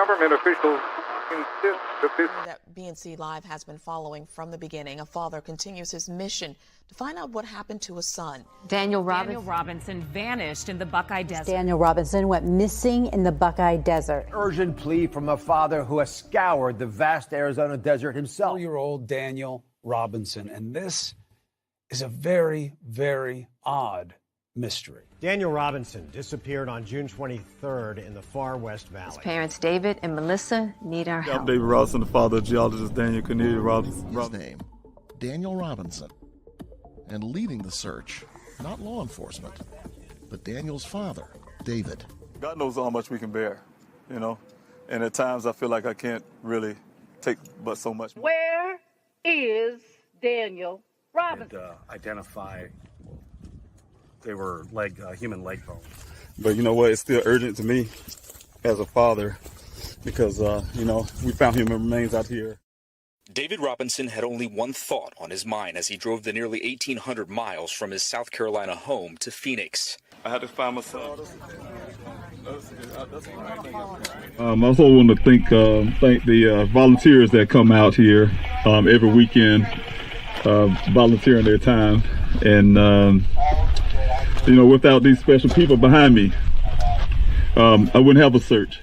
government officials insist that this... That BNC Live has been following from the beginning. A father continues his mission to find out what happened to his son. Daniel Robinson vanished in the Buckeye Desert. Daniel Robinson went missing in the Buckeye Desert. Urgent plea from a father who has scoured the vast Arizona desert himself. 4-year-old Daniel Robinson, and this is a very, very odd mystery. Daniel Robinson disappeared on June 23rd in the far West Valley. His parents, David and Melissa, need our help. I'm David Robinson, the father of geologist Daniel Cornelius Robinson. His name, Daniel Robinson. And leading the search, not law enforcement, but Daniel's father, David. God knows how much we can bear, you know, and at times I feel like I can't really take but so much more. Where is Daniel Robinson? And identify they were human leg bones. But you know what? It's still urgent to me as a father because, we found human remains out here. David Robinson had only one thought on his mind as he drove the nearly 1,800 miles from his South Carolina home to Phoenix. I had to find my son. I also want to thank the volunteers that come out here every weekend, volunteering their time. And, without these special people behind me, I wouldn't have a search.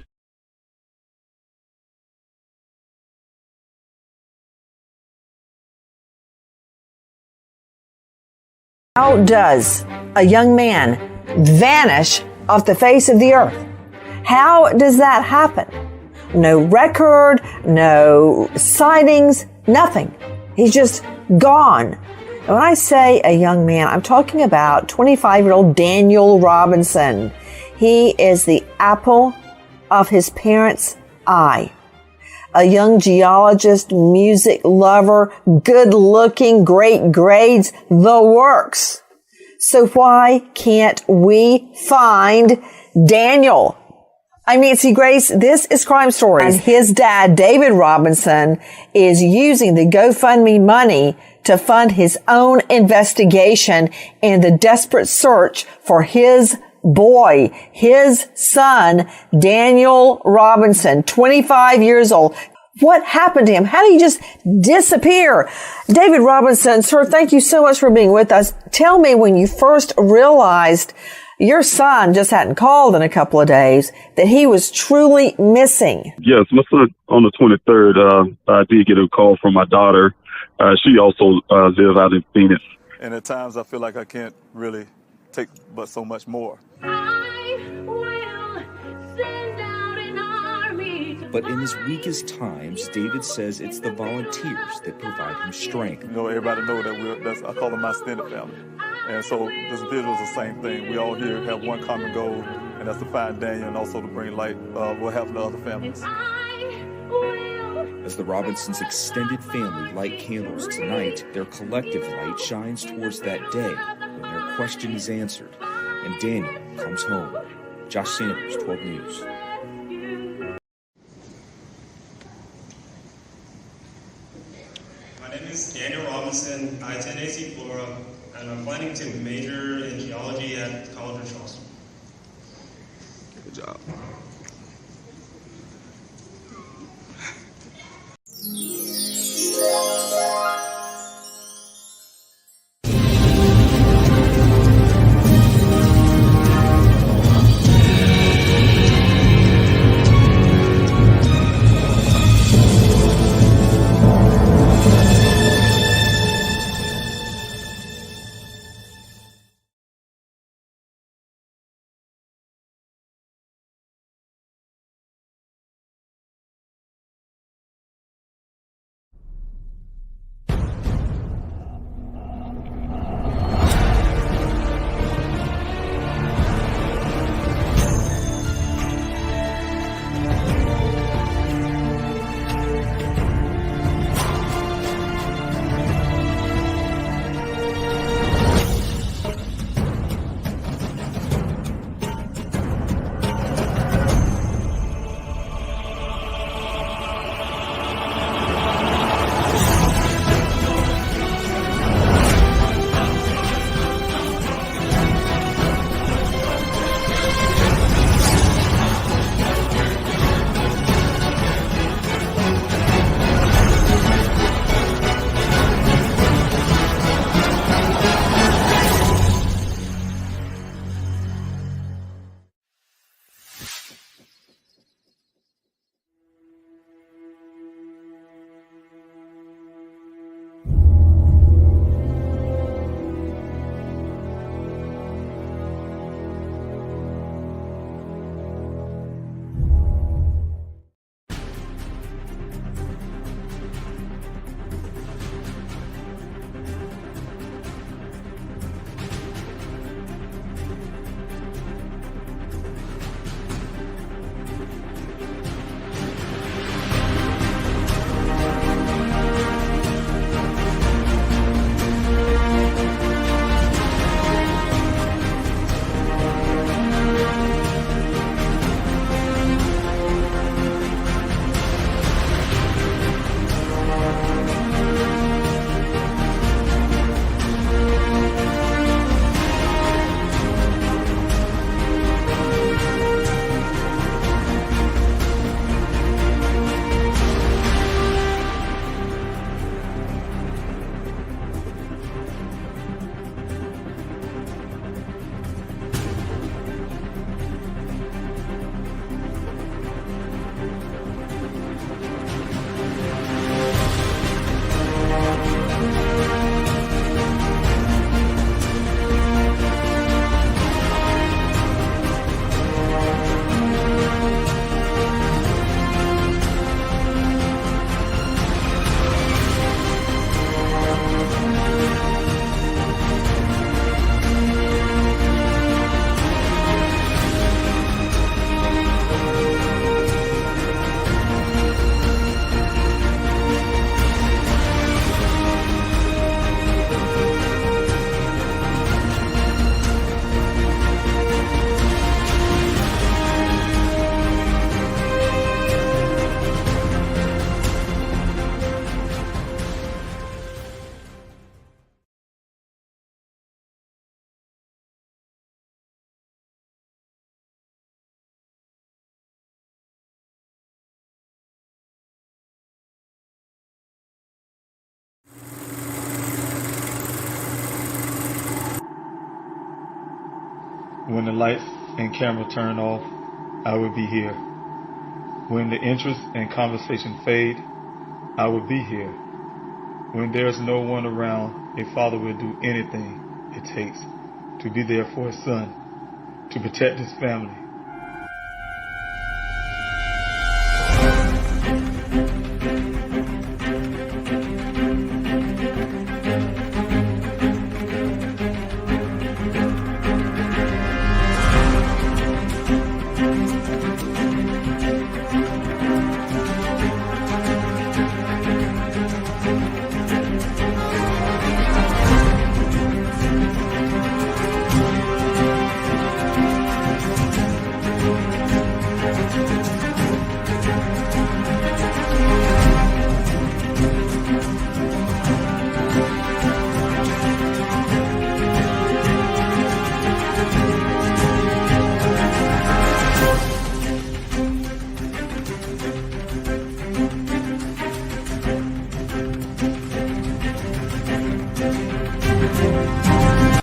How does a young man vanish off the face of the earth? How does that happen? No record, no sightings, nothing. He's just gone. And when I say a young man, I'm talking about 25-year-old Daniel Robinson. He is the apple of his parents' eye. A young geologist, music lover, good-looking, great grades, the works. So why can't we find Daniel? I'm Nancy Grace. This is Crime Stories. And his dad, David Robinson, is using the GoFundMe money to fund his own investigation and the desperate search for his boy, his son, Daniel Robinson, 25 years old. What happened to him? How did he just disappear? David Robinson, sir, thank you so much for being with us. Tell me when you first realized your son just hadn't called in a couple of days, that he was truly missing. Yes, my son, on the 23rd, I did get a call from my daughter. She also lives out in Phoenix. And at times I feel like I can't really take but so much more. But in his weakest times, David says it's the volunteers that provide him strength. Everybody know that I call them my extended family. And so this video is the same thing. We all here have one common goal, and that's to find Daniel and also to bring light what happened to other families. As the Robinsons' extended family light candles tonight, their collective light shines towards that day when their question is answered and Daniel comes home. Josh Sanders, 12 News. My name is Daniel Robinson. I attend AC Flora, and I'm planning to major in geology at the College of Charleston. Good job. When the lights and camera turn off, I will be here. When the interest and conversation fade, I will be here. When there's no one around, a father will do anything it takes to be there for his son, to protect his family.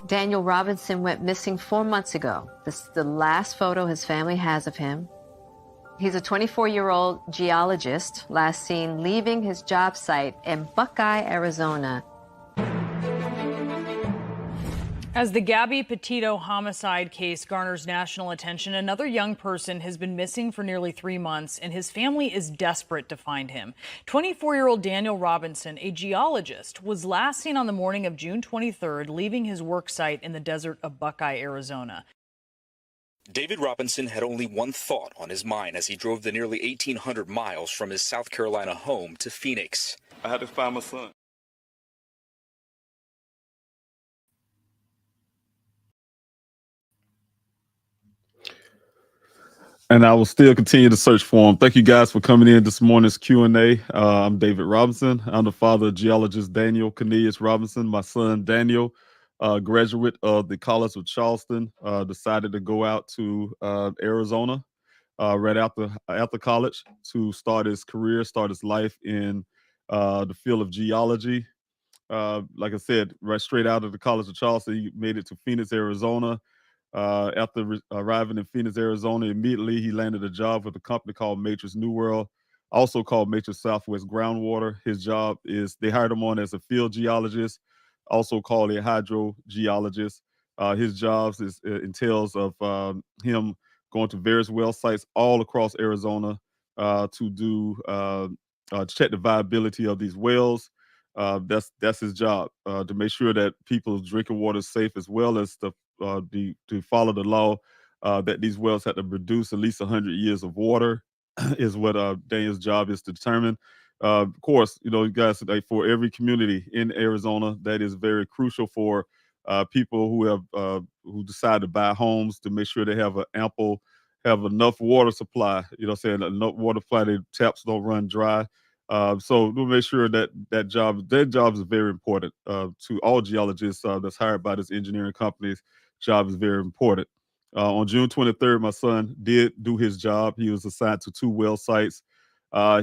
Daniel Robinson went missing 4 months ago. This is the last photo his family has of him. He's a 24-year-old geologist, last seen leaving his job site in Buckeye, Arizona. As the Gabby Petito homicide case garners national attention, another young person has been missing for nearly 3 months, and his family is desperate to find him. 24-year-old Daniel Robinson, a geologist, was last seen on the morning of June 23rd, leaving his work site in the desert of Buckeye, Arizona. David Robinson had only one thought on his mind as he drove the nearly 1,800 miles from his South Carolina home to Phoenix. I had to find my son. And I will still continue to search for him. Thank you guys for coming in this morning's Q&A. I'm David Robinson. I'm the father of geologist Daniel Cornelius Robinson. My son Daniel, graduate of the College of Charleston, decided to go out to Arizona right after college to start his career, start his life in the field of geology. Like I said, right straight out of the College of Charleston, he made it to Phoenix, Arizona. After arriving in Phoenix, Arizona, immediately he landed a job with a company called Matrix New World, also called Matrix Southwest Groundwater. His job is, they hired him on as a field geologist, also called a hydrogeologist. His jobs entails of him going to various well sites all across Arizona to do check the viability of these wells. That's his job, to make sure that people's drinking water is safe, as well as to follow the law that these wells have to produce at least 100 years of water is what Daniel's job is to determine. Of course, you guys, like, for every community in Arizona, that is very crucial for people who decide to buy homes, to make sure they have have enough water supply. Enough water supply, the taps don't run dry. So we'll make sure that their job is very important to all geologists that's hired by this engineering company's job is very important. On June 23rd, my son did do his job. He was assigned to 2 well sites.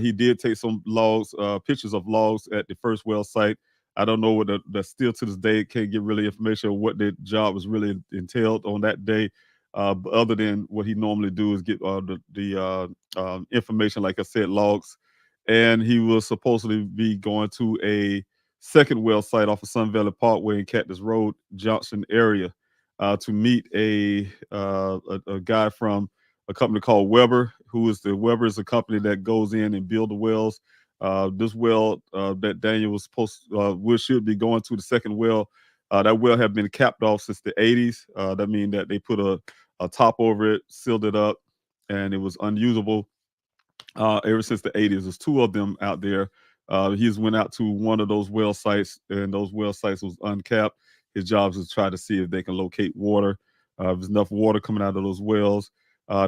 He did take some logs, pictures of logs at the first well site. I don't know what that still to this day can't get really information on what the job was really entailed on that day. But other than what he normally do is get the information, like I said, logs. And he was supposedly be going to a second well site off of Sun Valley Parkway in Cactus Road Junction area to meet a guy from a company called Weber, Weber is a company that goes in and build the wells. This well that Daniel was should be going to, the second well, that well had been capped off since the 80s. That means that they put a top over it, sealed it up, and it was unusable. Ever since the 80s. There's 2 of them out there. He's went out to one of those well sites, and those well sites was uncapped. His job is to try to see if they can locate water. If there's enough water coming out of those wells,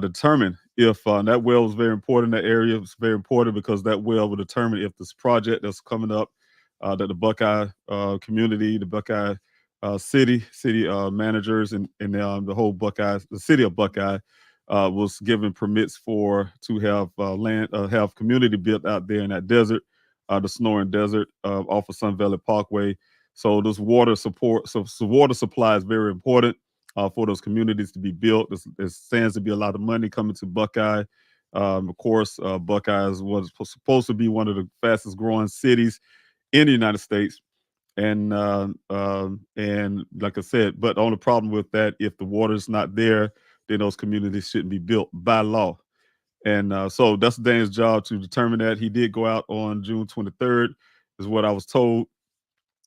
determine if that well is very important. That area is very important because that well will determine if this project that's coming up, that the Buckeye community, the Buckeye city managers, and the whole the city of Buckeye was given permits to have have community built out there in that desert, the Sonoran Desert off of Sun Valley Parkway. So this water supply is very important. for those communities to be built. There stands to be a lot of money coming to Buckeye. Of course, Buckeye was supposed to be one of the fastest growing cities in the United States. And like I said, but the only problem with that, if the water is not there, then those communities shouldn't be built by law. And so that's Daniel's job to determine that. He did go out on June 23rd, is what I was told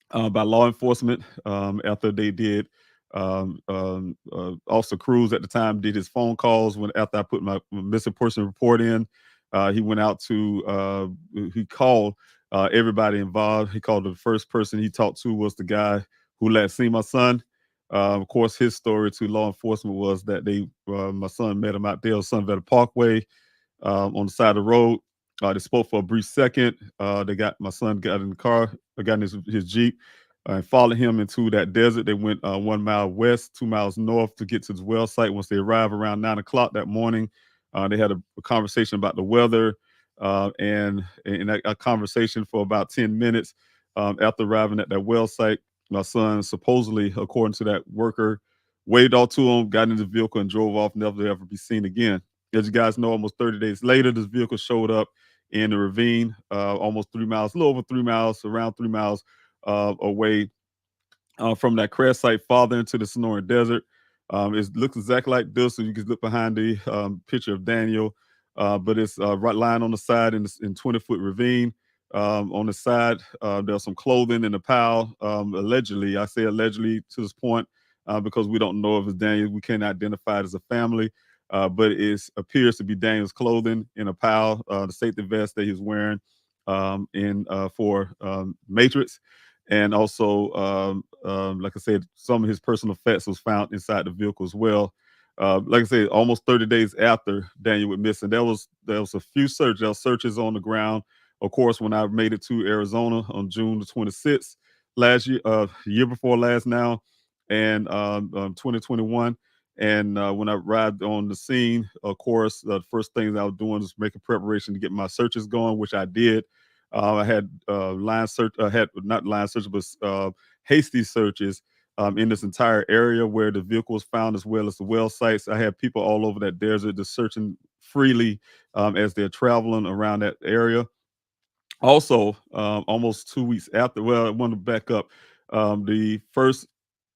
by law enforcement after they did. Officer Cruz at the time did his phone calls after I put my missing person report in. He went out to, he called everybody involved. He called the first person he talked to was the guy who last seen my son. Of course, his story to law enforcement was that my son met him out there on Sun Valley Parkway on the side of the road. They spoke for a brief second. My son got in the car, got in his Jeep, and followed him into that desert. They went 1 mile west, 2 miles north to get to the well site. Once they arrived around 9 o'clock that morning, they had a conversation about the weather, and a conversation for about 10 minutes. After arriving at that well site, my son supposedly, according to that worker, waved off to him, got in the vehicle, and drove off, never to ever be seen again. As you guys know, almost 30 days later, this vehicle showed up in the ravine, almost 3 miles, a little over 3 miles, around 3 miles away from that crash site, farther into the Sonoran Desert. It looks exactly like this, so you can look behind the picture of Daniel, but it's right lying on the side in 20-foot ravine. On the side, there's some clothing in a pile, allegedly. I say allegedly to this point because we don't know if it's Daniel. We can't identify it as a family. But it appears to be Daniel's clothing in a pile, the safety vest that he was wearing for Matrix. And also, like I said, some of his personal effects was found inside the vehicle as well. Like I said, almost 30 days after Daniel went missing, there was a few searches on the ground. Of course, when I made it to Arizona on June the 26th last year, year before last now, and 2021. And when I arrived on the scene, of course, the first things I was doing was making preparation to get my searches going, which I did. I had not line search, but hasty searches in this entire area where the vehicle was found, as well as the well sites. I had people all over that desert just searching freely as they're traveling around that area. Also, almost 2 weeks after, well, I want to back up. The first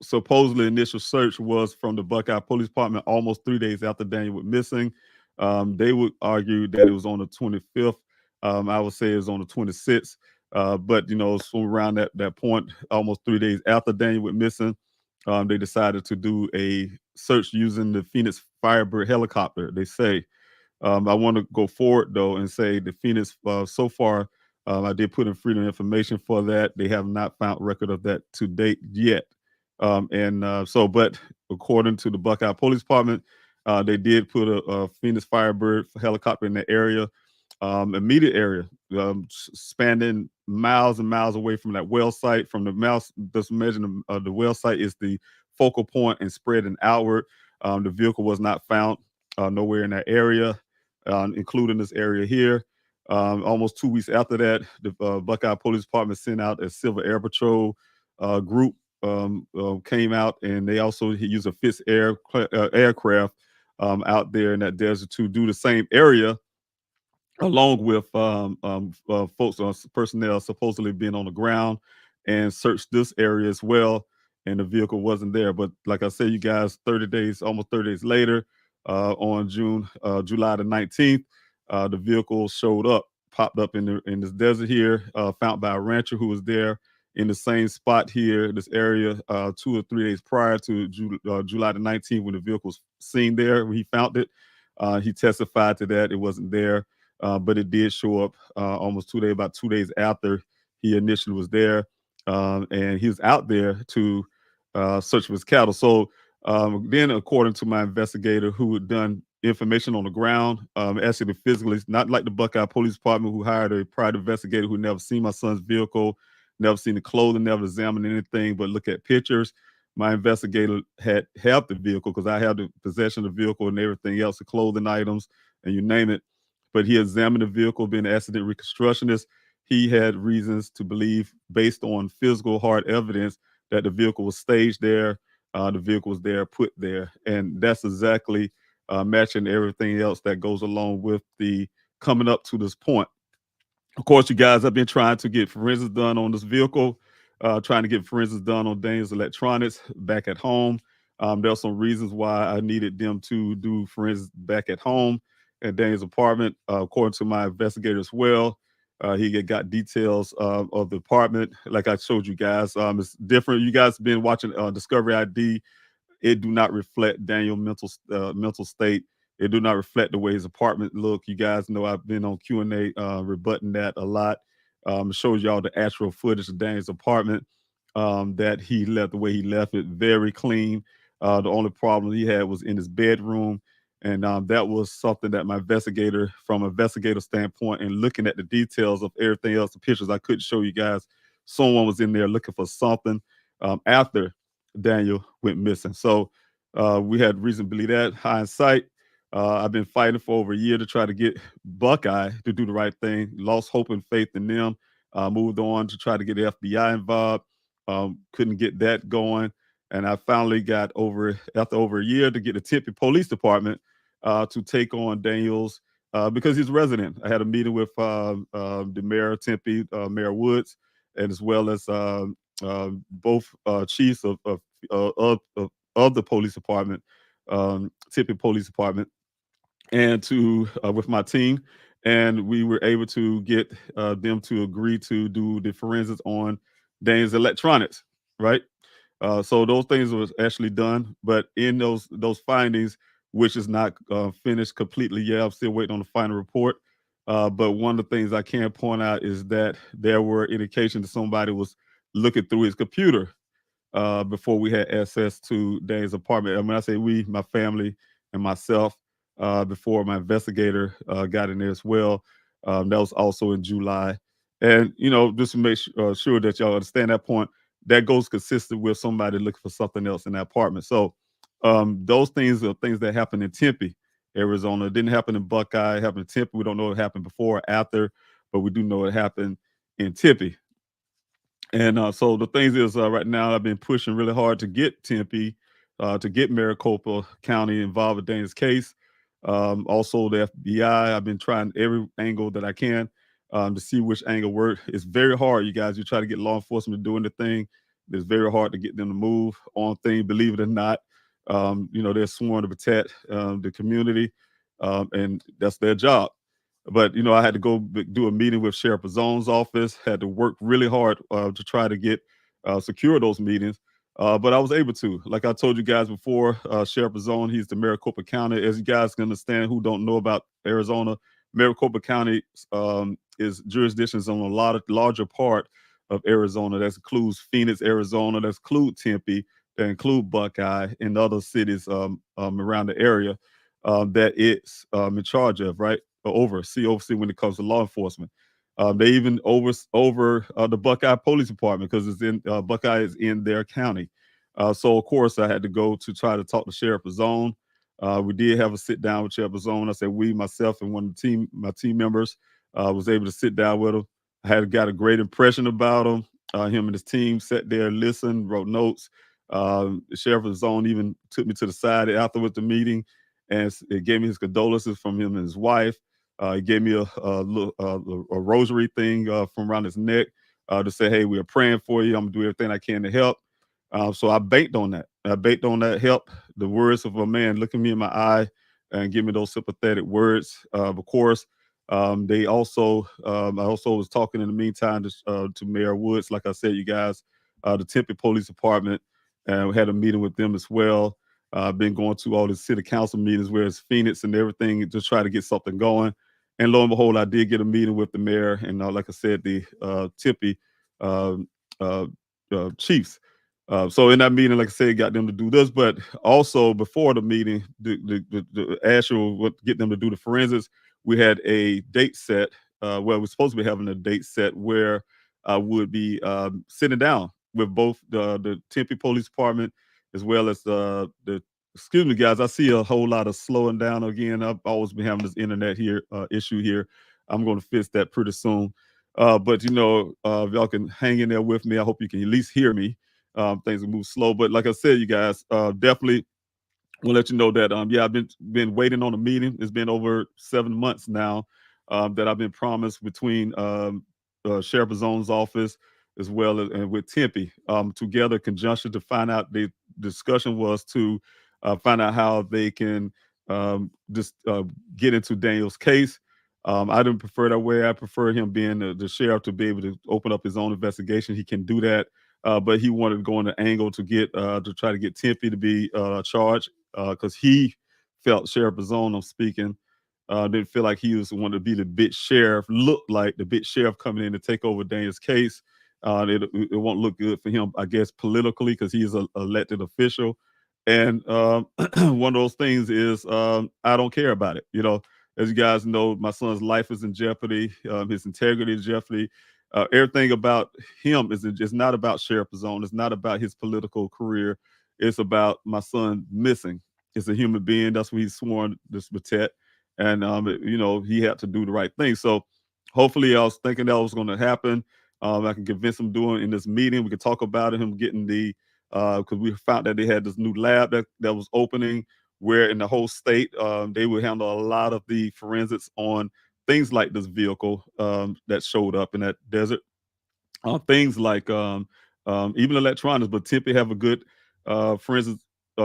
supposedly initial search was from the Buckeye Police Department almost 3 days after Daniel went missing. They would argue that it was on the 25th. I would say it was on the 26th. But, from around that point, almost 3 days after Daniel went missing, they decided to do a search using the Phoenix Firebird helicopter, they say. I want to go forward, though, and say the Phoenix, so far, I did put in freedom of information for that. They have not found record of that to date yet. But according to the Buckeye Police Department, they did put a Phoenix Firebird helicopter in the area, immediate area, spanning miles and miles away from that well site. From the mouse, just imagine the well site is the focal point and spreading outward. The vehicle was not found nowhere in that area, including this area here. Almost 2 weeks after that, the Buckeye Police Department sent out a Civil Air Patrol group. Came out, and they also used a Fitz aircraft out there in that desert to do the same area, along with folks, personnel supposedly being on the ground and searched this area as well. And the vehicle wasn't there. But like I said, you guys, almost 30 days later, on July the 19th, the vehicle popped up in this desert here, found by a rancher who was there in the same spot here, this area, 2 or 3 days prior to July the 19th, when the vehicle was seen there, when he found it. He testified to that. It wasn't there, but it did show up about 2 days after he initially was there. And he was out there to search for his cattle. So then, according to my investigator who had done information on the ground, actually physically, not like the Buckeye Police Department, who hired a private investigator who never seen my son's vehicle, never seen the clothing, never examined anything, but look at pictures. My investigator had helped the vehicle because I had the possession of the vehicle and everything else, the clothing items, and you name it. But he examined the vehicle, being an accident reconstructionist. He had reasons to believe, based on physical hard evidence, that the vehicle was staged there the vehicle was there, put there, and that's exactly matching everything else that goes along with the coming up to this point. Of course, you guys have been trying to get forensics done on this vehicle, trying to get forensics done on Daniel's electronics back at home. There are some reasons why I needed them to do forensics back at home at Daniel's apartment. According to my investigator as well, he got details of the apartment. Like I showed you guys, it's different. You guys have been watching Discovery ID. It do not reflect Daniel's mental state. It do not reflect the way his apartment look. You guys know I've been on Q&A rebutting that a lot. It shows y'all the actual footage of Daniel's apartment that he left the way he left it, very clean. The only problem he had was in his bedroom. And that was something that my investigator, from an investigator standpoint, and looking at the details of everything else, the pictures I couldn't show you guys, someone was in there looking for something after Daniel went missing. So we had reason to believe that. Hindsight, I've been fighting for over a year to try to get Buckeye to do the right thing. Lost hope and faith in them. Moved on to try to get the FBI involved. Couldn't get that going. And I finally got after over a year to get the Tempe Police Department to take on Daniels because he's a resident. I had a meeting with the mayor of Tempe, Mayor Woods, and as well as both chiefs of the police department, Tempe Police Department, and with my team, and we were able to get them to agree to do the forensics on Dane's electronics, right? So those things was actually done, but in those findings, which is not finished completely yet, I'm still waiting on the final report. But one of the things I can point out is that there were indications that somebody was looking through his computer before we had access to Dane's apartment. And when I say we, my family and myself, before my investigator got in there as well. That was also in July. And, just to make sure that y'all understand that point, that goes consistent with somebody looking for something else in that apartment. So those things are things that happen in Tempe, Arizona. It didn't happen in Buckeye. It happened in Tempe. We don't know what happened before or after, but we do know it happened in Tempe. And so the things is right now I've been pushing really hard to get Tempe, to get Maricopa County involved in Dane's case. Also the FBI, I've been trying every angle that I can to see which angle works. It's very hard, you guys. You try to get law enforcement doing the thing. It's very hard to get them to move on things, believe it or not. They're sworn to protect the community, and that's their job. But, I had to go do a meeting with Sheriff Zone's office, had to work really hard to try to get secure those meetings. But I was able to. Like I told you guys before, Sheriff Zone, he's the Maricopa County. As you guys can understand who don't know about Arizona, Maricopa County is jurisdictions on a larger part of Arizona. That includes Phoenix, Arizona. That includes Tempe. That include Buckeye and other cities around the area that it's in charge of, right? Oversee when it comes to law enforcement. They even over the Buckeye Police Department because it's in Buckeye is in their county. So of course I had to go to try to talk to Sheriff Zone. We did have a sit down with Sheriff Zone. I said myself, and one of my team members was able to sit down with him. I got a great impression about him. Him and his team sat there, listened, wrote notes. The Sheriff Zone even took me to the side afterwards the meeting, and it gave me his condolences from him and his wife. He gave me a rosary thing from around his neck to say, hey, we are praying for you. I'm going to do everything I can to help. So I banked on that. I banked on that help, the words of a man looking me in my eye and give me those sympathetic words. Of course, I also was talking in the meantime to Mayor Woods, like I said, you guys, the Tempe Police Department, and we had a meeting with them as well. I've been going to all the city council meetings where it's Phoenix and everything to try to get something going. And lo and behold, I did get a meeting with the mayor and, like I said, the Tempe chiefs. So in that meeting, like I said, got them to do this. But also before the meeting, the actual get them to do the forensics, we had a date set. We're supposed to be having a date set where I would be sitting down with both the Tempe Police Department as well as the excuse me, guys. I see a whole lot of slowing down again. I've always been having this internet issue here. I'm going to fix that pretty soon. But if y'all can hang in there with me, I hope you can at least hear me. things will move slow. But like I said, you guys, definitely want to let you know that yeah, I've been waiting on a meeting. It's been over 7 months now that I've been promised between Sheriff Zone's office as well as and with Tempe together conjunction to find out. The discussion was to find out how they can just get into Daniel's case. I didn't prefer that way. I prefer him being the sheriff to be able to open up his own investigation. He can do that. But he wanted to go on an angle to get to try to get Tempe to be charged because he felt Sheriff Zone, I'm speaking, didn't feel like he was wanted to be the big sheriff, looked like the big sheriff coming in to take over Daniel's case. It won't look good for him, I guess, politically, because he's an elected official. And one of those things is I don't care about it. You know, as you guys know, my son's life is in jeopardy, his integrity is in jeopardy. Everything about him is it's not about Sheriff Zone. It's not about his political career. It's about my son missing. It's a human being. That's what he's sworn to protect. And, you know, he had to do the right thing. So hopefully I was thinking that was going to happen. I can convince him doing in this meeting. We could talk about it, him getting the, because we found that they had this new lab that was opening where in the whole state, they would handle a lot of the forensics on things like this vehicle that showed up in that desert. Things like even electronics, but Tempe have a good forensics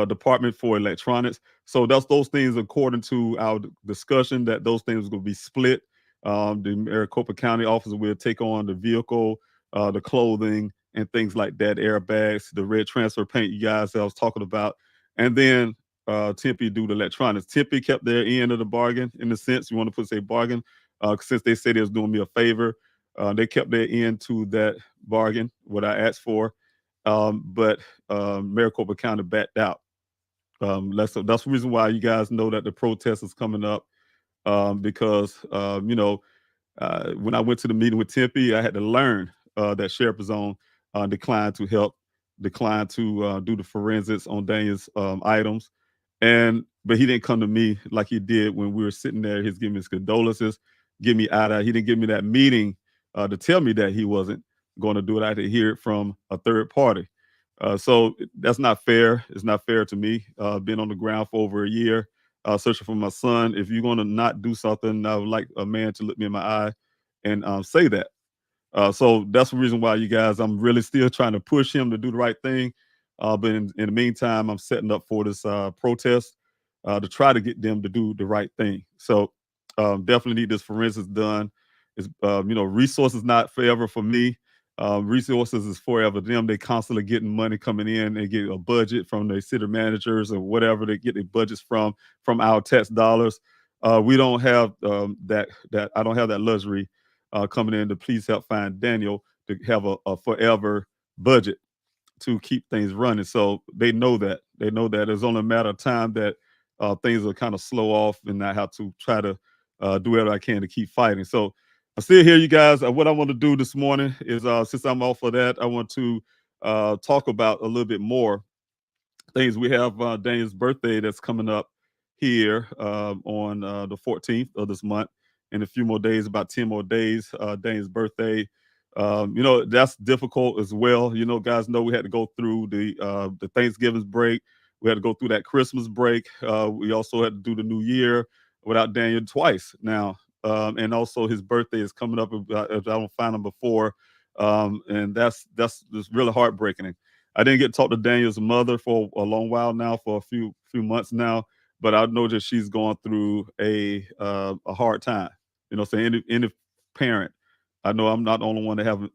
department for electronics. So that's those things, according to our discussion, that those things will be split. The Maricopa County officer will take on the vehicle, the clothing, and things like that, airbags, the red transfer paint you guys that I was talking about. And then Tempe do the electronics. Tempe kept their end of the bargain, in the sense, you want to put say bargain, since they said they was doing me a favor. They kept their end to that bargain, what I asked for. But Maricopa County backed out. That's the reason why you guys know that the protest is coming up, because you know, when I went to the meeting with Tempe, I had to learn that Sheriff Zone declined to help, declined to do the forensics on Daniel's items. But he didn't come to me like he did when we were sitting there. He's giving me his condolences, give me eye. He didn't give me that meeting to tell me that he wasn't going to do it. I had to hear it from a third party. So that's not fair. It's not fair to me. Been on the ground for over a year, searching for my son. If you're going to not do something, I would like a man to look me in my eye and say that. So that's the reason why, you guys, I'm really still trying to push him to do the right thing. But in the meantime, I'm setting up for this protest to try to get them to do the right thing. So definitely need this forensics done. It's, you know, resources not forever for me. Resources is forever them. They constantly getting money coming in. They get a budget from the city managers or whatever they get their budgets from our tax dollars. We don't have that. I don't have that luxury coming in to please help find Daniel to have a forever budget to keep things running. So they know that. They know that it's only a matter of time that things will kind of slow off, and I have to try to do whatever I can to keep fighting. So I'm still here, you guys. What I want to do this morning is, since I'm off of that, I want to talk about a little bit more things. We have Daniel's birthday that's coming up here on the 14th of this month. In a few more days, about 10 more days, Daniel's birthday. You know, that's difficult as well. You know, guys know we had to go through the Thanksgiving break. We had to go through that Christmas break. We also had to do the New Year without Daniel twice now. And also his birthday is coming up if I don't find him before. And that's really heartbreaking. I didn't get to talk to Daniel's mother for a long while now, for a few months now, but I know that she's going through a hard time. You know, saying any parent, I know I'm not the only one to have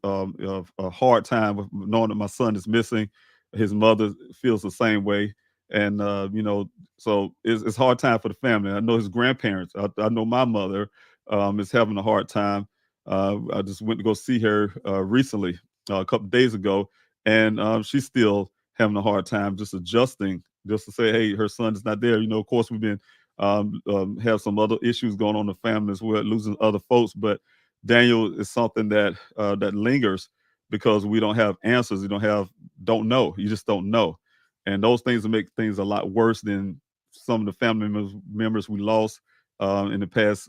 a hard time with knowing that my son is missing. His mother feels the same way. And, you know, so it's a hard time for the family. I know his grandparents. I know my mother is having a hard time. I just went to go see her recently, a couple of days ago, and she's still having a hard time just adjusting, just to say, hey, her son is not there. You know, of course, we've been have some other issues going on in the family as well, losing other folks. But Daniel is something that that lingers because we don't have answers. We don't know. You just don't know. And those things will make things a lot worse than some of the family members we lost in the past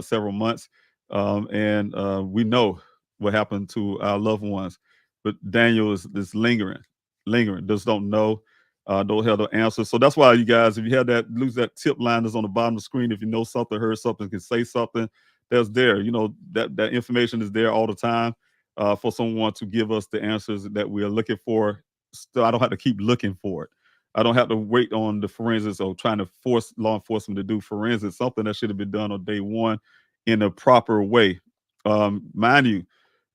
several months. And we know what happened to our loved ones. But Daniel is lingering. lingering. Just don't know. Don't have the answer. So that's why you guys, if you have that, lose that tip line that's on the bottom of the screen. If you know something, heard something, can say something, that's there. You know, that information is there all the time for someone to give us the answers that we are looking for. So I don't have to keep looking for it. I don't have to wait on the forensics or trying to force law enforcement to do forensics, something that should have been done on day one in a proper way. Mind you,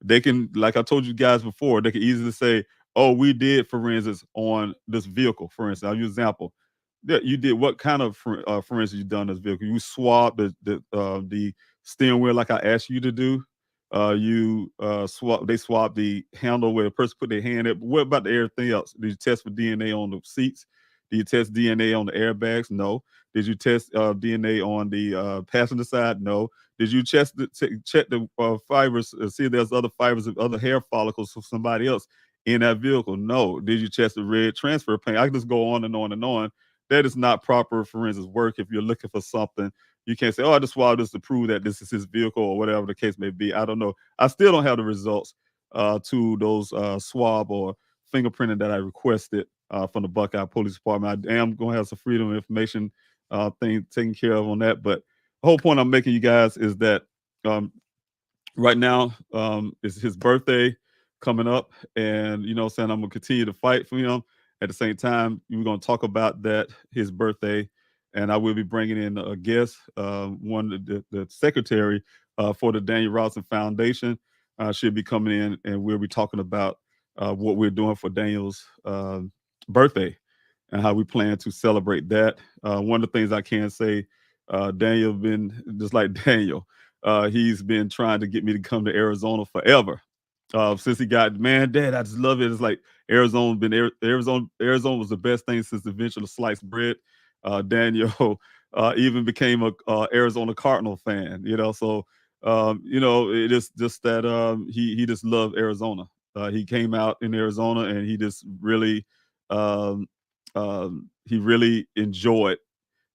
they can, like I told you guys before, they can easily say, oh, we did forensics on this vehicle, for instance. I'll use an example. Yeah, you did what kind of forensics you done on this vehicle? You swabbed the steering wheel like I asked you to do. They swabbed the handle where the person put their hand in. But what about everything else? Did you test for DNA on the seats? Did you test DNA on the airbags? No. Did you test DNA on the passenger side? No. Did you check the fibers, see if there's other fibers of other hair follicles for somebody else in that vehicle? No. Did you test the red transfer paint? I can just go on and on and on. That is not proper forensics work. If you're looking for something, you can't say, oh, I just swabbed this to prove that this is his vehicle or whatever the case may be. I don't know. I still don't have the results to those swab or fingerprinting that I requested from the Buckeye Police Department. I am going to have some freedom of information thing taken care of on that. But the whole point I'm making, you guys, is that right now is his birthday coming up. And, you know, saying I'm going to continue to fight for him. At the same time, we're going to talk about that, his birthday. And I will be bringing in a guest, the secretary for the Daniel Robinson Foundation. She'll be coming in, and we'll be talking about what we're doing for Daniel's birthday and how we plan to celebrate that. One of the things I can say, Daniel been just like Daniel. He's been trying to get me to come to Arizona forever. Since he got, man, Dad, I just love it. It's like Arizona was the best thing since the invention of sliced bread. Daniel even became a Arizona Cardinal fan, you know. So you know, it is just that he just loved Arizona. He came out in Arizona and he just really he really enjoyed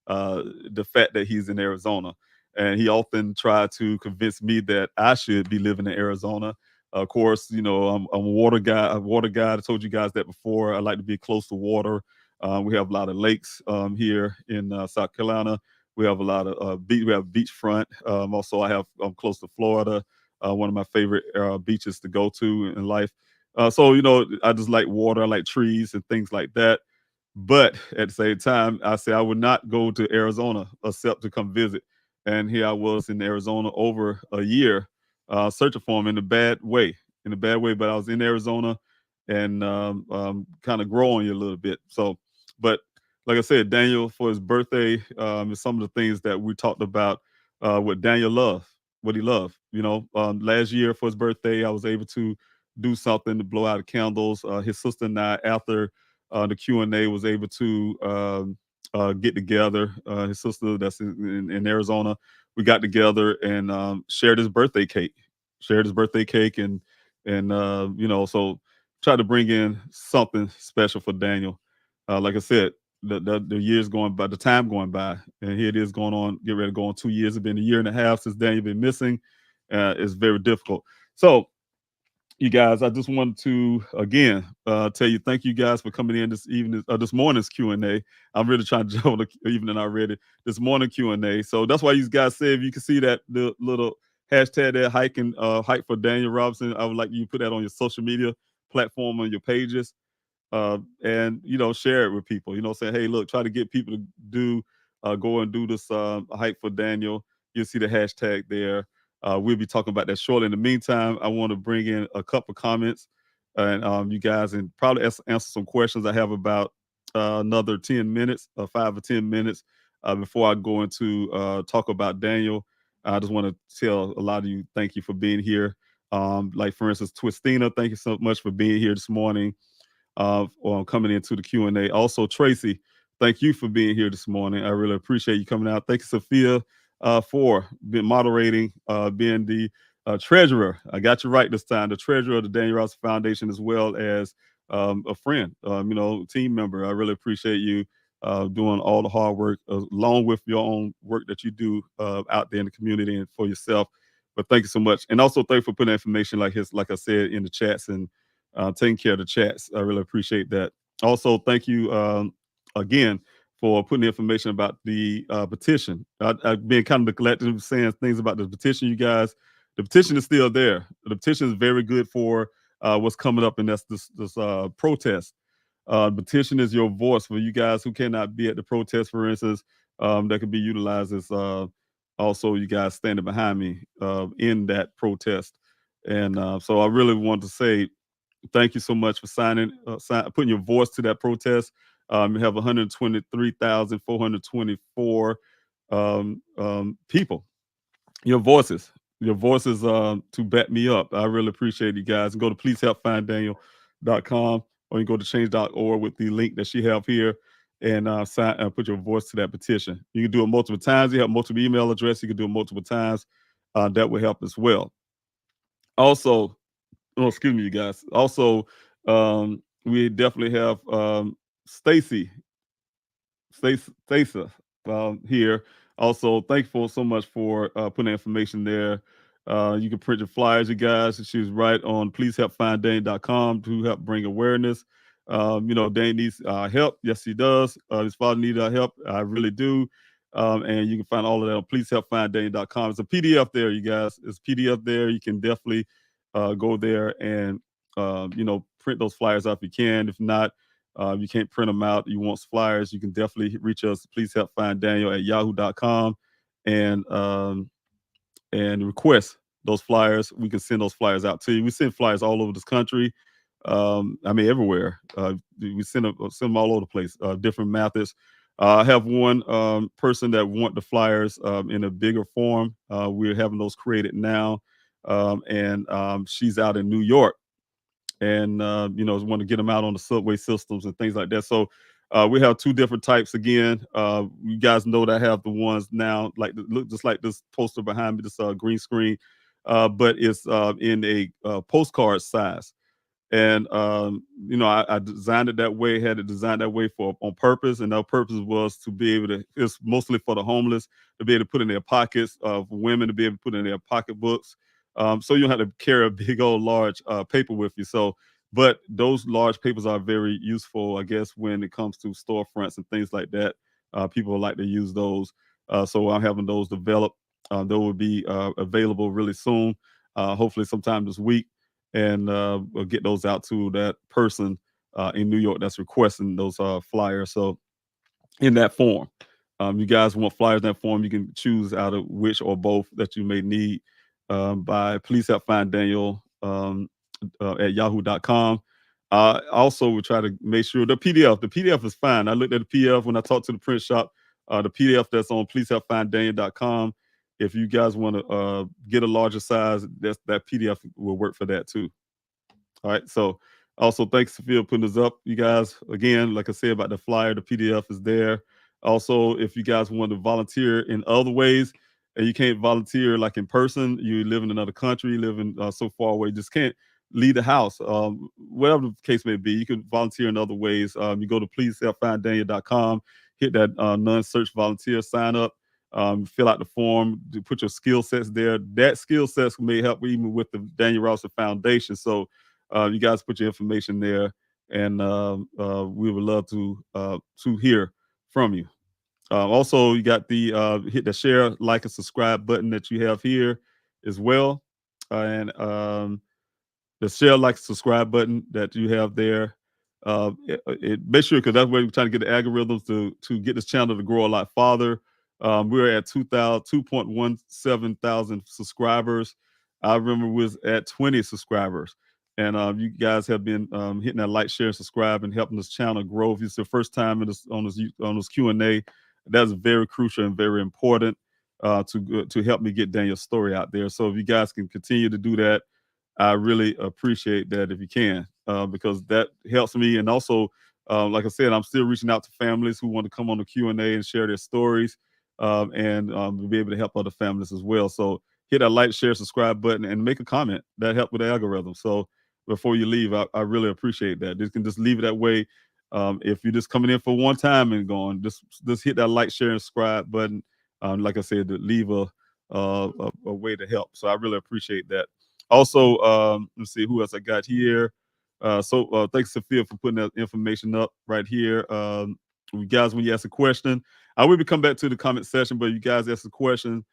the fact that he's in Arizona. And he often tried to convince me that I should be living in Arizona. Of course, you know, I'm a water guy. I told you guys that before. I like to be close to water. We have a lot of lakes here in South Carolina. We have a lot of beach. We have beachfront. Also, I'm close to Florida, one of my favorite beaches to go to in life. So, you know, I just like water. I like trees and things like that. But at the same time, I say I would not go to Arizona except to come visit. And here I was in Arizona over a year, searching for him in a bad way. But I was in Arizona and kind of growing a little bit. So, but like I said, Daniel, for his birthday, is some of the things that we talked about, what Daniel loved, what he loved. You know, last year for his birthday, I was able to do something to blow out the candles. His sister and I, after the Q&A, was able to get together. His sister that's in Arizona, we got together and shared his birthday cake. And you know, so try to bring in something special for Daniel. Like I said, the years going by, the time going by, and here it is going on, get ready to go on 2 years. It's been a year and a half since Daniel been missing. It's very difficult. So, you guys, I just wanted to again tell you thank you guys for coming in this morning's Q&A. I'm really trying to jump the evening already. This morning Q&A. So that's why you guys said, if you can see that the little hashtag there, hike for Daniel Robinson, I would like you to put that on your social media platform, on your pages, and you know, share it with people. You know, say, hey, look, try to get people to go and do this hike for Daniel. You'll see the hashtag there. We'll be talking about that shortly. In the meantime, I want to bring in a couple comments and you guys, and probably answer some questions. I have about another 10 minutes, 5 or 10 minutes before I go into talk about Daniel. I just want to tell a lot of you, thank you for being here. Like, for instance, Twistina, thank you so much for being here this morning or coming into the Q&A. Also, Tracy, thank you for being here this morning. I really appreciate you coming out. Thank you, Sophia, for being moderating, being the treasurer. I got you right this time. The treasurer of the Daniel Robinson Foundation, as well as a friend, you know, team member. I really appreciate you doing all the hard work, along with your own work that you do out there in the community and for yourself. But thank you so much. And also thank you for putting information like I said, in the chats and taking care of the chats. I really appreciate that. Also, thank you again for putting the information about the petition. I've been kind of neglecting saying things about the petition, you guys. The petition is still there. The petition is very good for what's coming up, and that's this protest. Petition is your voice for you guys who cannot be at the protest, for instance. That could be utilized as also you guys standing behind me in that protest. And so I really want to say thank you so much for putting your voice to that protest. You have 123,424 people. Your voices to back me up. I really appreciate you guys. Go to pleasehelpfinddaniel.com, or you can go to change.org with the link that she have here, and put your voice to that petition. You can do it multiple times. You have multiple email addresses. You can do it multiple times. That will help as well. Also, excuse me, you guys. Also, we definitely have Stacy here. Also, thankful so much for putting the information there. You can print your flyers, you guys. She's right on pleasehelpfinddane.com to help bring awareness. Dane needs help. Yes, he does. His father needs our help. I really do. And you can find all of that on pleasehelpfinddane.com. It's a PDF there, you guys. It's a PDF there. You can definitely go there and print those flyers out if you can. If not, you can't print them out, you want flyers, you can definitely reach us. Please help find Daniel at yahoo.com and request those flyers. We can send those flyers out to you. We send flyers all over this country. Everywhere. We send them all over the place, different methods. I have one person that want the flyers in a bigger form. We're having those created now. And she's out in New York. And want to get them out on the subway systems and things like that. So we have two different types again. You guys know that I have the ones now, look just like this poster behind me, this green screen, but it's in a postcard size. And I designed it that way, had it designed that way on purpose, and our purpose was to be able to. It's mostly for the homeless to be able to put in their pockets, for women to be able to put in their pocketbooks. So you don't have to carry a big old large paper with you. So, but those large papers are very useful, I guess, when it comes to storefronts and things like that. People like to use those. So I'm having those developed. They will be available really soon, hopefully sometime this week. And we'll get those out to that person in New York that's requesting those flyers. So in that form, you guys want flyers in that form, you can choose out of which or both that you may need. By Please Help Find Daniel at yahoo.com. Also, we try to make sure the PDF is fine. I looked at the PDF when I talked to the print shop. The PDF that's on pleasehelpfinddaniel.com. If you guys want to get a larger size, that PDF will work for that too. All right. So also, thanks to Phil putting this up. You guys, again, like I said about the flyer, the PDF is there. Also, if you guys want to volunteer in other ways, and you can't volunteer like in person, you live in another country, living so far away, just can't leave the house. Whatever the case may be, you can volunteer in other ways. You go to pleasehelpfinddaniel.com, hit that non-search volunteer sign up, fill out the form, put your skill sets there. That skill sets may help even with the Daniel Robinson Foundation. So you guys put your information there, and we would love to hear from you. Also, you got the hit the share, like, and subscribe button that you have here as well. And the share, like, subscribe button that you have there. Make sure, because that's where we're trying to get the algorithms to get this channel to grow a lot farther. We're at 2.17 thousand subscribers. I remember we was at 20 subscribers. And you guys have been hitting that like, share, and subscribe, and helping this channel grow. If it's the first time on this Q&A, that's very crucial and very important to help me get Daniel's story out there. So if you guys can continue to do that, I really appreciate that if you can, because that helps me. And also, like I said, I'm still reaching out to families who want to come on the Q&A and share their stories, and be able to help other families as well. So hit that like, share, subscribe button, and make a comment. That helps with the algorithm. So before you leave, I really appreciate that. You can just leave it that way. If you're just coming in for one time and going, just hit that like, share, and subscribe button. Like I said, to leave a way to help. So I really appreciate that. Also, let's see who else I got here. Thanks, Sophia, for putting that information up right here. You guys, when you ask a question, I will be coming back to the comment section, but you guys ask a question,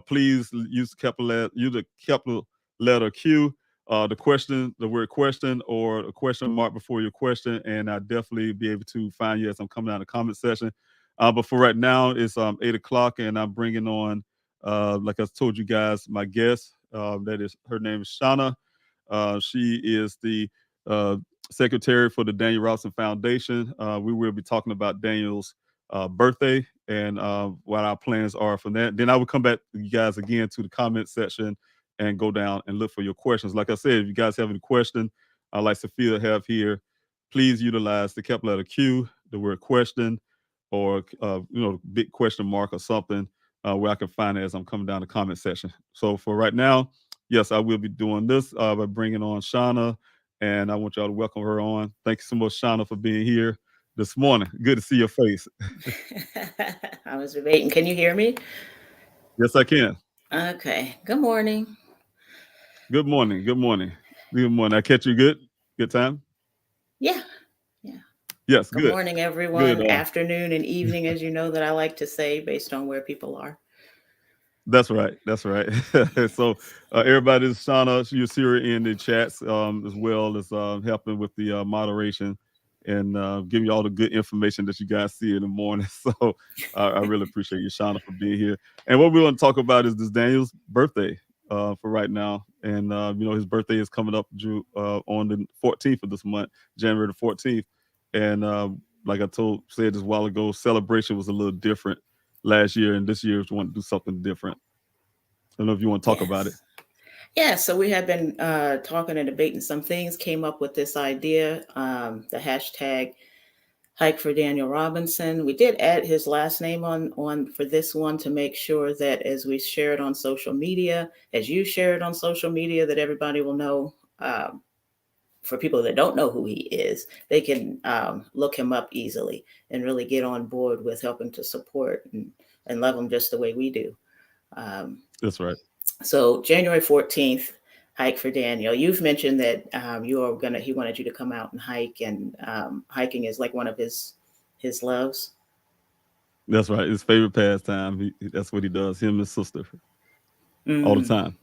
please use the capital letter Q, the word question, or a question mark before your question, and I'll definitely be able to find you as I'm coming down the comment section. But for right now, it's 8 o'clock, and I'm bringing on, like I told you guys, my guest. Her name is SHAUNA. She is the secretary for the Daniel Robinson Foundation. We will be talking about Daniel's birthday and what our plans are for that. Then I will come back to you guys again to the comment section and go down and look for your questions. Like I said, if you guys have any question, like Sophia have here, please utilize the capital letter Q, the word question, or big question mark or something where I can find it as I'm coming down the comment section. So for right now, yes, I will be doing this by bringing on SHAUNA, and I want y'all to welcome her on. Thank you so much, SHAUNA, for being here this morning. Good to see your face. I was debating. Can you hear me? Yes, I can. Okay. Good morning. Good morning. Good morning. Good morning. I catch you good? Good time? Yeah. Yes, Good good. morning, everyone. Good. Afternoon and evening, as you know, that I like to say based on where people are. That's right. That's right. So everybody, this is SHAUNA. You see her in the chats as well as helping with the moderation and giving you all the good information that you guys see in the morning. So I really appreciate you, SHAUNA, for being here. And what we want to talk about is this Daniel's birthday for right now. And, his birthday is coming up on the 14th of this month, January the 14th. And like I said this a while ago, celebration was a little different last year, and this year we want to do something different. I don't know if you want to talk about it. Yeah, so we have been talking and debating some things, came up with this idea, the hashtag Hike for Daniel Robinson. We did add his last name on for this one to make sure that as we share it on social media, as you share it on social media, that everybody will know. For people that don't know who he is, they can look him up easily and really get on board with helping to support and love him just the way we do. That's right. So January 14th, Hike for Daniel. You've mentioned that he wanted you to come out and hike, and hiking is like one of his loves. That's right. His favorite pastime. That's what he does. Him and his sister all the time.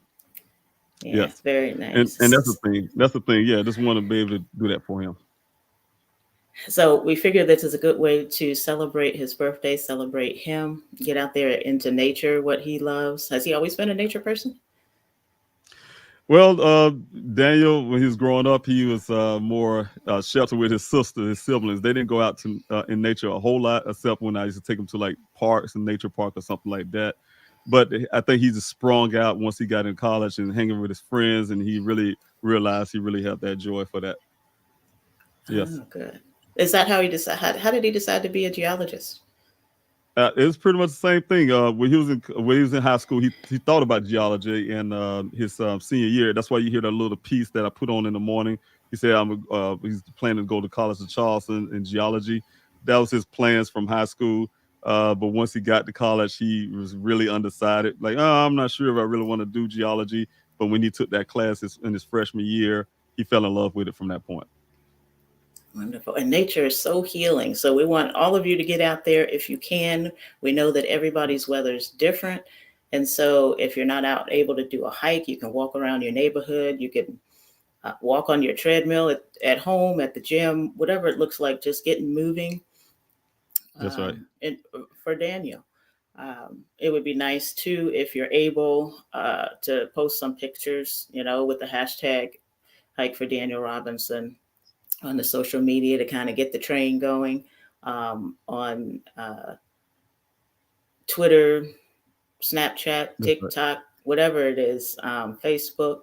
Yeah, yes. Very nice. And that's the thing. That's the thing. Yeah, just want to be able to do that for him. So we figured this is a good way to celebrate his birthday, celebrate him, get out there into nature, what he loves. Has he always been a nature person? Well, Daniel, when he was growing up, he was more sheltered with his sister, his siblings. They didn't go out to in nature a whole lot, except when I used to take him to like parks and nature park or something like that. But I think he just sprung out once he got in college and hanging with his friends, and he really realized he really had that joy for that. Yes. Oh, good. Is that how he decided? How did he decide to be a geologist? It's pretty much the same thing. When he was in high school, he thought about geology in his senior year. That's why you hear that little piece that I put on in the morning. He said he's planning to go to college of Charleston in geology. That was his plans from high school. But once he got to college, he was really undecided. Like, I'm not sure if I really want to do geology. But when he took that class in his freshman year, he fell in love with it from that point. Wonderful. And nature is so healing. So we want all of you to get out there if you can. We know that everybody's weather is different. And so if you're not able to do a hike, you can walk around your neighborhood. You can walk on your treadmill at home, at the gym, whatever it looks like, just getting moving. That's right. And for Daniel, it would be nice too if you're able to post some pictures, with the hashtag Hike for Daniel Robinson on the social media to kind of get the train going, on Twitter, Snapchat, TikTok, whatever it is, Facebook.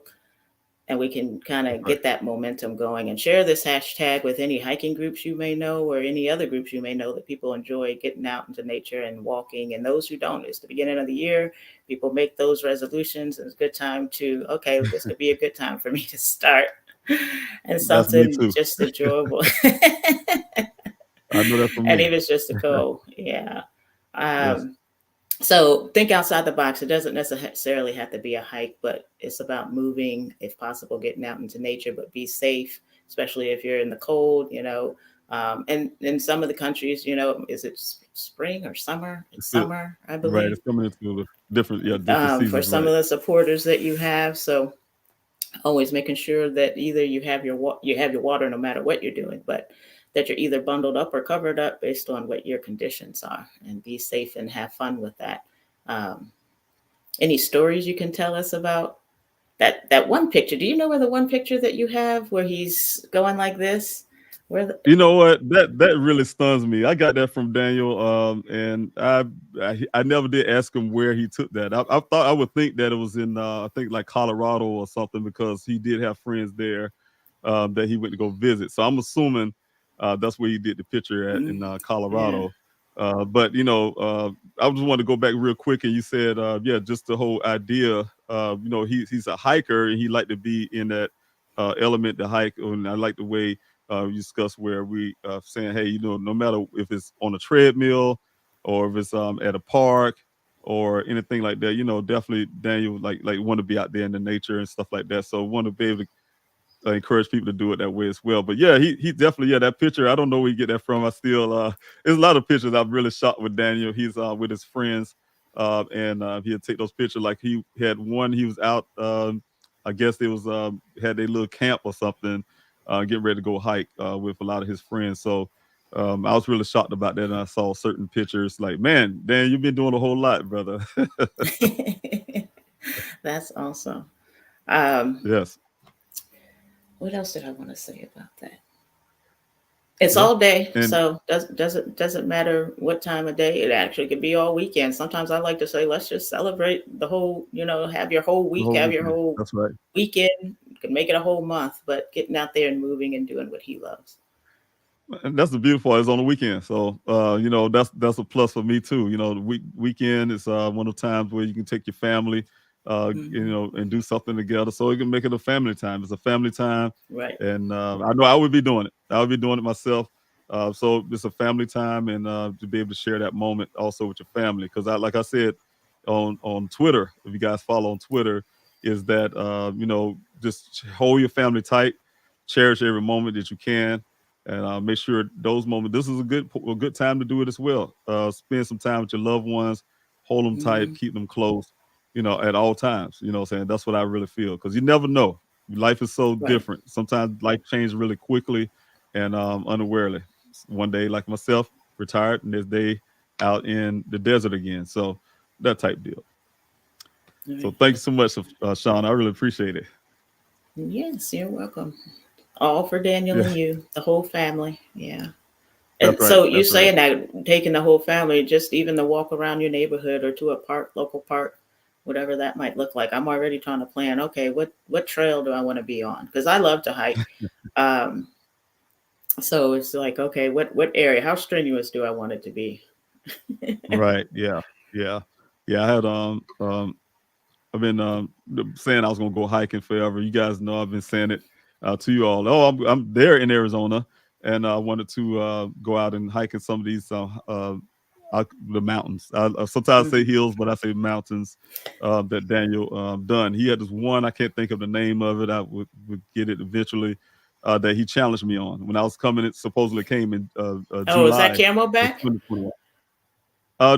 And we can kind of get that momentum going and share this hashtag with any hiking groups you may know or any other groups you may know that people enjoy getting out into nature and walking. And those who don't, it's the beginning of the year. People make those resolutions. And it's a good time this could be a good time for me to start. And something just enjoyable. I know that for me. And even just to go. Yeah. Yes. So think outside the box. It doesn't necessarily have to be a hike, but it's about moving, if possible, getting out into nature, but be safe, especially if you're in the cold, and in some of the countries, is it spring or summer? It's summer, I believe. Right, it's coming into different seasons. For some of the supporters that you have. So always making sure that either you have your water no matter what you're doing, but that you're either bundled up or covered up based on what your conditions are, and be safe and have fun with that. Any stories you can tell us about that one picture? Do you know where the one picture that you have where he's going like this? You know what? That really stuns me. I got that from Daniel, and I never did ask him where he took that. I thought I would think that it was in I think like Colorado or something, because he did have friends there that he went to go visit. So I'm assuming that's where he did the picture at in Colorado. Yeah. But I just wanted to go back real quick, and you said just the whole idea. He's a hiker, and he liked to be in that element to hike, and I like the way. We discussed where we saying, hey, no matter if it's on a treadmill or if it's at a park or anything like that, definitely Daniel like want to be out there in the nature and stuff like that. So want to be able to encourage people to do it that way as well. But yeah, he definitely, that picture, I don't know where you get that from. I still there's a lot of pictures I've really shot with Daniel. He's with his friends and he'll take those pictures. Like he had one, he was out, I guess it was had a little camp or something. Getting ready to go hike with a lot of his friends. So I was really shocked about that. And I saw certain pictures like, man, Dan, you've been doing a whole lot, brother. That's awesome. Yes. What else did I want to say about that? It's all day. So doesn't matter what time of day. It actually could be all weekend. Sometimes I like to say, let's just celebrate the whole, have your whole week, your whole That's right. weekend. You can make it a whole month, but getting out there and moving and doing what he loves. And that's the beautiful part. It's on the weekend. So, that's a plus for me too. The weekend is one of the times where you can take your family, and do something together. So you can make it a family time. It's a family time. Right. And I know I would be doing it. I would be doing it myself. So it's a family time, and to be able to share that moment also with your family. Because like I said on Twitter, if you guys follow on Twitter, is that, just hold your family tight, cherish every moment that you can, and make sure those moments, this is a good time to do it as well. Spend some time with your loved ones, hold them tight, keep them close, at all times. You know what I'm saying? That's what I really feel, because you never know. Life is so different. Sometimes life changes really quickly and unawarely. One day, like myself, retired, and this day out in the desert again. So that type deal. So thank you so much, Sean. I really appreciate it. Yes, you're welcome. All for Daniel and you, the whole family. Yeah. That's And so right, you're that's saying that taking the whole family, just even to walk around your neighborhood or to a park, local park, whatever that might look like. I'm already trying to plan, okay, what trail do I want to be on? Because I love to hike. So it's like, okay, what area, how strenuous do I want it to be? Right. Yeah. I had I've been saying I was gonna go hiking forever. You guys know I've been saying it to you all. Oh, I'm there in Arizona, and I wanted to go out and hike in some of these the mountains. I sometimes say hills, but I say mountains that Daniel done. He had this one, I can't think of the name of it. I would get it eventually. That he challenged me on when I was coming. It supposedly came in July. Oh, is that Camelback?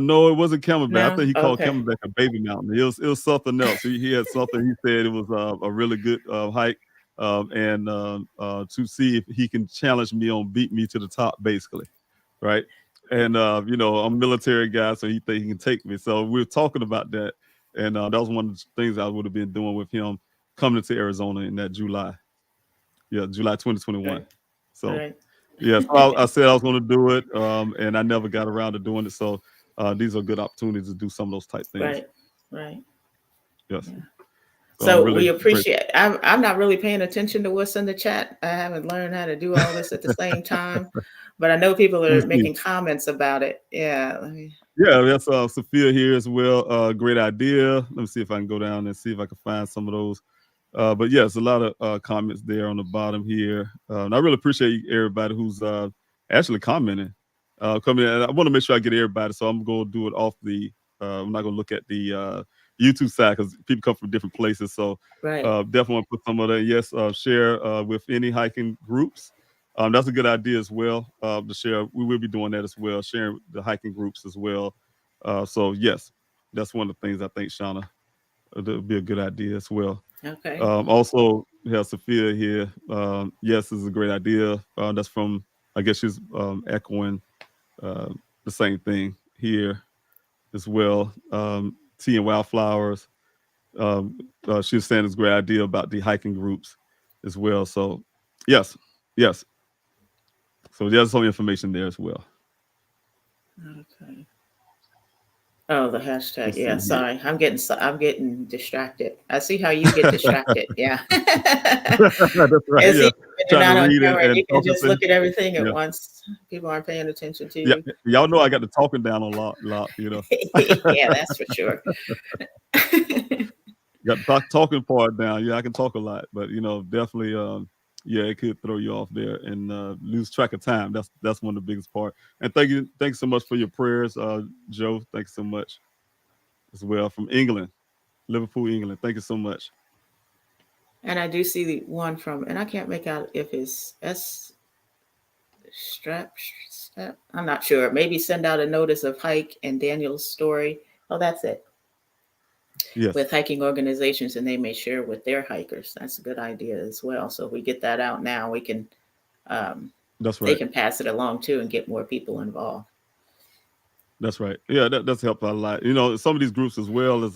No, it wasn't Camelback. No? I think he called Okay. Camelback a baby mountain. It was something else. He had something. He said it was a really good hike, and to see if he can challenge me on beat me to the top, basically, right? And I'm a military guy, so he think he can take me. So we were talking about that, and that was one of the things I would have been doing with him coming to Arizona in that July. Yeah, July 2021. Right. So, Right. yeah, so I said I was going to do it, and I never got around to doing it. So these are good opportunities to do some of those type things. Right. Yes. Yeah. So So really we appreciate. I'm not really paying attention to what's in the chat. I haven't learned how to do all this at the same time, but I know people are making comments about it. Yeah. Yeah, that's Sophia here as well. Great idea. Let me see if I can go down and see if I can find some of those. But yes, a lot of comments there on the bottom here. And I really appreciate everybody who's actually commenting. Coming in. I want to make sure I get everybody, so I'm going to do it off the. I'm not going to look at the YouTube side because people come from different places. So Right. definitely want to put some of that. Yes, share with any hiking groups. That's a good idea as well to share. We will be doing that as well, sharing the hiking groups as well. So yes, that's one of the things I think, Shauna, that would be a good idea as well. Okay. Also, we have Sophia here. Yes, this is a great idea. That's from, I guess she's echoing the same thing here as well. Tea and Wildflowers. She was saying it's a great idea about the hiking groups as well. So yes. So there's some information there as well. Okay. Oh, the hashtag. Let's Yeah, see here. sorry. I'm getting distracted. I see how you get distracted. Yeah. That's right. It's Yeah. easy when you're Trying not to on read camera and you and can just focusing. look at everything at Yeah. once. People aren't paying attention to Yeah. you. Y'all know I got the talking down a lot, you know. Yeah, that's for sure. Got the talking part down. Yeah, I can talk a lot, but you know, definitely yeah, it could throw you off there and lose track of time. That's one of the biggest part. And thanks so much for your prayers, Joe. Thanks so much as well from England, Liverpool, England. Thank you so much. And I do see the one from, and I can't make out if it's strap. I'm not sure. Maybe send out a notice of hike and Daniel's story. Oh, that's it. Yes. With hiking organizations, and they may share with their hikers. That's a good idea as well. So if we get that out now, we can That's right. they can pass it along too and get more people involved. That's right. Yeah, that's helped a lot. You know, some of these groups as well as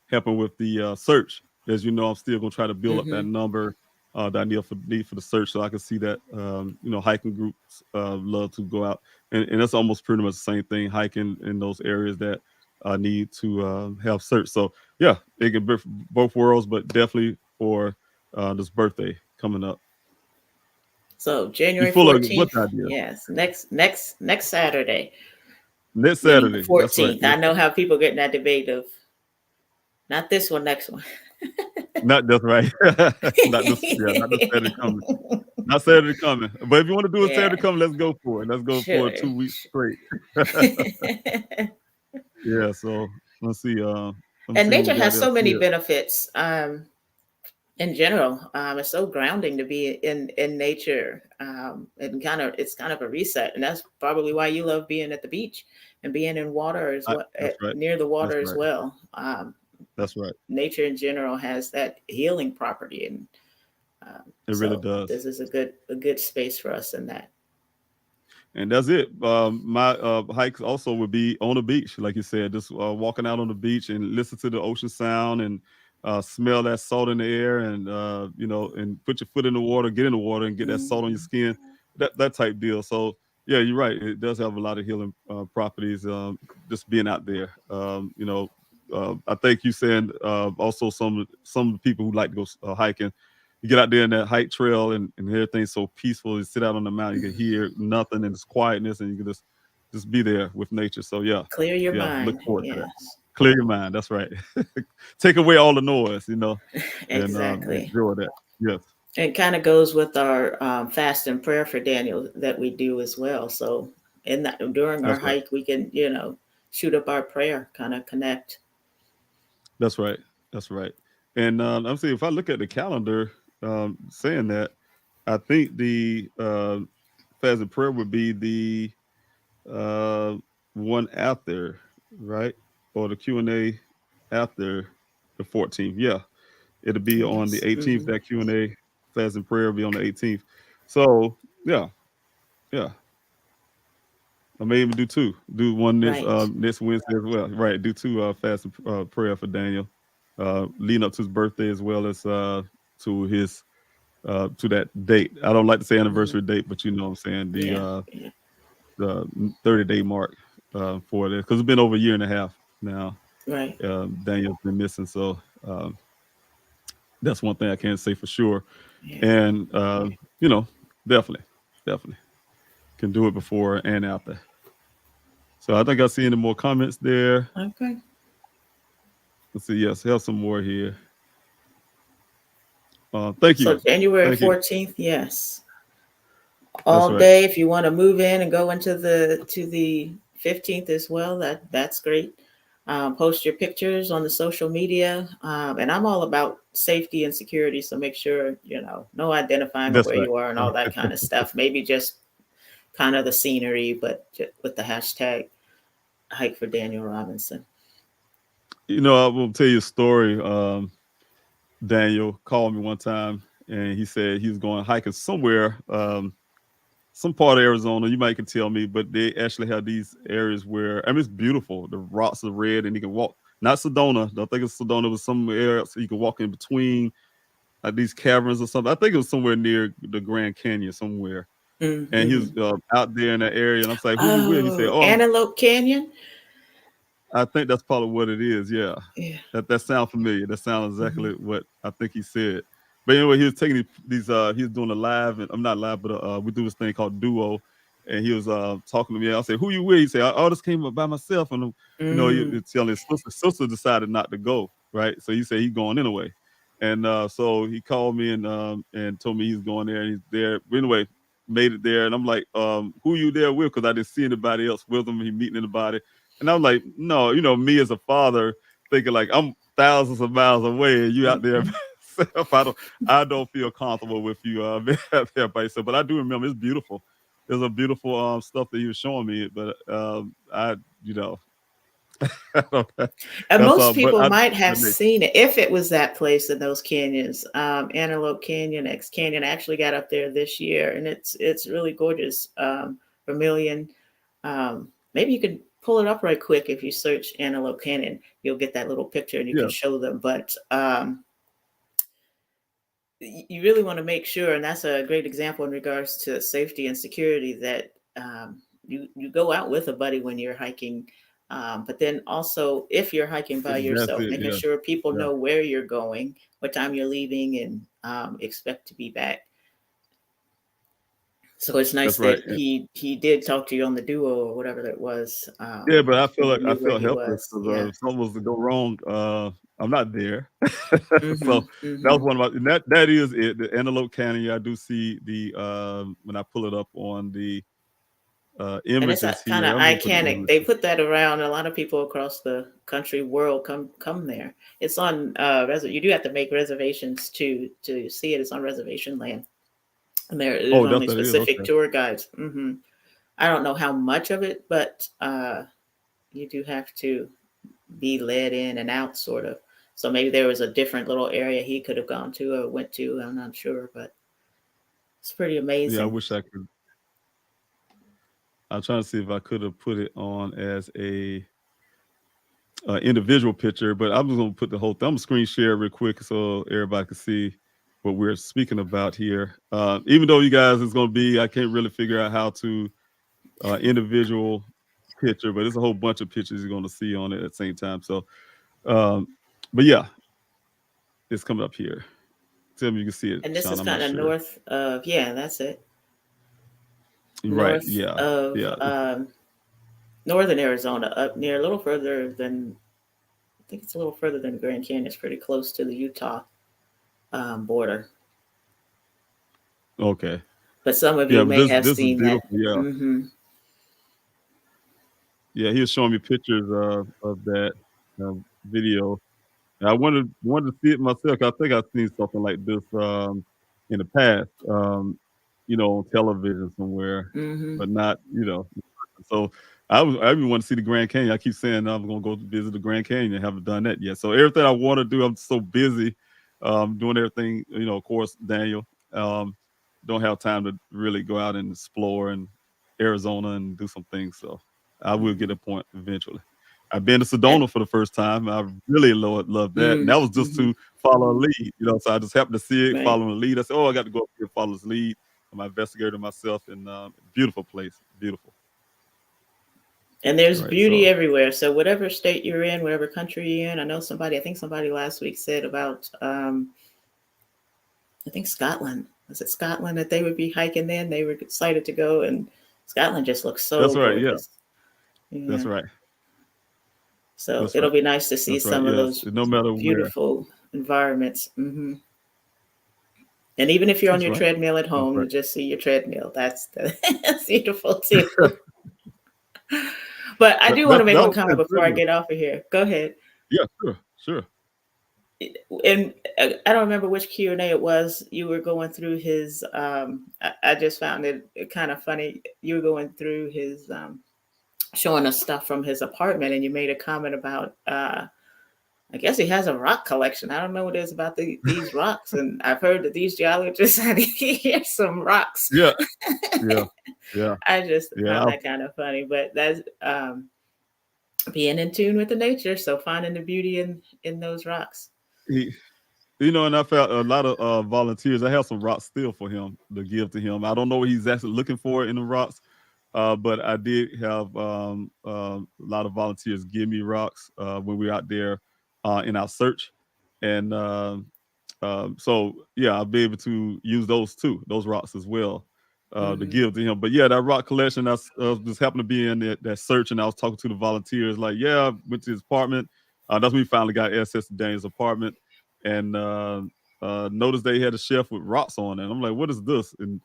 helping with the search. As you know, I'm still gonna try to build up that number that I need for the search, so I can see that you know, hiking groups love to go out, and that's almost pretty much the same thing, hiking in those areas that need to have search. So yeah, it can be both worlds, but definitely for this birthday coming up. So January You full of 14th. what idea? Yes, next Saturday. Next Meaning Saturday. the 14th. That's right. I know how people get in that debate of not this one, next one. Not that's right. not this Saturday coming. Not Saturday coming. But if you want to do a Saturday coming, let's go for it. Let's go for 2 weeks straight. Yeah, so let's see. And nature has so many benefits. In general, it's so grounding to be in nature, and it's kind of a reset, and that's probably why you love being at the beach and being in water as well, right. near the water That's as right. well. That's right. Nature in general has that healing property, and it really does. This is a good space for us in that. And that's it. My hikes also would be on the beach, like you said, just walking out on the beach and listen to the ocean sound and smell that salt in the air, and you know, and put your foot in the water, get in the water, and get that salt on your skin. That type deal. So yeah, you're right. It does have a lot of healing properties. Just being out there. You know, I think you said also some of the people who like to go hiking. You get out there in that hike trail and everything's so peaceful. You sit out on the mountain, you can hear nothing, and it's quietness, and you can just be there with nature. So yeah, clear your mind. Look forward to that. Clear your mind. That's right. Take away all the noise, you know. Exactly. And enjoy that. Yes. It kind of goes with our fast and prayer for Daniel that we do as well. So during our hike, we can, you know, shoot up our prayer, kind of connect. That's right. That's right. And I'm saying, if I look at the calendar, saying that, I think the fast and prayer would be the one after, right? Or the Q&A after the 14th. Yeah, it'll be on the 18th. That Q&A fast and prayer will be on the 18th. So yeah. I may even do two. Do one this Wednesday as well. Right. Do two fast and prayer for Daniel, leading up to his birthday, as well as to his to that date. I don't like to say anniversary date, but you know what I'm saying, the 30-day mark for this, because it's been over a year and a half now. Right. Daniel's been missing, so that's one thing I can't say for sure. And you know, definitely can do it before and after. So I think I see any more comments there. Okay. Let's see. Yes, have some more here. Thank you. So January 14th, yes. All day. If you want to move in and go into the 15th as well, that's great. Post your pictures on the social media. And I'm all about safety and security. So make sure, no identifying of That's where right. you are and all that kind of stuff. Maybe just kind of the scenery, but with the hashtag hike for Daniel Robinson. I will tell you a story. Daniel called me one time and he said he was going hiking somewhere, some part of Arizona. You might can tell me, but they actually have these areas where, it's beautiful. The rocks are red and you can walk, not Sedona. Don't think it's Sedona, it was somewhere else. So you can walk in between like these caverns or something. I think it was somewhere near the Grand Canyon somewhere. Mm-hmm. And he was out there in that area. And I'm like, who you with? He said, Antelope Canyon. I think that's probably what it is. Yeah. That sounds familiar. That sounds exactly what I think he said. But anyway, he was taking these, he was doing a live, and I'm not live, but we do this thing called Duo. And he was talking to me. I said, who you with? He said, I just came up by myself. And, he telling his sister decided not to go. Right. So he said he's going anyway. And so he called me and told me he's going there and he's there. But anyway, made it there. And I'm like, who you there with? Because I didn't see anybody else with him. He meeting anybody. And I'm like, no, me as a father thinking like I'm thousands of miles away and you out there. I don't feel comfortable with you there by yourself. But I do remember it's beautiful. There's a beautiful stuff that he was showing me. But And most people might have seen it if it was that place in those canyons. Antelope Canyon, X Canyon. I actually got up there this year, and it's really gorgeous. Vermilion. Maybe you could pull it up right quick if you search Antelope Canyon. You'll get that little picture, and you can show them. But you really want to make sure, and that's a great example in regards to safety and security, that you go out with a buddy when you're hiking. But then also, if you're hiking by yourself, making sure people know where you're going, what time you're leaving, and expect to be back. So it's nice that he did talk to you on the Duo or whatever that was. But I feel helpless because if something was to go wrong, I'm not there. So that was one of my that is it. The Antelope Canyon. I do see the when I pull it up on the images. And it's kind of iconic. They put that around. A lot of people across the country, world come there. It's on you do have to make reservations to see it. It's on reservation land. And there's only specific tour guides. I don't know how much of it, but you do have to be led in and out, sort of. So maybe there was a different little area he could have gone to or went to. I'm not sure, but it's pretty amazing. Yeah, I wish I could. I'm trying to see if I could have put it on as a individual picture, but I'm just going to put the whole thing. I'm going to screen share real quick so everybody can see what we're speaking about here. Even though you guys is going to be, I can't really figure out how to individual picture, but there's a whole bunch of pictures you're going to see on it at the same time. So, but yeah, it's coming up here. Tell me you can see it. And this is kind of north of, that's it. Right. Northern Arizona, up near a little further than, I think it's a little further than Grand Canyon. It's pretty close to the Utah border. Okay. But some of you may have seen that. Yeah. Yeah, he was showing me pictures of that video. And I wanted to see it myself. I think I've seen something like this in the past, on television somewhere, but not, So I even want to see the Grand Canyon. I keep saying I'm going to go visit the Grand Canyon. I haven't done that yet. So everything I want to do, I'm so busy doing everything. Of course, Daniel, don't have time to really go out and explore in Arizona and do some things. So I will get a point eventually. I've been to Sedona for the first time. I really love that. And that was just to follow a lead, so I just happened to see it, following a lead. I said, I got to go up here and follow this lead. I'm an investigator myself, and beautiful place, beautiful. And there's beauty everywhere. So whatever state you're in, whatever country you're in, I think somebody last week said about, I think Scotland. Was it Scotland that they would be hiking then? They were excited to go, and Scotland just looks so gorgeous. Yeah. That's right. So it'll be nice to see some of those beautiful environments. And even if you're on your treadmill at home, you just see your treadmill. That's beautiful too. But I do want to make that a was comment before I good. get off of here. Go ahead. Yeah, sure. And I don't remember which Q&A it was. You were going through his, I just found it kind of funny. You were going through his, showing us stuff from his apartment, and you made a comment about, I guess he has a rock collection. I don't know what it is about these rocks. And I've heard that these geologists had here's some rocks. Yeah. I just found that kind of funny, but that's being in tune with the nature. So finding the beauty in those rocks. And I felt a lot of volunteers. I have some rocks still for him to give to him. I don't know what he's actually looking for in the rocks, but I did have a lot of volunteers give me rocks when we were out there in our search. And so, yeah, I'll be able to use those rocks as well to give to him. But yeah, that rock collection, I just happened to be in that search, and I was talking to the volunteers like, yeah, I went to his apartment. That's when we finally got access to Daniel's apartment, and noticed they had a shelf with rocks on it. And I'm like, what is this? And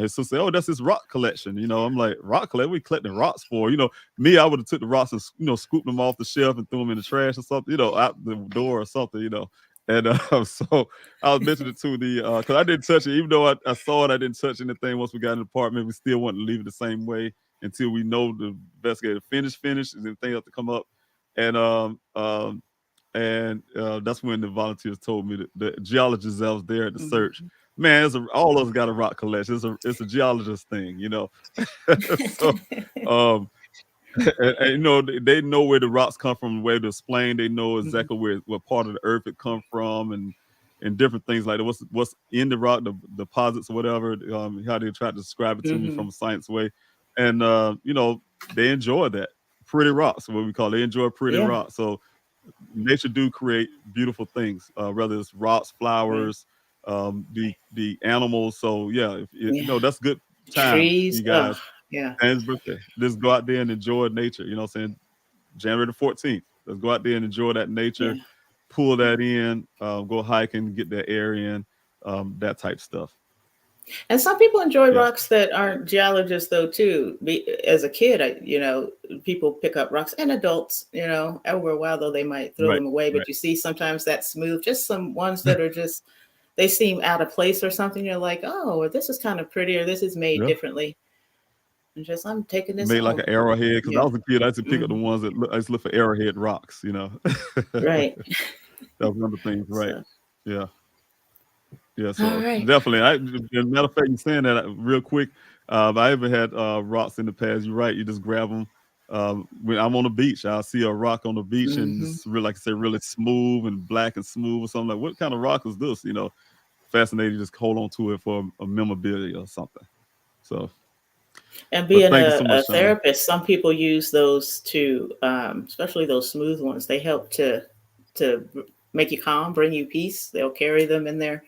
his sister said, oh, that's his rock collection. I'm like, rock collection? What are we collecting rocks for? Me, I would have took the rocks and, scooped them off the shelf and threw them in the trash or something, out the door or something, And so I was mentioning it to because I didn't touch it. Even though I saw it, I didn't touch anything. Once we got in the apartment, we still wanted to leave it the same way until we know the investigator finished, and then things have to come up. And that's when the volunteers told me that the geologist that was there at the search, man, all of us got a rock collection. It's a geologist thing, So, and, they know where the rocks come from, where they're explained. They know exactly what part of the earth it come from, and different things like that. What's in the rock, the deposits or whatever. How they try to describe it to me from a science way, and they enjoy that pretty rocks. What we call they enjoy pretty rocks. So nature do create beautiful things, whether it's rocks, flowers, the animals. So yeah, that's good time, Trees, you guys. Yeah. And his birthday. Just go out there and enjoy nature. You know what I'm saying? January the 14th. Let's go out there and enjoy that nature, pull that in, go hiking, get that air in, that type stuff. And some people enjoy rocks that aren't geologists, though, too. As a kid, people pick up rocks, and adults, over a while, though, they might throw them away. But you see sometimes that smooth, just some ones that are just, they seem out of place or something. You're like, oh, this is kind of pretty, or this is made differently. And just, I'm taking this made home. like an arrowhead, because I was a kid. I used to pick up the ones that I used to look for arrowhead rocks, Right. That was one of the things, right? So. Yeah, so right. definitely. As a matter of fact, you're saying that real quick. I even had rocks in the past. You're right. You just grab them. When I'm on the beach, I'll see a rock on the beach and it's really, like I said, really smooth and black and smooth or something. Like, what kind of rock is this? Fascinating. Just hold on to it for a memorabilia or something. So. And being a therapist, some people use those to, especially those smooth ones. They help to make you calm, bring you peace. They'll carry them in their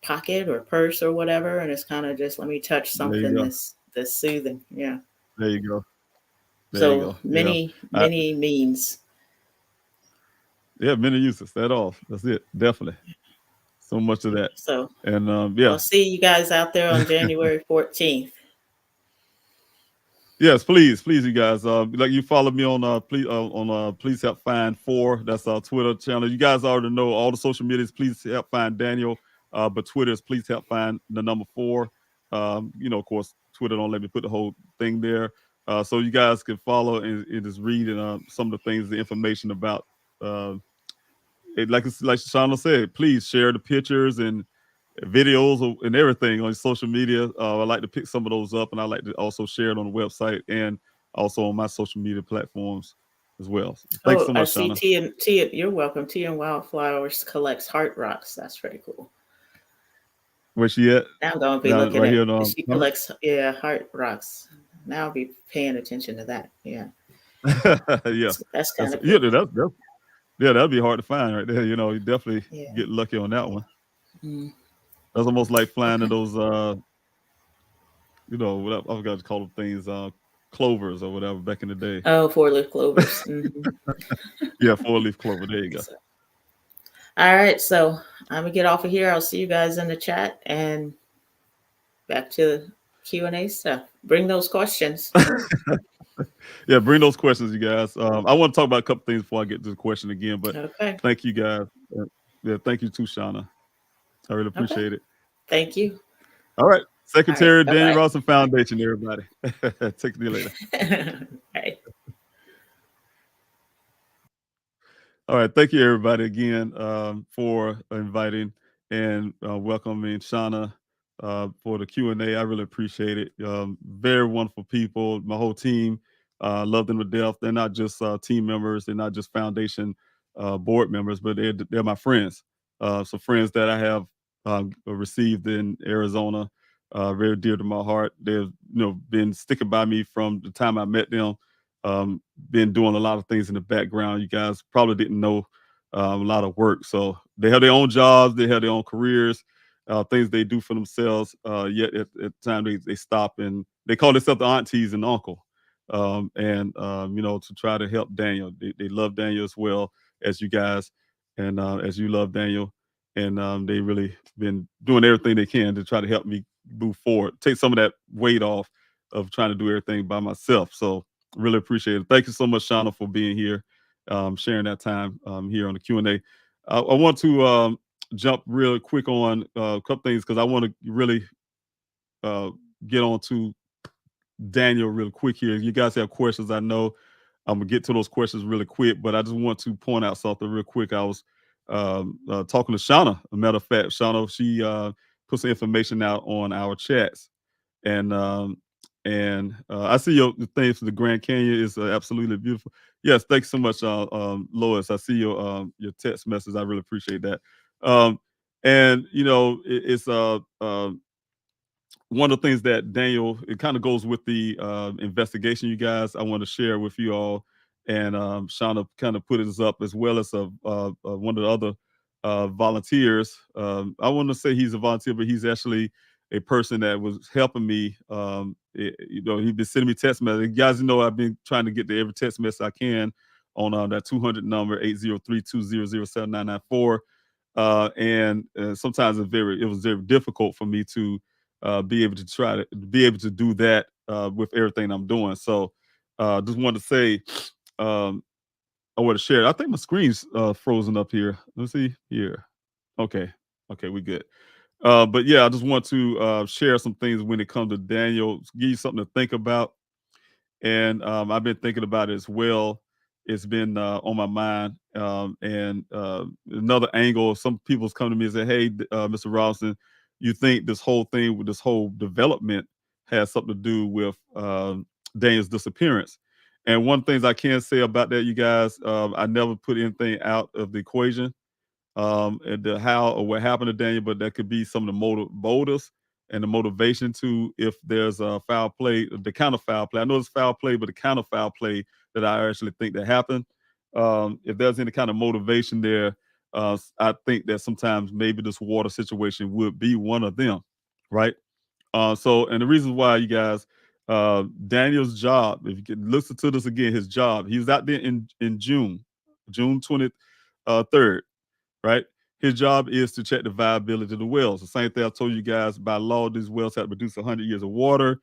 pocket or purse or whatever, and it's kind of just, let me touch something that's soothing. Yeah. There you go. Many means. Yeah, many uses. That's it. Definitely. So much of that. So, and I'll see you guys out there on January 14th. Yes, please, you guys. Like you follow me on Please Help Find 4. That's our Twitter channel. You guys already know all the social medias. Please help find Daniel. But Twitter is Please Help Find the number 4. Of course, Twitter don't let me put the whole thing there. So you guys can follow and just read some of the things, the information about like SHAUNA said. Please share the pictures and videos and everything on social media. I like to pick some of those up, and I like to also share it on the website and also on my social media platforms as well. So thanks so much, I see SHAUNA. T, you're welcome. T and Wildflowers collects heart rocks. That's pretty cool. Where's she at? Now I'm going to be looking right at she collects heart rocks. Now I'll be paying attention to that. Yeah. That's kind of cool. That'd be hard to find right there. You definitely get lucky on that one. That's almost like flying to those, I forgot to call them things, clovers or whatever back in the day. Oh, 4-leaf clovers. Yeah, 4-leaf clover. There you go. All right, so I'm gonna get off of here. I'll see you guys in the chat and back to the Q&A stuff. Bring those questions. Yeah, bring those questions, you guys. I want to talk about a couple things before I get to the question again, but Okay. thank you guys. Yeah, thank you too, Shauna. I really appreciate it. Thank you. All right. Secretary All right, Daniel bye-bye. Robinson Foundation, everybody. Take you later. Right. All right. Thank you, everybody, again for inviting and welcoming Shauna for the Q&A. I really appreciate it. Very wonderful people. My whole team, love them to death. They're not just team members. They're not just foundation board members, but they're my friends. So friends that I have received in Arizona, very dear to my heart. They've been sticking by me from the time I met them. Been doing a lot of things in the background. You guys probably didn't know a lot of work. So they have their own jobs, they have their own careers, things they do for themselves. Yet at the time they stop and they call themselves the aunties and uncle. To try to help Daniel. They love Daniel as well as you guys, and as you love Daniel. And they really been doing everything they can to try to help me move forward, take some of that weight off of trying to do everything by myself. So really appreciate it. Thank you so much, Shauna, for being here, sharing that time here on the Q&A. I want to jump real quick on a couple things because I want to really get on to Daniel real quick here. You guys have questions, I know. I'm going to get to those questions really quick, but I just want to point out something real quick. I was talking to Shauna. A matter of fact, Shauna, she put some information out on our chats. And I see your things for the Grand Canyon is absolutely beautiful. Yes, thanks so much, Lois. I see your text message. I really appreciate that. It's one of the things that Daniel, it kind of goes with the investigation, you guys. I want to share with you all, and Shauna kind of put this up as well as one of the other volunteers. I want to say he's a volunteer, but he's actually a person that was helping me. He's been sending me text messages. You guys know I've been trying to get to every text message I can on that 200 number 803-200-7994. And sometimes it was very difficult for me to be able to do that with everything I'm doing. So just wanted to say I want to share. I think my screen's frozen up here. Let's see here. Okay, we good. But yeah, I just want to share some things when it comes to Daniel, give you something to think about. And I've been thinking about it as well. It's been on my mind. And another angle, some people's come to me and say, hey, Mr. Robinson, you think this whole thing with this whole development has something to do with Daniel's disappearance? And one of the things I can say about that, you guys, I never put anything out of the equation. And the how or what happened to Daniel, but that could be some of the motives and the motivation to if there's a foul play, the kind of foul play. I know it's foul play, but the kind of foul play that I actually think that happened. If there's any kind of motivation there, I think that sometimes maybe this water situation would be one of them, right? And the reason why, you guys, Daniel's job, if you can listen to this again, his job, he was out there in June 23rd. Right? His job is to check the viability of the wells. The same thing I told you guys, by law, these wells have to produce 100 years of water.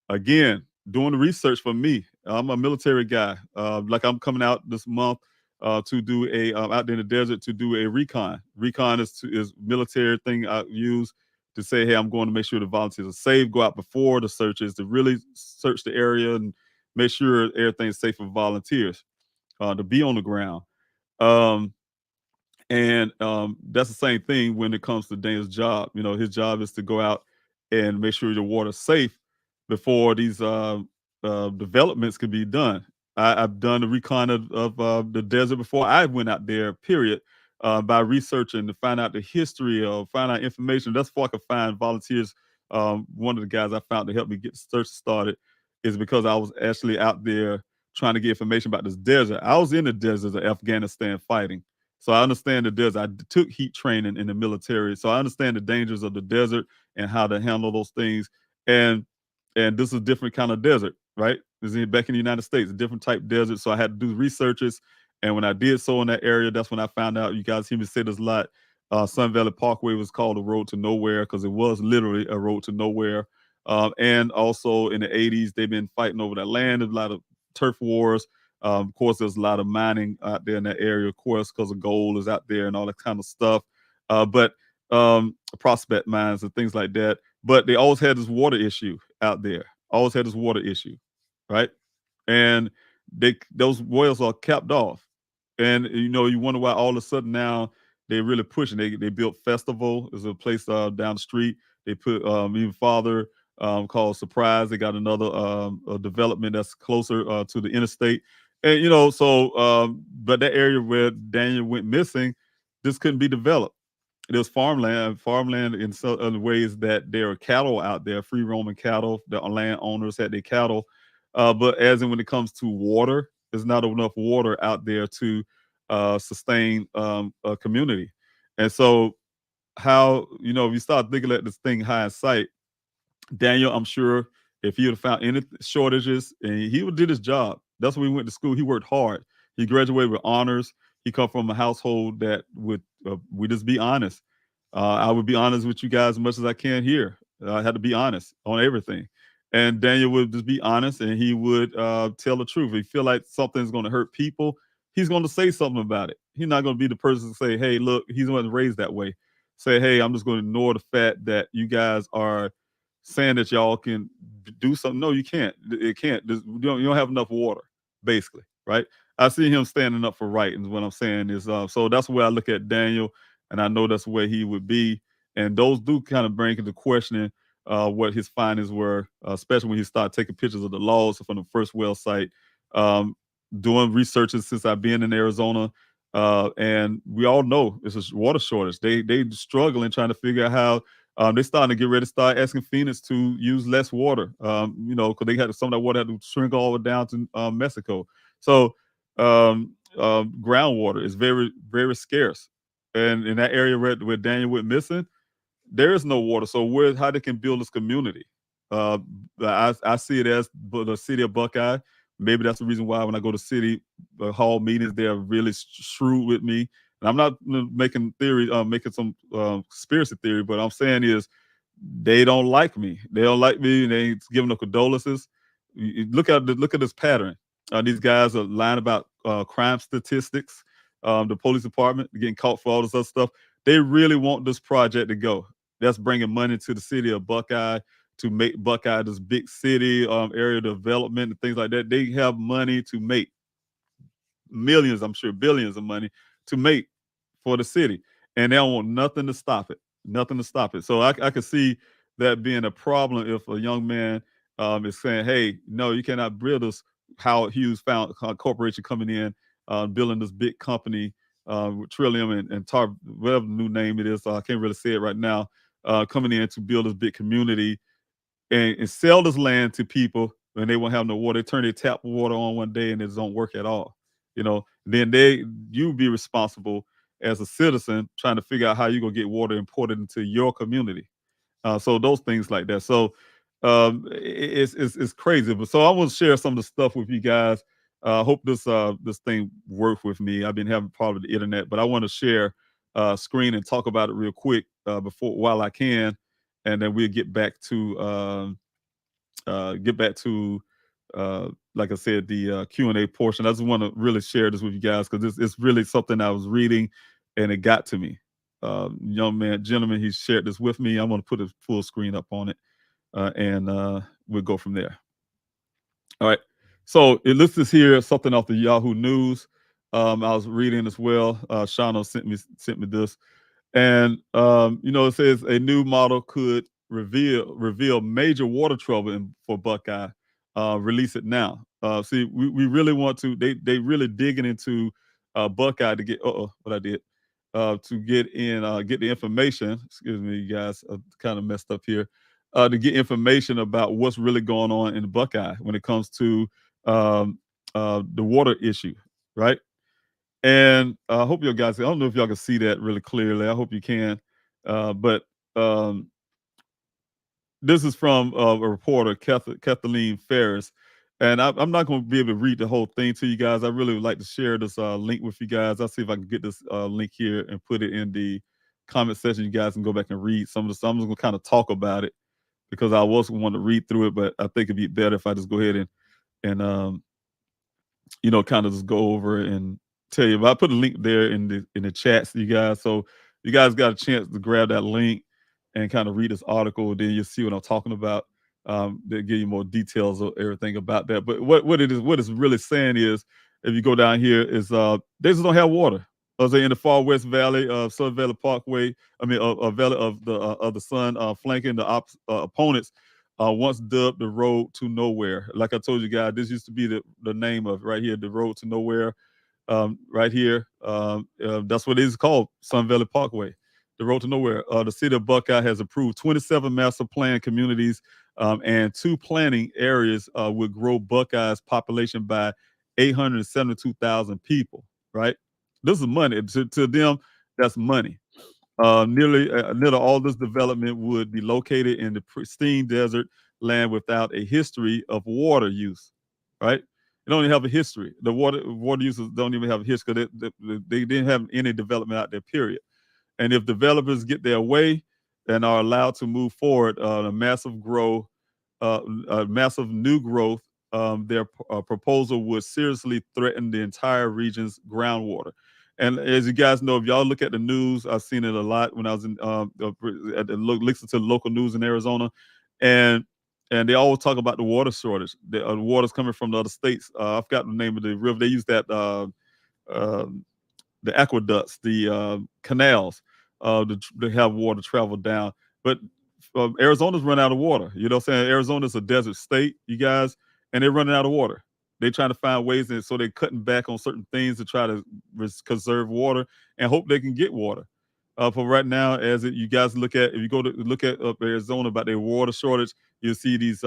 Again, doing the research for me. I'm a military guy. Like I'm coming out this month to do out there in the desert to do a recon. Recon is military thing I use to say, hey, I'm going to make sure the volunteers are safe, go out before the searches to really search the area and make sure everything's safe for volunteers to be on the ground. And that's the same thing when it comes to Daniel's job. His job is to go out and make sure your water's safe before these developments can be done. I've done a recon of the desert before I went out there, period, by researching to find out the history of, find out information. That's before I could find volunteers. One of the guys I found to help me get the search started is because I was actually out there trying to get information about this desert. I was in the desert of Afghanistan fighting. So I understand the desert. I took heat training in the military. So I understand the dangers of the desert and how to handle those things. And this is a different kind of desert, right? This is back in the United States, a different type desert. So I had to do researches. And when I did so in that area, that's when I found out, you guys hear me say this a lot, Sun Valley Parkway was called a road to nowhere because it was literally a road to nowhere. And also in the 80s, they've been fighting over that land. There's a lot of turf wars. Of course, there's a lot of mining out there in that area, of course, because the gold is out there and all that kind of stuff. But prospect mines and things like that. But they always had this water issue out there. Always had this water issue, right? And those wells are capped off. And you wonder why all of a sudden now they're really pushing. They built Festival. There's a place down the street. They put even farther called Surprise. They got another a development that's closer to the interstate. And but that area where Daniel went missing, this couldn't be developed. There's farmland in some other ways that there are cattle out there, free roaming cattle. The landowners had their cattle, but as in when it comes to water, there's not enough water out there to sustain a community. And so, how if you start thinking at this thing high in sight, Daniel, I'm sure if he would have found any shortages, and he did his job. That's when he went to school. He worked hard. He graduated with honors. He come from a household that would we just be honest. I would be honest with you guys as much as I can here. I had to be honest on everything. And Daniel would just be honest, and he would tell the truth. If he feel like something's going to hurt people, he's going to say something about it. He's not going to be the person to say, hey, look, he's not raised that way. Say, hey, I'm just going to ignore the fact that you guys are saying that y'all can do something. No, you can't. It can't. You don't have enough water, basically, right? I see him standing up for right, and what I'm saying is, so that's where I look at Daniel, and I know that's where he would be. And those do kind of bring into questioning what his findings were, especially when he started taking pictures of the logs from the first well site, doing researches since I've been in Arizona. And we all know it's a water shortage. They struggling trying to figure out how they're starting to get ready to start asking Phoenix to use less water, because they had some of that water had to shrink all the way down to Mexico. So groundwater is very, very scarce. And in that area where Daniel went missing, there is no water. So how they can build this community? I see it as the city of Buckeye. Maybe that's the reason why when I go to city hall meetings, they're really shrewd with me. And I'm not making theory, making some conspiracy theory, but I'm saying is they don't like me. They don't like me, and they ain't giving no condolences. Look at this pattern. These guys are lying about crime statistics. The police department getting caught for all this other stuff. They really want this project to go. That's bringing money to the city of Buckeye to make Buckeye this big city, area development and things like that. They have money to make millions, I'm sure billions of money to make for the city, and they don't want nothing to stop it. Nothing to stop it. So I could see that being a problem if a young man is saying, "Hey, no, you cannot build this." Howard Hughes found corporation coming in, building this big company with Trillium and Tar, whatever new name it is. I can't really say it right now. Coming in to build this big community and sell this land to people, and they won't have no water. They turn their tap water on one day and it don't work at all. Then you be responsible as a citizen trying to figure out how you're gonna get water imported into your community. So those things like that. So it's crazy. But so I want to share some of the stuff with you guys. I hope this thing works with me. I've been having problems with the internet, but I want to share screen and talk about it real quick while I can, and then we'll get back to like I said, the Q&A portion. I just want to really share this with you guys because it's really something I was reading and it got to me. Gentleman, he shared this with me. I'm going to put a full screen up on it. And we'll go from there. All right. So it lists here something off the Yahoo News. I was reading as well. SHAUNA sent me this, and it says a new model could reveal major water trouble for Buckeye. Release it now. See, we really want to. They really digging into Buckeye to get. What I did. To get the information. Excuse me, you guys. I kind of messed up here. To get information about what's really going on in Buckeye when it comes to the water issue, right? And I hope you guys, I don't know if y'all can see that really clearly. I hope you can. But this is from a reporter, Kathleen Ferris. And I'm not going to be able to read the whole thing to you guys. I really would like to share this link with you guys. I'll see if I can get this link here and put it in the comment section. You guys can go back and read some of the stuff. I'm just going to kind of talk about it, because I was want to read through it, but I think it'd be better if I just go ahead and kind of just go over and tell you. But I put a link there in the chats, you guys. So you guys got a chance to grab that link and kind of read this article. Then you'll see what I'm talking about. They'll give you more details of everything about that. But what it's really saying is, if you go down here, is they just don't have water. As they in the far west valley of Sun Valley Parkway, valley of the sun, flanking the opponents. Once dubbed the road to nowhere. Like I told you guys, this used to be the name of right here, the road to nowhere. Right here, that's what it is called, Sun Valley Parkway, the road to nowhere. The city of Buckeye has approved 27 master plan communities and 2 planning areas would grow Buckeye's population by 872,000 people. Right, this is money to them. That's money. Nearly all this development would be located in the pristine desert land without a history of water use, right? It don't even have a history. The water users don't even have a history because they didn't have any development out there, period. And if developers get their way and are allowed to move forward, a massive new growth, their proposal would seriously threaten the entire region's groundwater. And as you guys know, if y'all look at the news, I've seen it a lot when I was listen to the local news in Arizona, and they always talk about the water shortage. The water's coming from the other states. I forgot the name of the river. They use that the aqueducts, the canals, to have water travel down. But Arizona's run out of water. You know what I'm saying? Arizona's a desert state, you guys, and they're running out of water. They're trying to find ways, and so they're cutting back on certain things to try to conserve water and hope they can get water. For right now, you guys look at, if you go to look at Arizona about their water shortage, you'll see these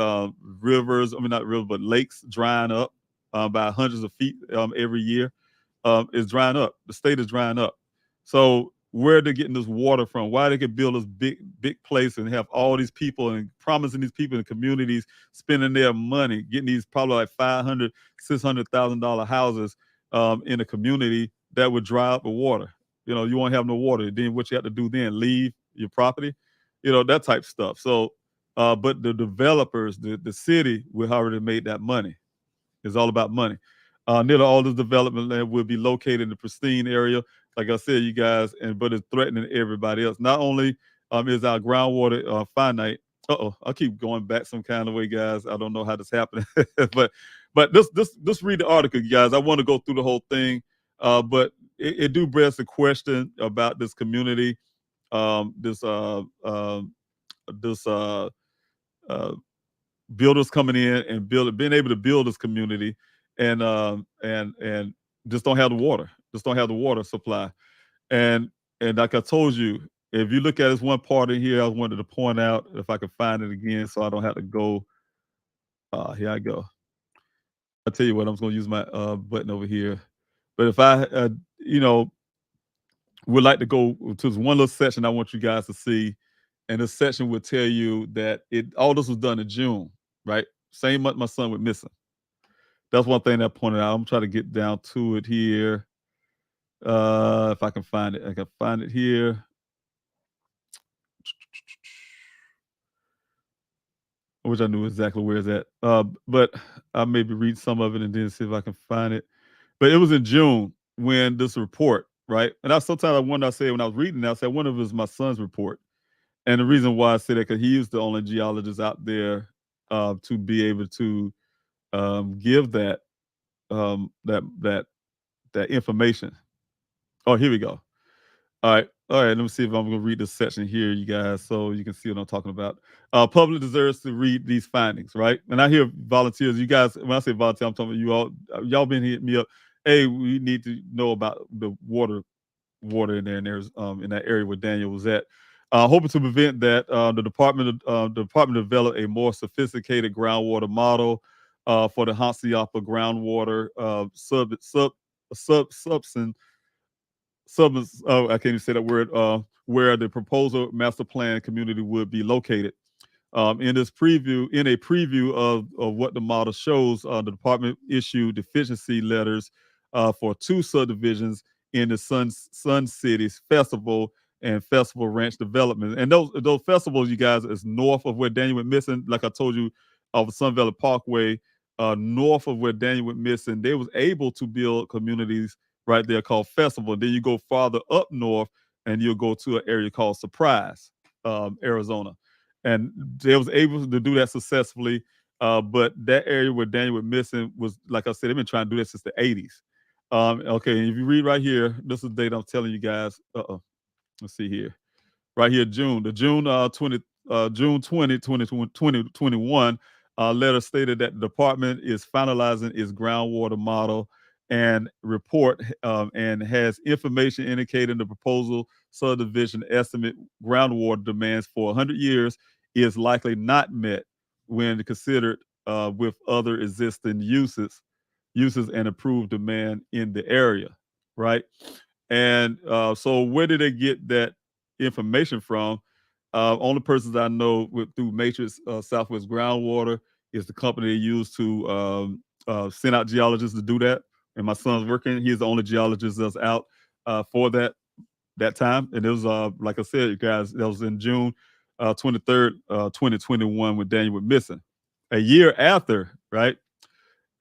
rivers, not rivers, but lakes drying up by hundreds of feet every year. Is drying up. The state is drying up. So where they're getting this water from, why they could build this big place and have all these people and promising these people in the communities spending their money, getting these probably like $500,000, $600,000 houses in a community that would dry up the water. You won't have no water. Then what you have to do then, leave your property, that type stuff. So, but the developers, the city, will already made that money. It's all about money. Nearly all this development land will be located in the pristine area, like I said, you guys, but it's threatening everybody else. Not only is our groundwater finite. I keep going back some kind of way, guys. I don't know how this happened, but this read the article, you guys. I want to go through the whole thing, but it do raise a question about this community, this builders coming in and being able to build this community, and just don't have the water, supply. And like I told you, if you look at this one part in here, I wanted to point out, if I can find it again so I don't have to go. Here I go. I'll tell you what, I'm just going to use my button over here. But if I, would like to go to this one little section I want you guys to see, and this section will tell you that all this was done in June, right? Same month my son went missing. That's one thing that I pointed out. I'm trying to get down to it here. If I can find it, I can find it here. I wish I knew exactly where it's at. But I'll maybe read some of it and then see if I can find it. But it was in June when this report, right? And sometimes when I was reading it, I said, one of it was my son's report. And the reason why I say that, because he is the only geologist out there to be able to give that information. Oh, here we go. All right. Let me see if I'm going to read this section here, you guys, so you can see what I'm talking about. Public deserves to read these findings, right? And I hear volunteers. You guys, when I say volunteer, I'm talking about you all. Y'all been hitting me up. Hey, we need to know about the water in there, and there's in that area where Daniel was at. Hoping to prevent that, the department developed a more sophisticated groundwater model for the Hansiyapa groundwater I can't even say that word. Where the proposal master plan community would be located. In a preview of what the model shows, the department issued deficiency letters for 2 subdivisions in the Sun Cities Festival and Festival Ranch development. And those festivals, you guys, is north of where Daniel went missing. Like I told you, of Sun Valley Parkway, north of where Daniel went missing, they was able to build communities right there called Festival. Then you go farther up north, and you'll go to an area called Surprise, Arizona, and they was able to do that successfully. But that area where Daniel went missing was, like I said, they've been trying to do that since the 80s. Okay, if you read right here, this is the date I'm telling you guys. Let's see here. Right here, June 20, 2021, letter stated that the department is finalizing its groundwater model and report, and has information indicating the proposal subdivision estimate groundwater demands for 100 years is likely not met when considered with other existing uses and approved demand in the area, right? And so where did they get that information from? Only persons I know through Matrix Southwest Groundwater is the company they use to send out geologists to do that. And my son's working; he's the only geologist that's out for that time. And it was like I said, you guys, that was in June 23rd, 2021, when Daniel went missing. A year after, right?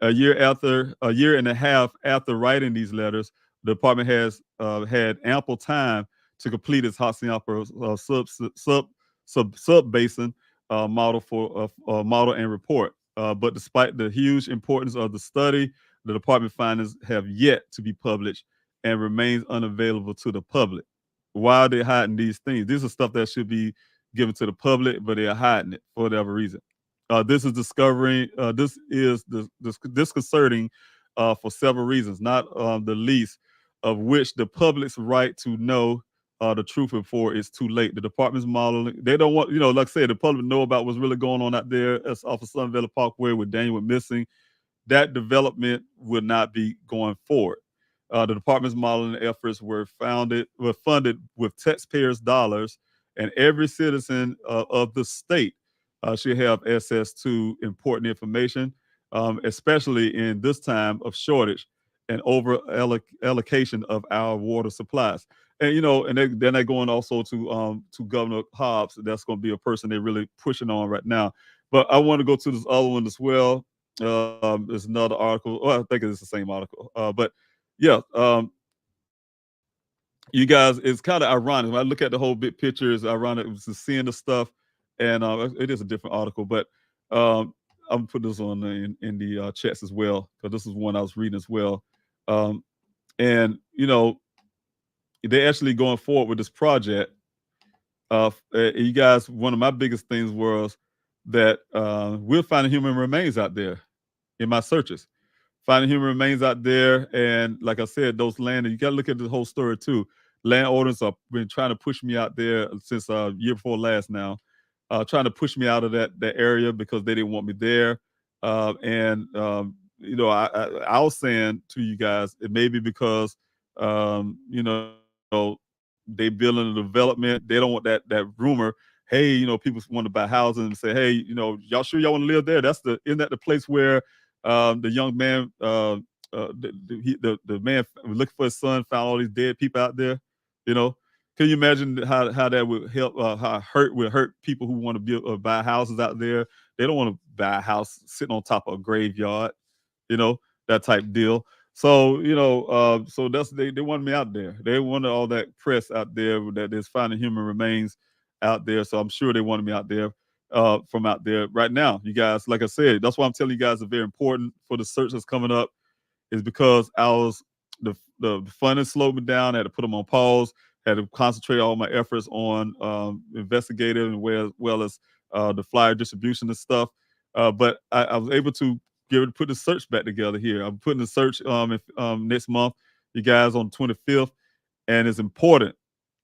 A year and a half after writing these letters, the department has had ample time to complete its Hassayampa sub basin model and report. But despite the huge importance of the study, the department findings have yet to be published and remains unavailable to the public. Why are they hiding these things? These are stuff that should be given to the public, but they are hiding it for whatever reason. This is disconcerting for several reasons, not the least of which the public's right to know the truth before it's too late. The department's modeling, they don't want, like I said, the public know about what's really going on out there. That's off of Sun Valley Parkway where Daniel went missing. That development will not be going forward. The department's modeling efforts were funded with taxpayers' dollars, and every citizen of the state should have access to important information, especially in this time of shortage and over allocation of our water supplies. And and then they're going also to Governor Hobbs. That's going to be a person they're really pushing on right now. But I want to go to this other one as well. There's another article. Well, I think it's the same article. But yeah, you guys, it's kind of ironic. When I look at the whole big picture, it's ironic to seeing the stuff. And it is a different article, but I'm gonna put this on in the chats as well, because this is one I was reading as well. And they're actually going forward with this project. You guys, one of my biggest things was that we're finding human remains out there in my searches. Finding human remains out there, and like I said, those land, you got to look at the whole story too. Landowners have been trying to push me out there since year before last now. Trying to push me out of that area because they didn't want me there. I was saying to you guys, it may be because, they building a development. They don't want that rumor. Hey, people want to buy houses and say, hey, y'all sure y'all want to live there? Isn't that the place where the young man, the man looking for his son, found all these dead people out there? Can you imagine how that would help? How would hurt people who want to build buy houses out there? They don't want to buy a house sitting on top of a graveyard, that type deal. So so that's they wanted me out there. They wanted all that press out there that there's finding human remains out there. So I'm sure they wanted me out there from out there right now. You guys, like I said, that's why I'm telling you guys are very important for the search that's coming up, is because the funding slowed me down. I had to put them on pause. Had to concentrate all my efforts on investigative and well as the flyer distribution and stuff. But I was able to put the search back together here. I'm putting the search next month, you guys, on the 25th, and it's important.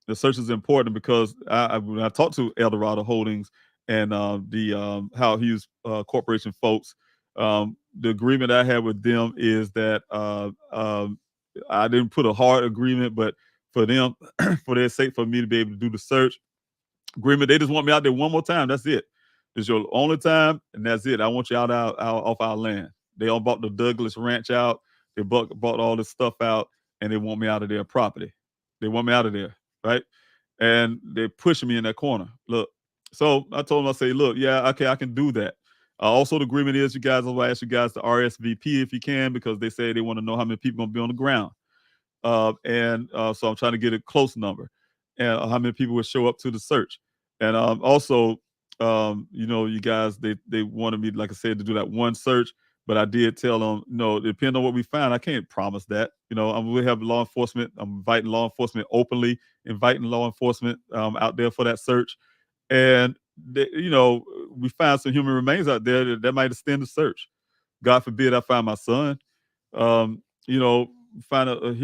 The search is important because when I talked to Eldorado Holdings and the Howard Hughes Corporation folks, the agreement I had with them is that I didn't put a hard agreement, but for them, for their sake, for me to be able to do the search agreement, they just want me out there one more time. That's it. This is your only time, and that's it. I want you out off our land. They all bought the Douglas Ranch out. They bought all this stuff out, and they want me out of their property. They want me out of there, right? And they're pushing me in that corner. Look, so I told them, I say, look, yeah, okay, I can do that. Also, the agreement is, you guys, I'll ask you guys to RSVP if you can, because they say they want to know how many people are going to be on the ground. So I'm trying to get a close number, and how many people will show up to the search. And also, you guys, they wanted me, like I said, to do that one search, but I did tell them, depending on what we find, I can't promise that. We have law enforcement. I'm inviting law enforcement openly, inviting law enforcement out there for that search, and we find some human remains out there that might extend the search. God forbid I find my son. Find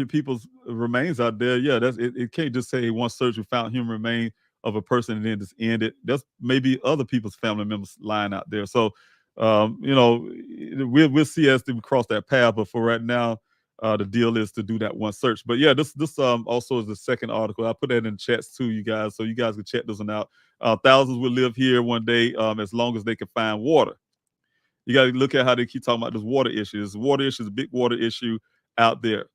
people's remains out there. Yeah, it can't just say one search we found human remain of a person and then just end it. There's maybe other people's family members lying out there. So, we'll see as we cross that path. But for right now, the deal is to do that one search. But yeah, this also is the second article. I put that in chats too, you guys, so you guys can check this one out. Thousands will live here one day as long as they can find water. You got to look at how they keep talking about this water issue. This water issue is a big water issue out there.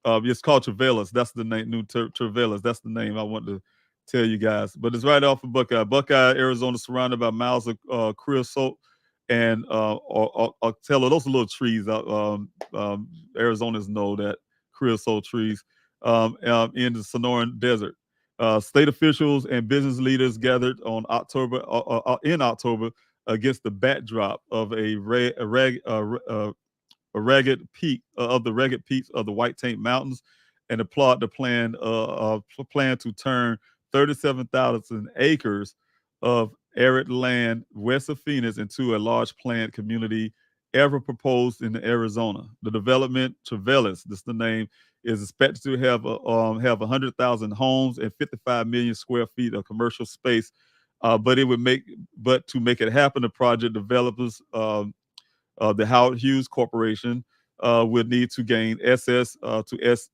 It's called Novelas. That's the name. Novelas. That's the name I want to tell you guys. But it's right off of Buckeye. Buckeye, Arizona, surrounded by miles of creosote and Octella. Those are little trees. Arizonans know that creosote trees in the Sonoran Desert. State officials and business leaders gathered in October against the backdrop of a ragged peak of the ragged peaks of the White Tank Mountains, and applaud the plan to turn 37,000 acres of arid land west of Phoenix into a large planned community ever proposed in Arizona. The development, Novelas, this is the name, is expected to have 100,000 homes and 55 million square feet of commercial space. But to make it happen, the project developers, the Howard Hughes Corporation, would need to gain access to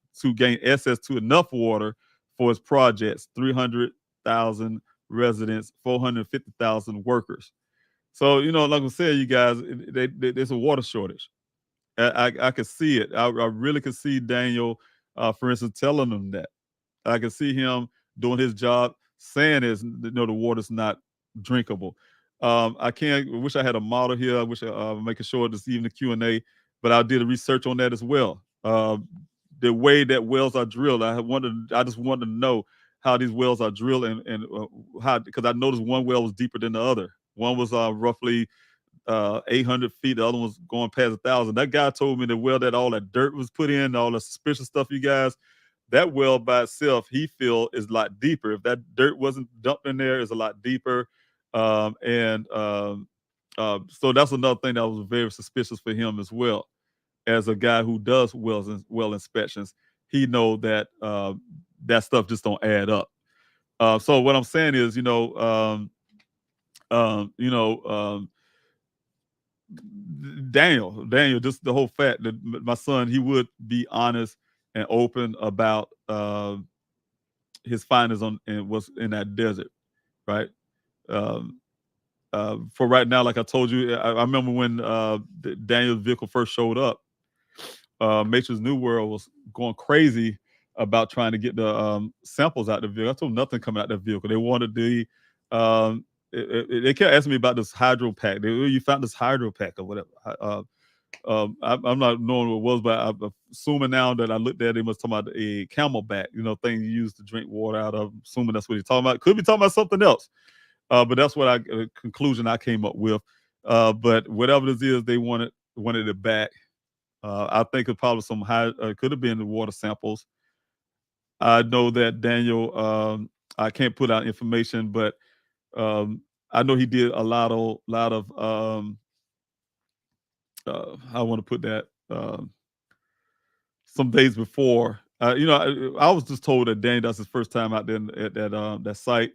enough water for its projects: 300,000 residents, 450,000 workers. So, like I said, you guys, there's a water shortage. I could see it. I really could see Daniel, for instance, telling them that. I could see him doing his job, saying the water's not drinkable. I wish I had a model here. I wish making sure to see in the Q&A, but I did a research on that as well. The way that wells are drilled, I just wanted to know how these wells are drilled and how, because I noticed one well was deeper than the other. One was roughly 800 feet. The other one's going past 1,000. That guy told me the well that all that dirt was put in, all the suspicious stuff, you guys, that well by itself, he feel, is a lot deeper. If that dirt wasn't dumped in there, it's a lot deeper. So that's another thing that was very suspicious for him as well. As a guy who does well inspections, he know that that stuff just don't add up. So what I'm saying is, Daniel, just the whole fact that my son, he would be honest and open about his findings and what's in that desert, right? For right now, like I told you, I remember when Daniel's vehicle first showed up, Matrix New World was going crazy about trying to get the samples out of the vehicle. I told them nothing coming out of the vehicle. They wanted they kept asking me about this hydro pack. You found this hydro pack or whatever. I'm not knowing what it was, but I'm assuming now that I looked at it, must talk about a Camelback, thing you use to drink water out of. I'm assuming that's what he's talking about. Could be talking about something else. But that's what conclusion I came up with. But whatever this is, they wanted it back. I think it's probably could have been the water samples. I know that Daniel, I can't put out information, but I know he did a lot of I want to put that some days before. I was just told that Daniel, that's his first time out there at that site.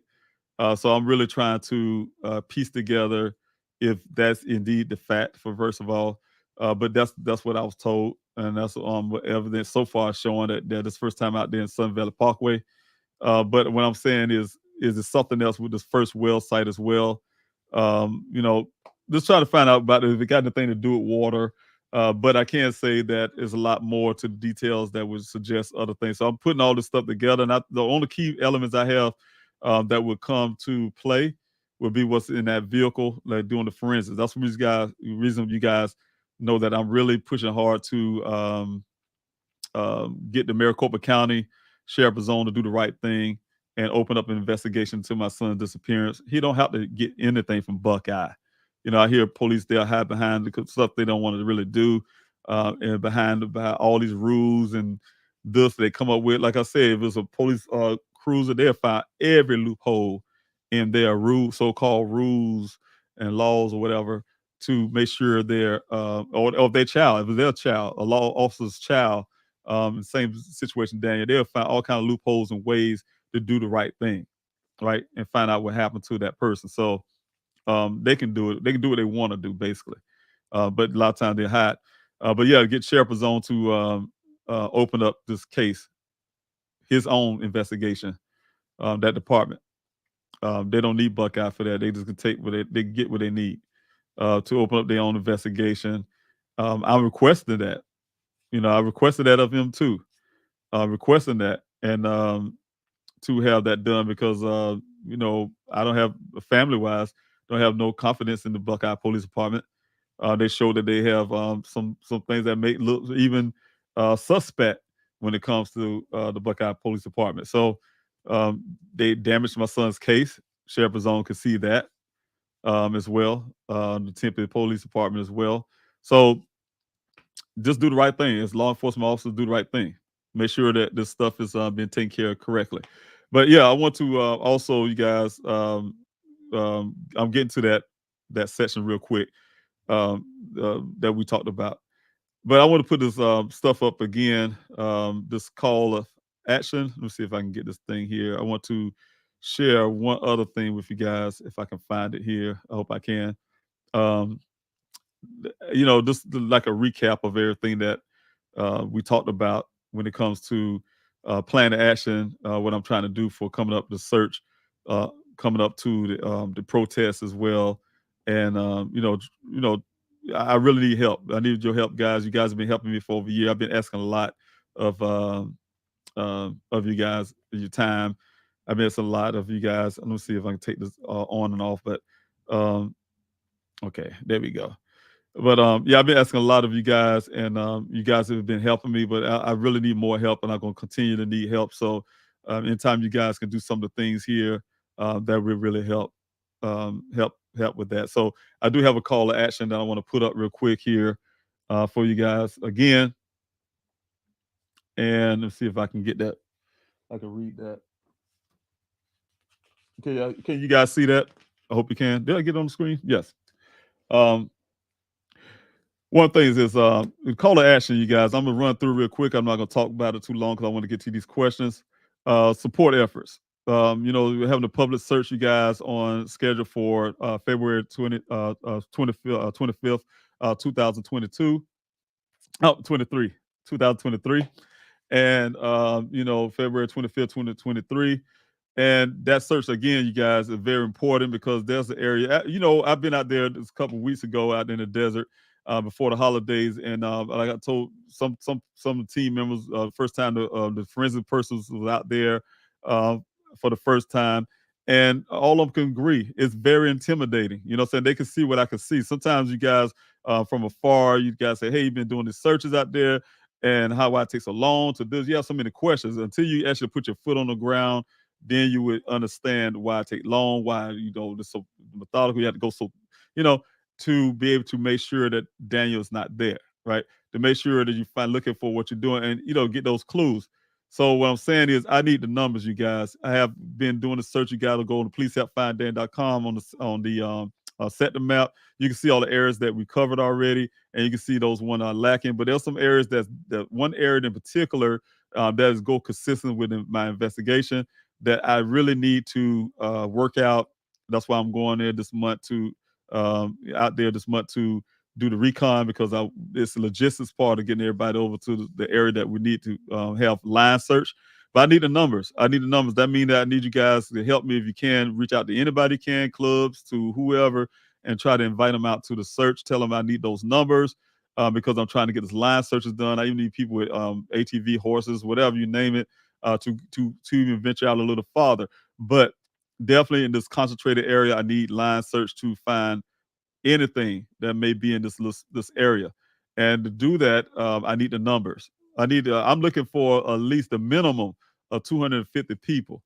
So I'm really trying to piece together if that's indeed the fact, for first of all. But that's what I was told, and that's what evidence so far showing that this first time out there in Sun Valley Parkway. But what I'm saying is it something else with this first well site as well? Just trying to find out about it, if it got anything to do with water. But I can say that there's a lot more to the details that would suggest other things. So I'm putting all this stuff together, and the only key elements I have that would come to play will be what's in that vehicle, like doing the forensics. That's what the reason you guys know that I'm really pushing hard to get the Maricopa County Sheriff's Zone to do the right thing and open up an investigation into my son's disappearance. He don't have to get anything from Buckeye. I hear police, they'll hide behind the stuff they don't want to really do, and behind all these rules and this they come up with. Like I said, if it's a police cruiser, they'll find every loophole in their so-called rules and laws or whatever to make sure their or their child, if it's their child, a law officer's child, same situation, Daniel, they'll find all kinds of loopholes and ways to do the right thing, right, and find out what happened to that person. So they can do it. They can do what they want to do, basically. But a lot of times they hide. But yeah, get Sheriff's Zone to open up this case, his own investigation, that department. They don't need Buckeye for that. They just can take they get what they need to open up their own investigation. I'm requesting that. I requested that of him too. Requesting that and to have that done because I don't have family-wise, don't have no confidence in the Buckeye Police Department. They show that they have some things that make look even suspect when it comes to the Buckeye Police Department. So they damaged my son's case. Sheriff's Zone could see that as well. The Tempe Police Department as well. So just do the right thing. As law enforcement officers, do the right thing. Make sure that this stuff is being taken care of correctly. But yeah, I want to also, you guys, I'm getting to that section real quick that we talked about. But I want to put this stuff up again, this call of action. Let me see if I can get this thing here. I want to share one other thing with you guys, if I can find it here. I hope I can. Just like a recap of everything that we talked about when it comes to plan of action, what I'm trying to do for coming up the search, coming up to the protests as well. And, I really need help. I need your help, guys. You guys have been helping me for over a year. I've been asking a lot of you guys, your time. I've been asking a lot of you guys. Let me see if I can take this on and off. But okay, there we go. But yeah, I've been asking a lot of you guys, and you guys have been helping me. But I really need more help, and I'm going to continue to need help. So anytime you guys can do some of the things here, that will really help with that. So I do have a call to action that I want to put up real quick here for you guys again. And let's see if I can get that. I can read that. Okay, can you guys see that? I hope you can. Did I get it on the screen? Yes. One thing is call to action, you guys. I'm gonna run through real quick. I'm not gonna talk about it too long because I want to get to these questions. Support efforts. We're having a public search, you guys, on schedule for February 25th, 2022. 2023. And February 25th, 2023. And that search, again, you guys, is very important because there's an area. I've been out there a couple of weeks ago out in the desert before the holidays, and like I told some of the team members, first time the forensic persons was out there for the first time, and all of them can agree it's very intimidating. Saying they can see what I can see. Sometimes you guys from afar, you guys say, "Hey, you've been doing these searches out there, and why it takes so long to this?" You have so many questions until you actually put your foot on the ground. Then you would understand why it take long, why it's so methodical. You have to go to be able to make sure that Daniel's not there, right? To make sure that you find looking for what you're doing and get those clues. So what I'm saying is I need the numbers, you guys. I have been doing the search. You got to go to policehelpfinddan.com on the set the map. You can see all the areas that we covered already, and you can see those one are lacking. But there's some areas that one area in particular that is go consistent with my investigation that I really need to work out. That's why I'm going there this month to do the recon, because it's the logistics part of getting everybody over to the area that we need to have line search. But I need the numbers. That means that I need you guys to help me if you can. Reach out to anybody you can, clubs, to whoever, and try to invite them out to the search. Tell them I need those numbers because I'm trying to get this line searches done. I even need people with ATV, horses, whatever you name it, to even venture out a little farther. But definitely in this concentrated area, I need line search to find anything that may be in this area. And to do that, I need the numbers. I'm looking for at least a minimum of 250 people.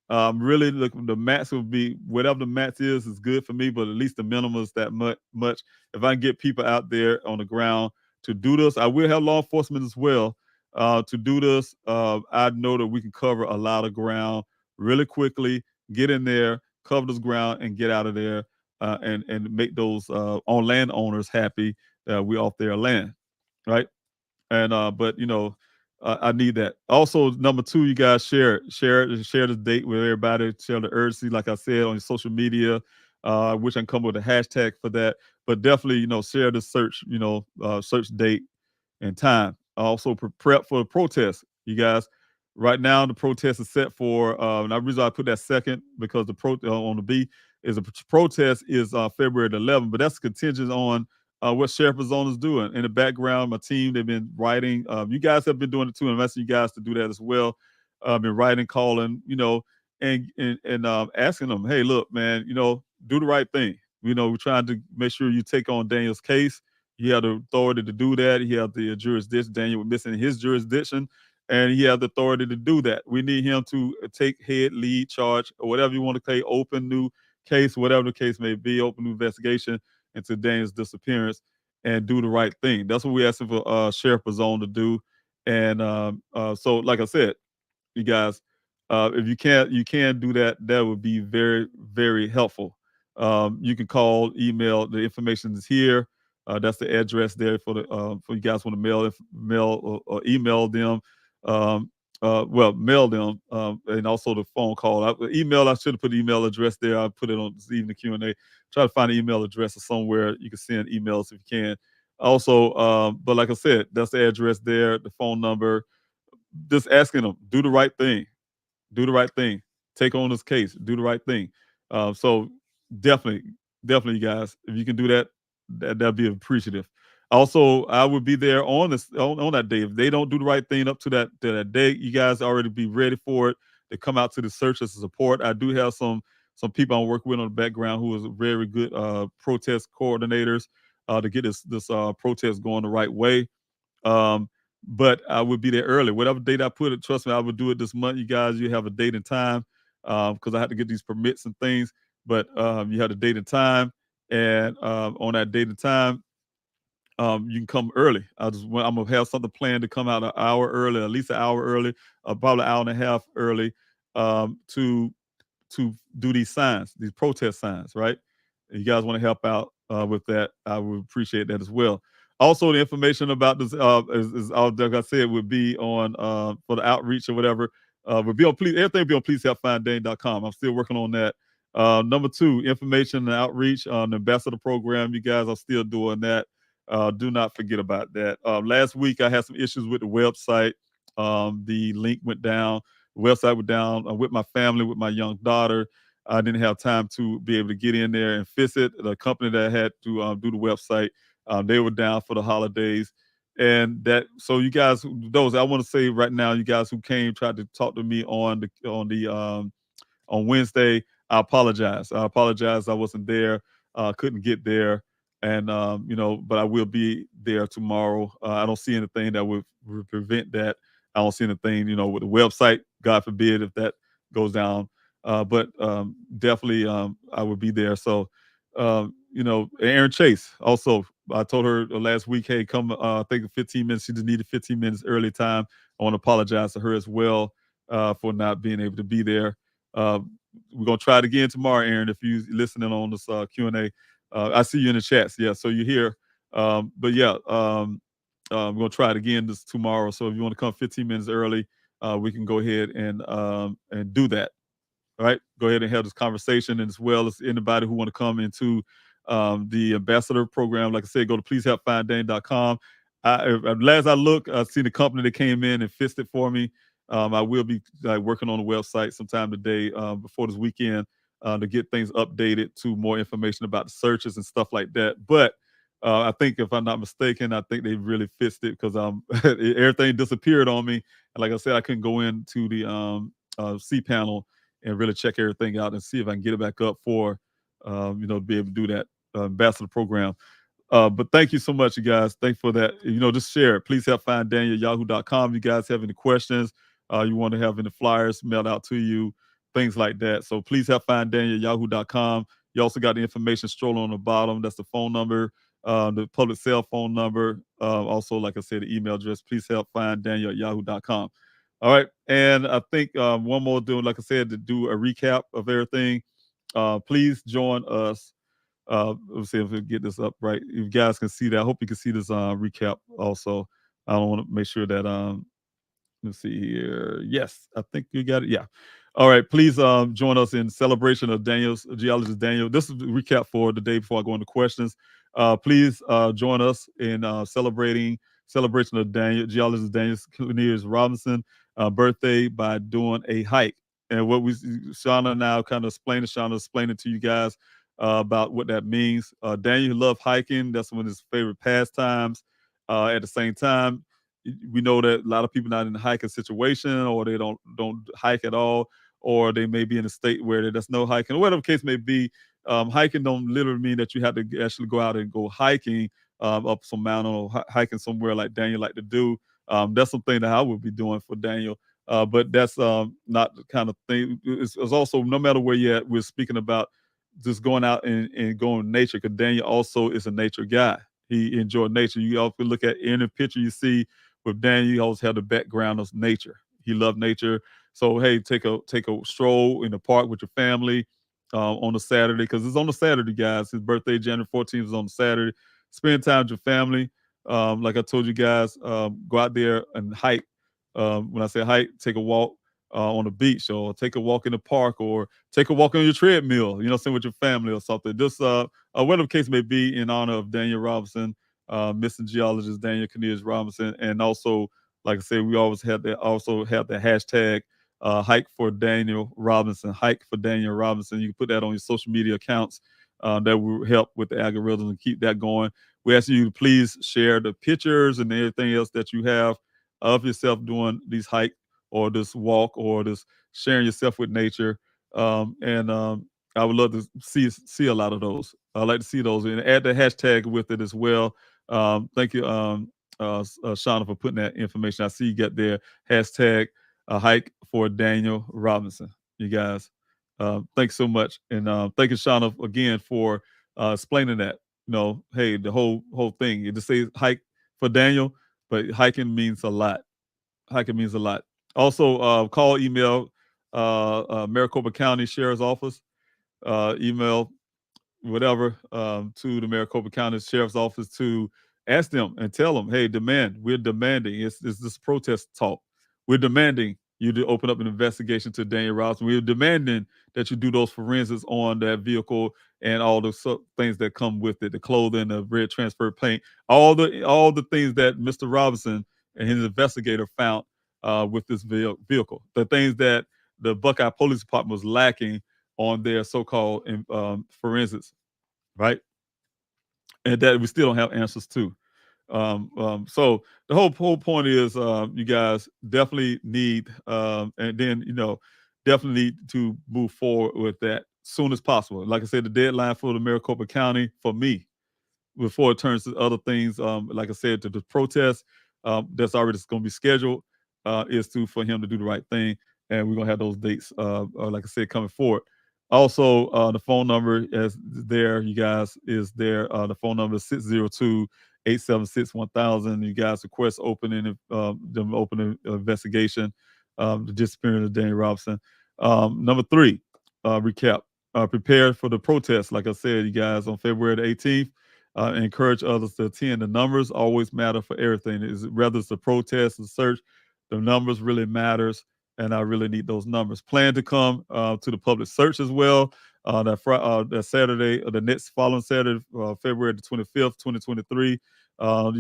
Really looking, the max would be whatever the max is good for me, but at least the minimum is that much. If I can get people out there on the ground to do this, I will have law enforcement as well to do this. I know that we can cover a lot of ground really quickly, get in there, cover this ground, and get out of there. And make those on landowners happy that we off their land, right? And but I need that. Also, number two, you guys share the date with everybody. Share the urgency, like I said, on your social media. I wish I can come up with a hashtag for that, but definitely share the search, search date and time. Also prep for the protest, you guys. Right now, the protest is set for. And the reason I put that second because the on the B is the protest is February the 11th, but that's contingent on what Sheriff Arizona is doing. In the background, my team, they've been writing. You guys have been doing it too, and I'm asking you guys to do that as well. Been writing, calling, and asking them, hey, look, man, do the right thing. We're trying to make sure you take on Daniel's case. He had the authority to do that. He had the jurisdiction. Daniel was missing his jurisdiction, and he had the authority to do that. We need him to take head, lead, charge, or whatever you want to say, open new case, whatever the case may be, open new investigation into Daniel's disappearance and do the right thing. That's what we're asking for Sheriff Bazone to do. And so, like I said, you guys, if you can do that, that would be very, very helpful. You can call, email. The information is here. That's the address there for you guys want to mail or email them. Mail them, and also the phone call. I should have put the email address there. I put it on this evening Q&A. Try to find an email address or somewhere you can send emails if you can. Also, but like I said, that's the address there, the phone number. Just asking them, do the right thing. Do the right thing. Take on this case. Do the right thing. So definitely, you guys, if you can do that, that'd be appreciative. Also, I would be there on that day. If they don't do the right thing up to that day, you guys already be ready for it to come out to the search as a support. I do have some people I'm working with on the background who is very good protest coordinators to get this protest going the right way. But I would be there early. Whatever date I put it, trust me, I would do it this month. You guys, you have a date and time because I had to get these permits and things. But you have a date and time, and on that date and time, you can come early. I'm gonna have something planned to come out an hour early, at least an hour early, probably an hour and a half early, to do these signs, these protest signs, right? If you guys want to help out with that, I would appreciate that as well. Also, the information about this is like I said, would be on for the outreach or whatever. Would be on everything will be on PleaseHelpFindDane.com. I'm still working on that. Number two, information and outreach on the ambassador program. You guys are still doing that. Do not forget about that. Last week, I had some issues with the website. The link went down. The website went down with my family, with my young daughter. I didn't have time to be able to get in there and fix it. The company that had to do the website, they were down for the holidays. And so you guys, those I want to say right now, you guys who tried to talk to me on Wednesday, I apologize. I wasn't there. Couldn't get there. And, but I will be there tomorrow. I don't see anything that would prevent that. I don't see anything, with the website, God forbid if that goes down. But definitely I would be there. So, Aaron Chase, also, I told her last week, hey, come, I think 15 minutes. She just needed 15 minutes early time. I want to apologize to her as well for not being able to be there. We're going to try it again tomorrow, Aaron, if you're listening on this Q&A. I see you in the chats. Yeah, so you're here. But yeah, we're going to try it again this tomorrow. So if you want to come 15 minutes early, we can go ahead and do that. All right, go ahead and have this conversation, and as well as anybody who want to come into the ambassador program. Like I said, go to PleaseHelpFindDane.com. Last I look, I see the company that came in and fixed it for me. I will be working on the website sometime today before this weekend to get things updated to more information about the searches and stuff like that. But I think, if I'm not mistaken, I think they really fixed it because everything disappeared on me. And like I said, I couldn't go into the cPanel and really check everything out and see if I can get it back up for, to be able to do that ambassador program. But thank you so much, you guys. Thanks for that. Just share it. Please help find Daniel at yahoo.com. You guys have any questions, you want to have any flyers mailed out to you, things like that. So please help find Daniel at yahoo.com. You also got the information strolling on the bottom. That's the phone number, the public cell phone number. Also, like I said, the email address. Please help find Daniel at yahoo.com. All right. And I think one more doing, like I said, to do a recap of everything. Please join us. Let's see if we get this up right. You guys can see that. I hope you can see this recap also. I don't want to make sure that let's see here. Yes, I think you got it. Yeah. All right. Please join us in celebration of geologist Daniel. This is the recap for the day before I go into questions. Please join us in celebration of geologist Daniel Cornelius Robinson birthday by doing a hike. And what Shauna now kind of explained it to you guys about what that means. Daniel loved hiking. That's one of his favorite pastimes. At the same time, we know that a lot of people not in a hiking situation, or they don't hike at all, or they may be in a state where there's no hiking, or whatever the case may be. Hiking don't literally mean that you have to actually go out and go hiking up some mountain or hiking somewhere like Daniel like to do. That's something that I would be doing for Daniel. But that's not the kind of thing. It's also, no matter where you're at, we're speaking about just going out and going in nature, because Daniel also is a nature guy. He enjoyed nature. You also look at any picture you see with Daniel, you always have the background of nature. He loved nature. So, hey, take a stroll in the park with your family on a Saturday, because it's on a Saturday, guys. His birthday, January 14th, is on a Saturday. Spend time with your family. Like I told you guys, go out there and hike. When I say hike, take a walk on the beach, or take a walk in the park, or take a walk on your treadmill, with your family or something. Just whatever the case may be, in honor of Daniel Robinson, missing geologist Daniel Cornelius Robinson. And also, like I said, we always have the hashtag hike for Daniel Robinson. Hike for Daniel Robinson. You can put that on your social media accounts. That will help with the algorithm and keep that going. We ask you to please share the pictures and everything else that you have of yourself doing these hike, or this walk, or this sharing yourself with nature. And I would love to see a lot of those. I'd like to see those, and add the hashtag with it as well. Thank you, Shauna, for putting that information. I see you got there. Hashtag hike for Daniel Robinson. You guys, thanks so much. And thank you, Shauna, again, for explaining that. Hey, the whole thing. It just says hike for Daniel, but hiking means a lot. Hiking means a lot. Also, call, email Maricopa County Sheriff's Office, email whatever to the Maricopa County Sheriff's Office to ask them and tell them, hey, we're demanding, it's this protest talk. We're demanding you to open up an investigation to Daniel Robinson. We're demanding that you do those forensics on that vehicle and all the things that come with it, the clothing, the red transfer paint, all the things that Mr. Robinson and his investigator found with this vehicle, the things that the Buckeye Police Department was lacking on their so-called forensics, right? And that we still don't have answers to. So the whole point is, you guys definitely need, and then definitely need to move forward with that soon as possible. Like I said, the deadline for the Maricopa County, for me, before it turns to other things, like I said, to the protest that's already going to be scheduled, is for him to do the right thing, and we're gonna have those dates, like I said, coming forward. Also, the phone number is there, you guys, is there. The phone number is 602-876-1000. You guys request opening investigation, the disappearance of Daniel Robinson. Number 3, recap. Prepare for the protest. Like I said, you guys, on February the 18th, encourage others to attend. The numbers always matter for everything. Whether it's the protest, the search, the numbers really matters, and I really need those numbers. Plan to come to the public search as well. That Saturday, or the next following Saturday, February the 25th, 2023. You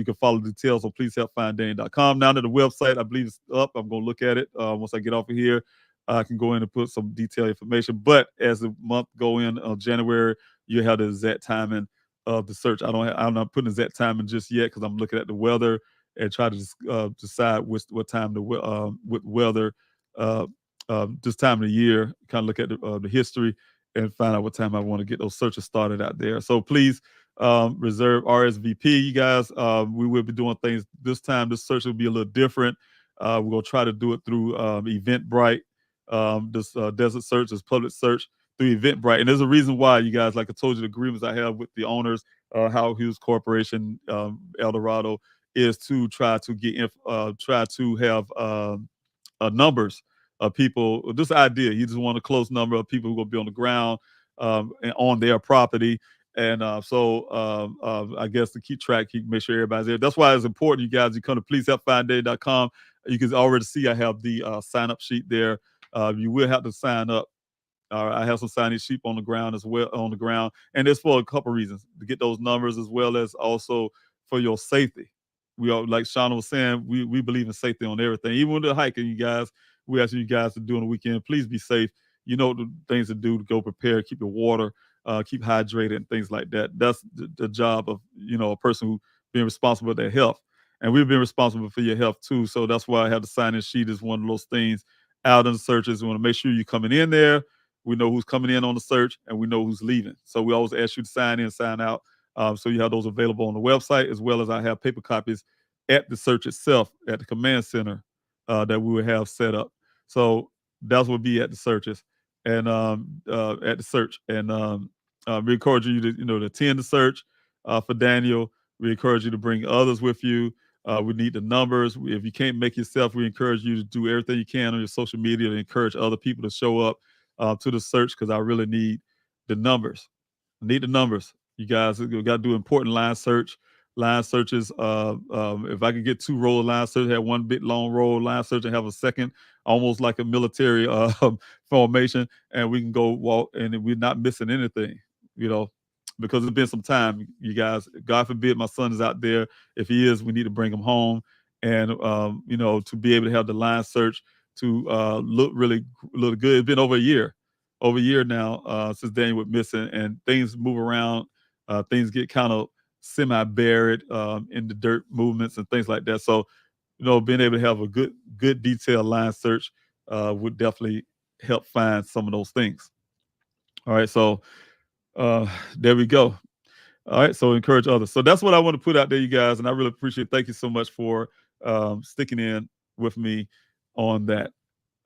can follow the details on pleasehelpfinddaniel.com. Now that the website, I believe, is up, I'm going to look at it once I get off of here. I can go in and put some detailed information. But as the month go in, January, you have the exact timing of the search. I'm not putting exact timing just yet, because I'm looking at the weather and try to decide what time with weather this time of the year, kind of look at the history and find out what time I want to get those searches started out there. So please reserve RSVP, you guys. We will be doing things this time. This search will be a little different. We're going to try to do it through Eventbrite. This desert search, this public search through Eventbrite. And there's a reason why, you guys, like I told you, the agreements I have with the owners, Howard Hughes Corporation, El Dorado, is to try to get try to have numbers of people. This idea, you just want a close number of people who are going to be on the ground and on their property. And so I guess to keep track, make sure everybody's there. That's why it's important, you guys. You come to pleasehelpfindday.com. You can already see I have the sign up sheet there. You will have to sign up. I have some signing sheep on the ground as well, and it's for a couple reasons: to get those numbers, as well as also for your safety. We are, like SHAUNA was saying, we believe in safety on everything. Even with the hiking, you guys, we ask you guys to do on the weekend. Please be safe. You know the things to do to go prepare, keep your water, keep hydrated, and things like that. That's the job of a person who being responsible for their health, and we've been responsible for your health too. So that's why I have the sign-in sheet as one of those things out in the searches. We want to make sure you're coming in there. We know who's coming in on the search, and we know who's leaving. So we always ask you to sign in, sign out. So you have those available on the website, as well as I have paper copies at the search itself, at the command center that we will have set up. So that will be at the searches and at the search. And we encourage you to attend the search for Daniel. We encourage you to bring others with you. We need the numbers. If you can't make yourself, we encourage you to do everything you can on your social media to encourage other people to show up to the search, because I really need the numbers. I need the numbers. You guys got to do important line searches. If I could get 2 roll of line search, have one big long roll line search, and have a second, almost like a military formation, and we can go walk, and we're not missing anything, because it's been some time, you guys. God forbid my son is out there. If he is, we need to bring him home, and to be able to have the line search to look really good. It's been over a year now since Daniel was missing, and things move around. Things get kind of semi-buried in the dirt movements and things like that. So, being able to have a good detailed line search would definitely help find some of those things. All right, so there we go. All right, so encourage others. So that's what I want to put out there, you guys, and I really appreciate it. Thank you so much for sticking in with me on that.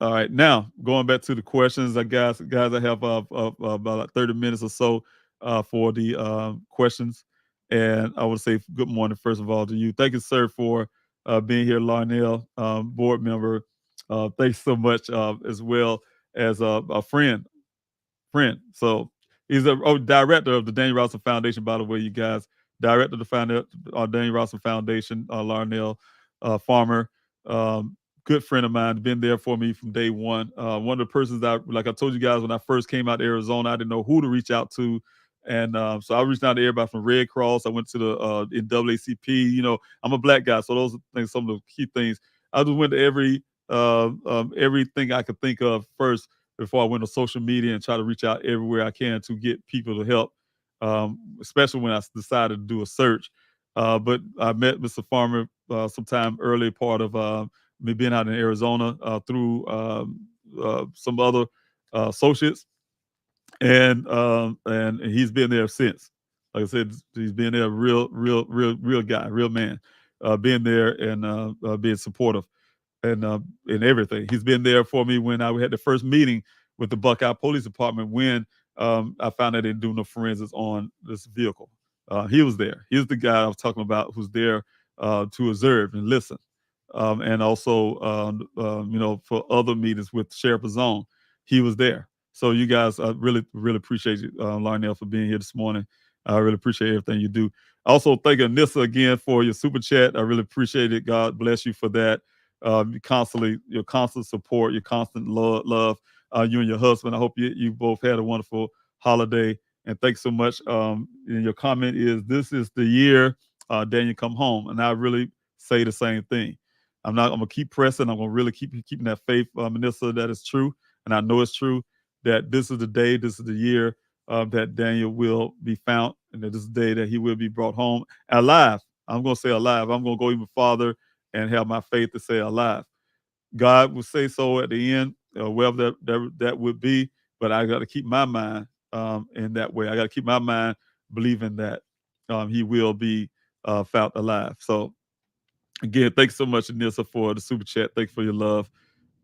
All right, now going back to the questions, guys, I have about 30 minutes or so for the questions, and I want to say good morning first of all to you. Thank you, sir, for being here, Larnell, board member. Thanks so much, as well as a friend. So he's a director of the Daniel Robinson Foundation, by the way, you guys. Director of the Daniel Robinson Foundation, Larnell Farmer. Good friend of mine, been there for me from day one. One of the persons that, like I told you guys, when I first came out to Arizona, I didn't know who to reach out to. And so I reached out to everybody from Red Cross. I went to the NAACP. I'm a black guy, so those are things, some of the key things. I just went to everything I could think of first before I went to social media and try to reach out everywhere I can to get people to help, especially when I decided to do a search. But I met Mr. Farmer sometime early part of me being out in Arizona through some other associates, and he's been there since. Like I said, he's been there, real guy, real man, being there and being supportive and in everything. He's been there for me when I had the first meeting with the Buckeye Police Department when I found out they didn't do no forensics on this vehicle. He was there. He was the guy I was talking about who's there to observe and listen. And also, for other meetings with Sheriff Zone, he was there. So you guys, I really appreciate you, Larnell, for being here this morning. I really appreciate everything you do. Also, thank Anissa again for your super chat. I really appreciate it. God bless you for that. Your constant support, your constant love. You and your husband. I hope you both had a wonderful holiday. And thanks so much. And your comment is, this is the year Daniel come home. And I really say the same thing. I'm gonna keep pressing. I'm gonna really keeping that faith, Manissa, that is true, and I know it's true, that this is the day, this is the year that Daniel will be found, and that this is the day that he will be brought home alive. I'm gonna say alive. I'm gonna go even farther and have my faith to say alive. God will say so at the end, wherever that would be. But I got to keep my mind in that way. I got to keep my mind believing that he will be found alive. So again, thanks so much, Anissa, for the super chat. Thanks for your love.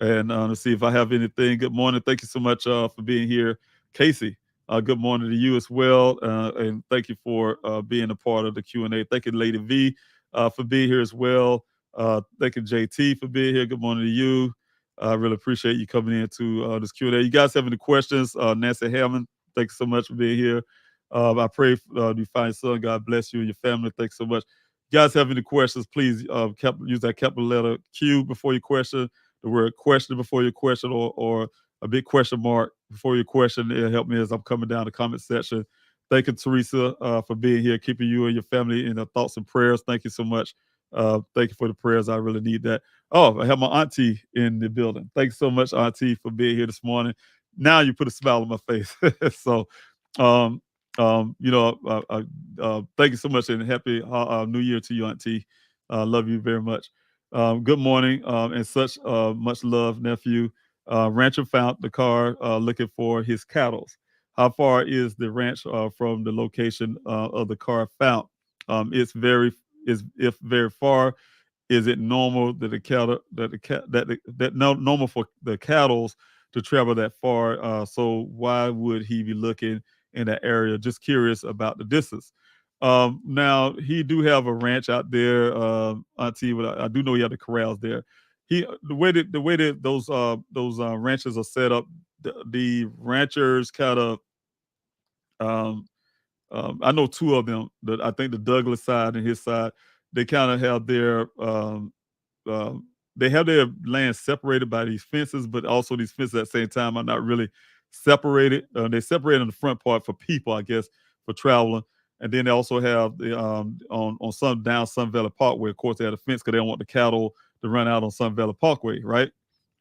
And let's see if I have anything. Good morning. Thank you so much for being here. Casey, good morning to you as well. And thank you for being a part of the Q&A. Thank you, Lady V, for being here as well. Thank you, JT, for being here. Good morning to you. I really appreciate you coming into this Q&A. You guys have any questions? Nancy Hammond, thanks so much for being here. I pray you find son. God bless you and your family. Thanks so much. You guys have any questions, please use that capital letter Q before your question, the word question before your question, or a big question mark before your question. It'll help me as I'm coming down the comment section. Thank you, Teresa, for being here, keeping you and your family in the thoughts and prayers. Thank you so much. Thank you for the prayers. I really need that. Oh, I have my auntie in the building. Thanks so much, auntie, for being here this morning. Now you put a smile on my face. So, thank you so much and happy New Year to you, auntie. Love you very much. Good morning and such much love, nephew. Rancher found the car looking for his cattle. How far is the ranch from the location of the car found? If very far. Is it normal that normal for the cattle to travel that far? So why would he be looking in that area? Just curious about the distance. Now he do have a ranch out there, auntie. But I do know he had the corrals there. The way that those ranches are set up, the ranchers kind of. I know two of them. I think the Douglas side and his side, they kind of have their land separated by these fences, but also these fences at the same time are not really separated. They separate in the front part for people, I guess, for traveling. And then they also have the on some down Sun Valley Parkway. Of course, they have a fence because they don't want the cattle to run out on Sun Valley Parkway, right?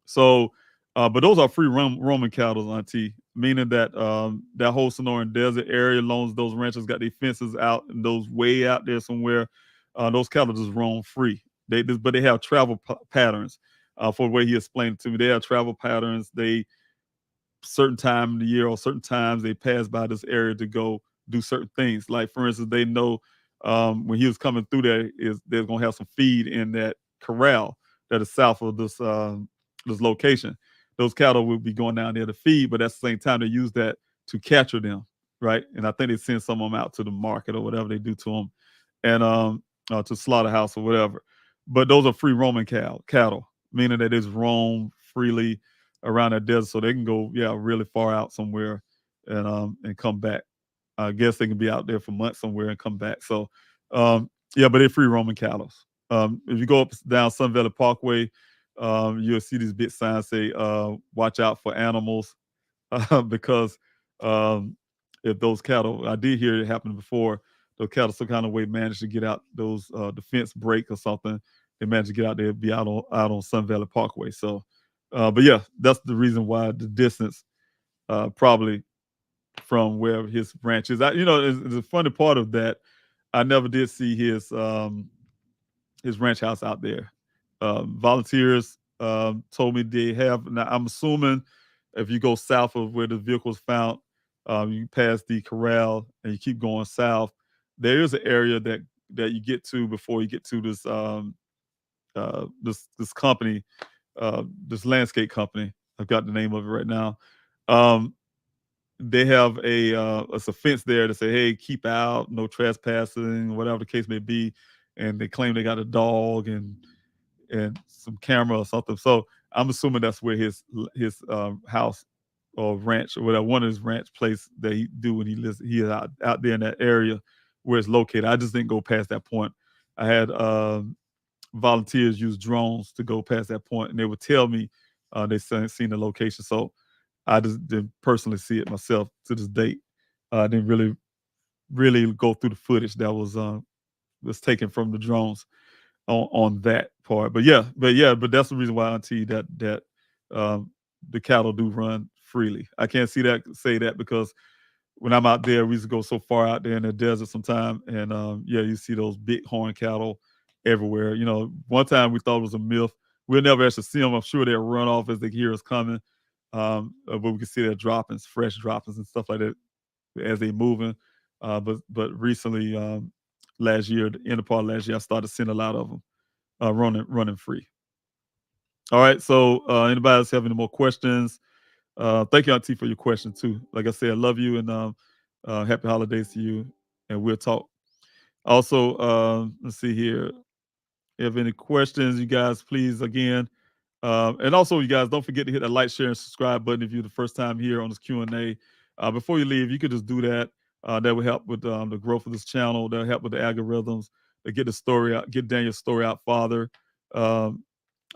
So, but those are free roaming cattle, auntie, meaning that that whole Sonoran Desert area, along those ranchers got their fences out and those way out there somewhere. Those cattle just roam free. But they have travel patterns. For the way he explained it to me, they have travel patterns. They certain time of the year or certain times they pass by this area to go do certain things. Like for instance, they know when he was coming through there, there's gonna have some feed in that corral that is south of this location. Those cattle will be going down there to feed, but at the same time they use that to capture them, right? And I think they send some of them out to the market or whatever they do to them, and to slaughterhouse or whatever. But those are free roaming cattle, meaning that they just roam freely around that desert, so they can go really far out somewhere and come back. I guess they can be out there for months somewhere and come back. So but they're free roaming cattle. If you go up down Sun Valley Parkway, you'll see these big signs say watch out for animals because if those cattle, I did hear it happen before, those cattle some kind of way managed to get out those the fence break or something. They managed to get out there, be out on Sun Valley Parkway. So but yeah, that's the reason why the distance probably from where his ranch is. It's a funny part of that. I never did see his ranch house out there. Volunteers told me they have. Now I'm assuming if you go south of where the vehicle was found, you pass the corral and you keep going south. There is an area that you get to before you get to this this company, this landscape company. I've got the name of it right now. They have a fence there to say, hey, keep out, no trespassing, whatever the case may be. And they claim they got a dog and some camera or something. So I'm assuming that's where his house or ranch or whatever, one of his ranch place that he do when he lives. He is out there in that area where it's located. I just didn't go past that point. I had volunteers use drones to go past that point, and they would tell me they seen the location. So I just didn't personally see it myself to this date. I didn't really go through the footage that was taken from the drones on that part. But that's the reason why, auntie, that the cattle do run freely. I can't say that because when I'm out there, we used to go so far out there in the desert sometime, and you see those big horn cattle everywhere. One time we thought it was a myth. We'll never actually see them. I'm sure they'll run off as they hear us coming. but we can see their droppings, fresh droppings and stuff like that as they moving. But recently, last year, the end of part of last year, I started seeing a lot of them running free. All right, so anybody else have any more questions? Thank you, Auntie, for your question too. Like I said, I love you and happy holidays to you, and we'll talk. Also, let's see here. If you have any questions, you guys, please, again. And also, you guys, don't forget to hit that like, share, and subscribe button if you're the first time here on this Q&A. Before you leave, you could just do that. That will help with the growth of this channel. That'll help with the algorithms to get the story out, get Daniel's story out farther. I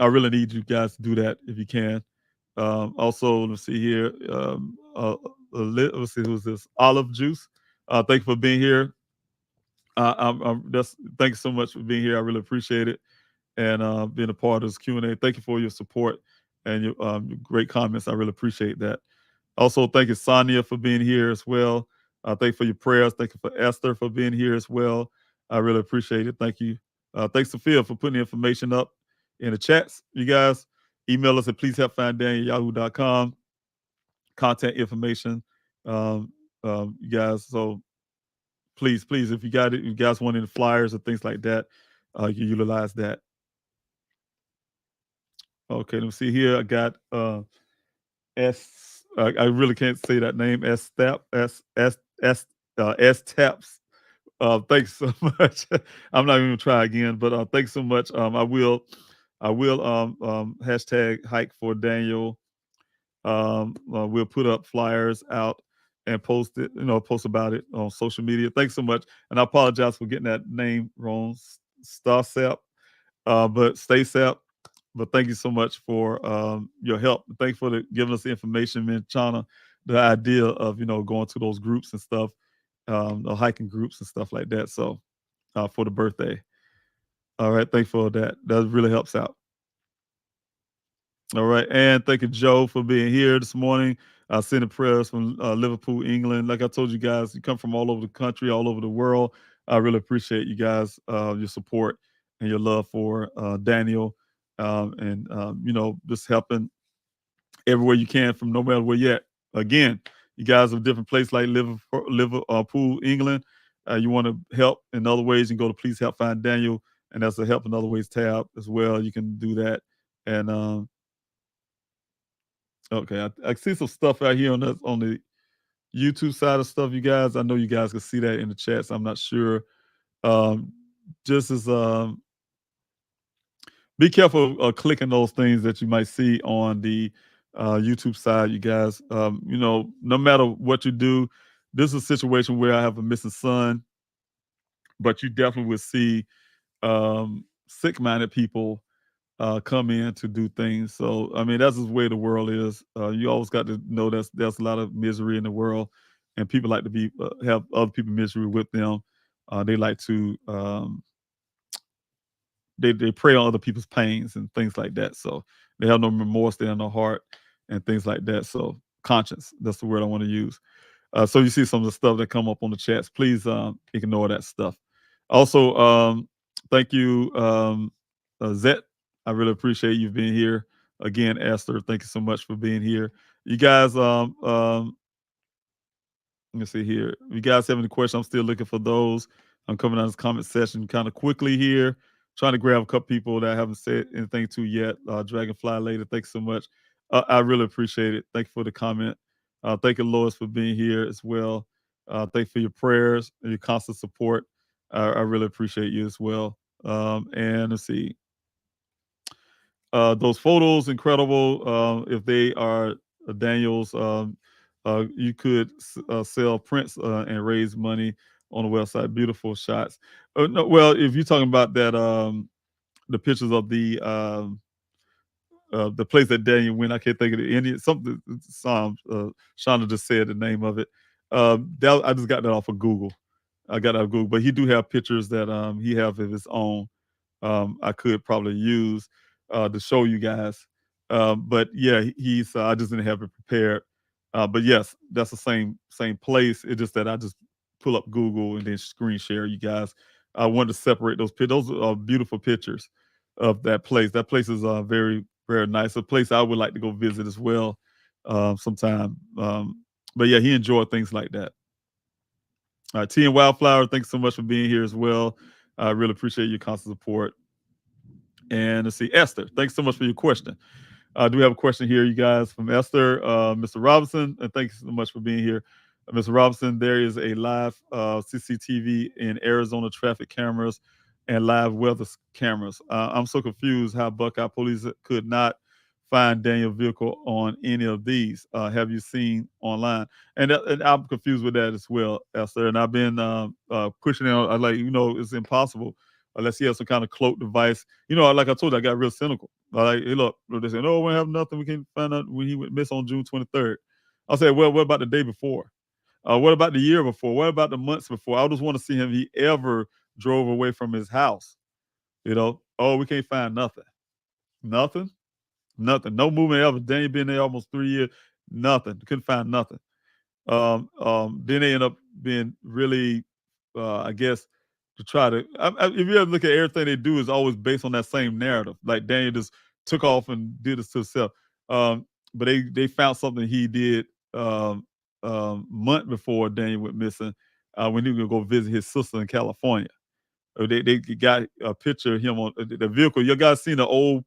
really need you guys to do that if you can. Also, let's see here. Let's see, who's this? Olive Juice. Thank you for being here. Thank you so much for being here. I really appreciate it, and being a part of this Q&A. Thank you for your support and your great comments. I really appreciate that. Also, thank you, Sonia, for being here as well. Thank you for your prayers. Thank you for Esther for being here as well. I really appreciate it. Thank you. Thanks, Sophia, for putting the information up in the chats. You guys, email us at pleasehelpfinddaniel@yahoo.com. Contact information. You guys, so please, if you got it, you guys want any flyers or things like that, you can utilize that. Okay, let me see here. I got I really can't say that name. S-Taps. Thanks so much. I'm not even gonna try again, but thanks so much. I will hashtag hike for Daniel. We'll put up flyers out and post about it on social media. Thanks so much. And I apologize for getting that name wrong, Starsep, but Staysep. But thank you so much for your help. Thanks for giving us the information, man, Chana, the idea of, going to those groups and stuff, the hiking groups and stuff like that. So for the birthday. All right. Thanks for that. That really helps out. All right. And thank you, Joe, for being here this morning. Sending prayers from Liverpool, England. Like I told you guys, you come from all over the country, all over the world. I really appreciate you guys, your support and your love for Daniel. Just helping everywhere you can from no matter where you're at. Again, you guys are different places like Liverpool, England. You want to help in other ways, you can go to Please Help Find Daniel, and that's a Help in Other Ways tab as well. You can do that. And okay, I see some stuff out here on the YouTube side of stuff, you guys. I know you guys can see that in the chats. I'm not sure. Just as be careful of clicking those things that you might see on the YouTube side, you guys. No matter what you do, this is a situation where I have a missing son, but you definitely will see sick-minded people come in to do things. So, I mean, that's the way the world is. You always got to know there's a lot of misery in the world, and people like to have other people misery with them. They like to they prey on other people's pains and things like that. So they have no remorse, they have no heart and things like that. So conscience, that's the word I want to use. So you see some of the stuff that come up on the chats. Please ignore that stuff. Also, thank you, Zet. I really appreciate you being here. Again, Esther, thank you so much for being here. You guys, let me see here. If you guys have any questions, I'm still looking for those. I'm coming out of this comment session kind of quickly here. Trying to grab a couple people that I haven't said anything to yet. Dragonfly Later, thanks so much. I really appreciate it. Thank you for the comment. Thank you, Lois, for being here as well. Thank you for your prayers and your constant support. I really appreciate you as well. And let's see. Those photos, incredible. If they are Daniel's, you could sell prints and raise money on the website. Beautiful shots. No, well, if you're talking about that, the pictures of the place that Daniel went, I can't think of it. Shauna just said the name of it. I just got that off of Google. I got that off Google, but he do have pictures that he have of his own. I could probably use to show you guys. But yeah, he's. I just didn't have it prepared. But yes, that's the same place. It's just that I just pull up Google and then screen share you guys. I wanted to separate those pictures. Those are beautiful pictures of that place. That place is very, very nice. A place I would like to go visit as well. sometime. But yeah, he enjoyed things like that. T and Wildflower, thanks so much for being here as well. I really appreciate your constant support. And let's see, Esther, thanks so much for your question. Do we have a question here, you guys, from Esther, Mr. Robinson? And thanks so much for being here. Mr. Robinson, there is a live CCTV in Arizona traffic cameras and live weather cameras. I'm so confused how Buckeye police could not find Daniel's vehicle on any of these. Have you seen online? And I'm confused with that as well, Esther. And I've been pushing it on, like, it's impossible unless he has some kind of cloak device. Like I told you, I got real cynical. Like, hey, look, they said, no, we have nothing. We can't find out when he went miss on June 23rd. I said, well, what about the day before? What about the year before? What about the months before? I just want to see him. He ever drove away from his house. Oh, we can't find nothing. Nothing. No movement ever. Daniel been there almost 3 years. Nothing. Couldn't find nothing. Then they end up being really, I guess, to try to. If you ever look at everything they do, is always based on that same narrative. Like Daniel just took off and did this to himself. But they found something he did month before Daniel went missing when he was gonna go visit his sister in California. They got a picture of him on the vehicle. You guys seen the old,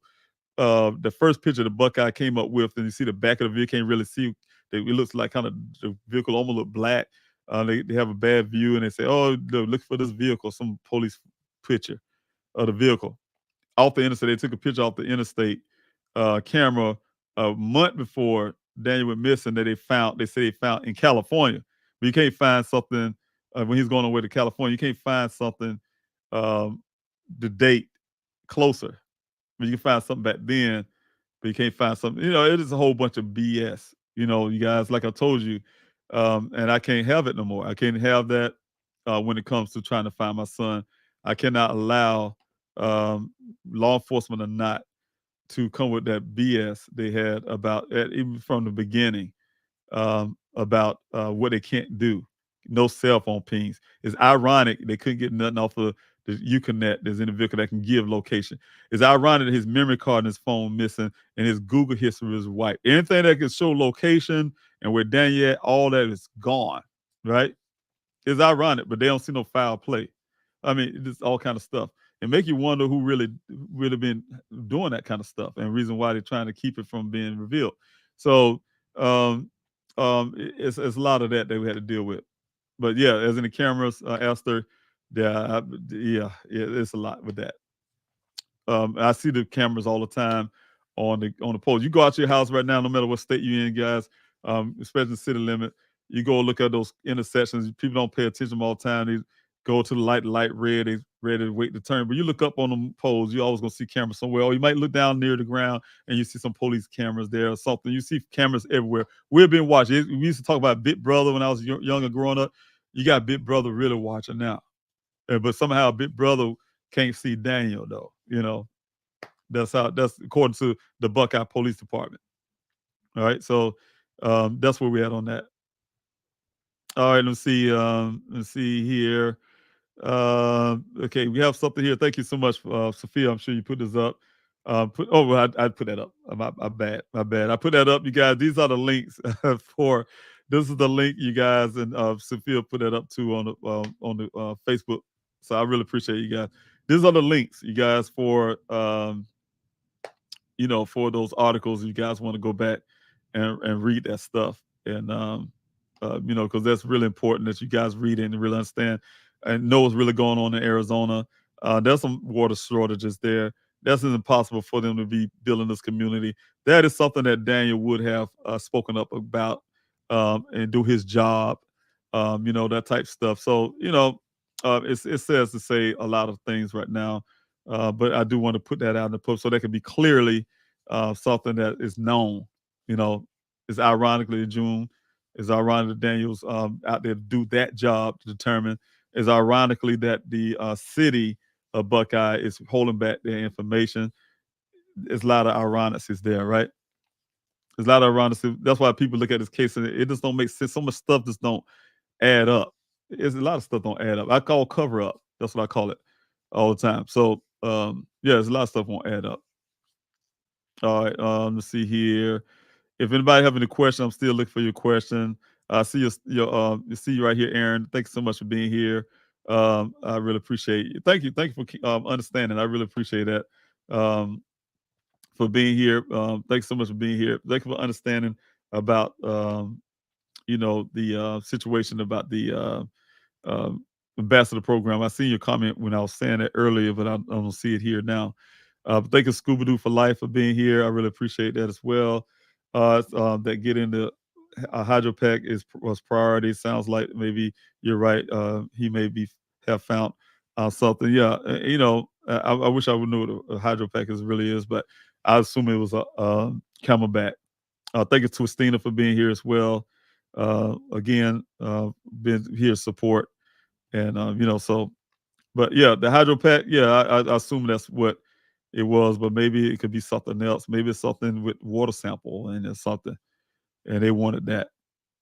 the first picture the Buckeye came up with, and you see the back of the vehicle. Can't really see. It looks like kind of the vehicle almost look black. They have a bad view, and they say, "Oh, look for this vehicle." Some police picture of the vehicle off the interstate. They took a picture off the interstate camera a month before Daniel went missing. That they say they found in California. But you can't find something when he's going away to California. You can't find something the date closer. But you can find something back then, but you can't find something. It is a whole bunch of BS. You guys, like I told you, and I can't have it no more. I can't have that when it comes to trying to find my son. I cannot allow law enforcement or not to come with that BS they had about, even from the beginning, about what they can't do. No cell phone pings. It's ironic they couldn't get nothing off of the Uconnect that's in the vehicle that can give location. It's ironic that his memory card and his phone missing and his Google history is wiped. Anything that can show location and where Daniel at, all that is gone, right? It's ironic, but they don't see no foul play. I mean, it's all kind of stuff. And make you wonder who really been doing that kind of stuff and reason why they're trying to keep it from being revealed. So it's a lot of that we had to deal with. But yeah, as in the cameras, Esther, it's a lot with that. I see the cameras all the time on the poles. You go out to your house right now, no matter what state you're in, guys, especially the city limit. You go look at those intersections. People don't pay attention all the time. They go to the light red. They ready to wait to turn. But you look up on them poles, you always gonna see cameras somewhere. Or you might look down near the ground and you see some police cameras there or something. You see cameras everywhere. We've been watching. We used to talk about Big Brother when I was younger growing up. You got Big Brother really watching now. But somehow Big Brother can't see Daniel, though. That's according to the Buckeye Police Department. All right, so that's where we're at on that. All right, let's see here. Okay, we have something here. Thank you so much, Sophia. I'm sure you put this up. I put that up. My bad. I put that up, you guys. These are the links for. This is the link, you guys, and Sophia put that up too on the Facebook. So I really appreciate you guys. These are the links, you guys, for for those articles. You guys want to go back and read that stuff, and because that's really important that you guys read it and really understand and know what's really going on in Arizona. There's some water shortages there. That's impossible for them to be building this community. That is something that Daniel would have spoken up about and do his job, that type stuff. So, it says to say a lot of things right now, but I do want to put that out in the public so that can be clearly something that is known. It's ironically June. It's ironic that Daniel's out there to do that job to determine. It's ironically that the city of Buckeye is holding back their information. There's a lot of ironics there, right? There's a lot of ironics. That's why people look at this case and it just don't make sense. So much stuff just don't add up. There's a lot of stuff don't add up. I call cover up. That's what I call it all the time. So there's a lot of stuff won't add up. All right, let's see here. if anybody have any questions, I'm still looking for your question. I see see you right here, Aaron. Thanks so much for being here. I really appreciate you. Thank you for understanding. I really appreciate that. For being here. Thanks so much for being here. Thank you for understanding about the situation about the ambassador program. I seen your comment when I was saying it earlier, but I don't see it here now. Thank you, Scooby Doo for Life, for being here. I really appreciate that as well. That getting the hydropack was priority. Sounds like maybe you're right. He have found something. Yeah, I wish I would know what a hydropack really is, but I assume it was a Camelback. Thank you to Christina for being here as well. Again, been here to support, and but yeah, the hydropack. Yeah, I assume that's what it was, but maybe it could be something else. Maybe it's something with water sample and it's something, and they wanted that.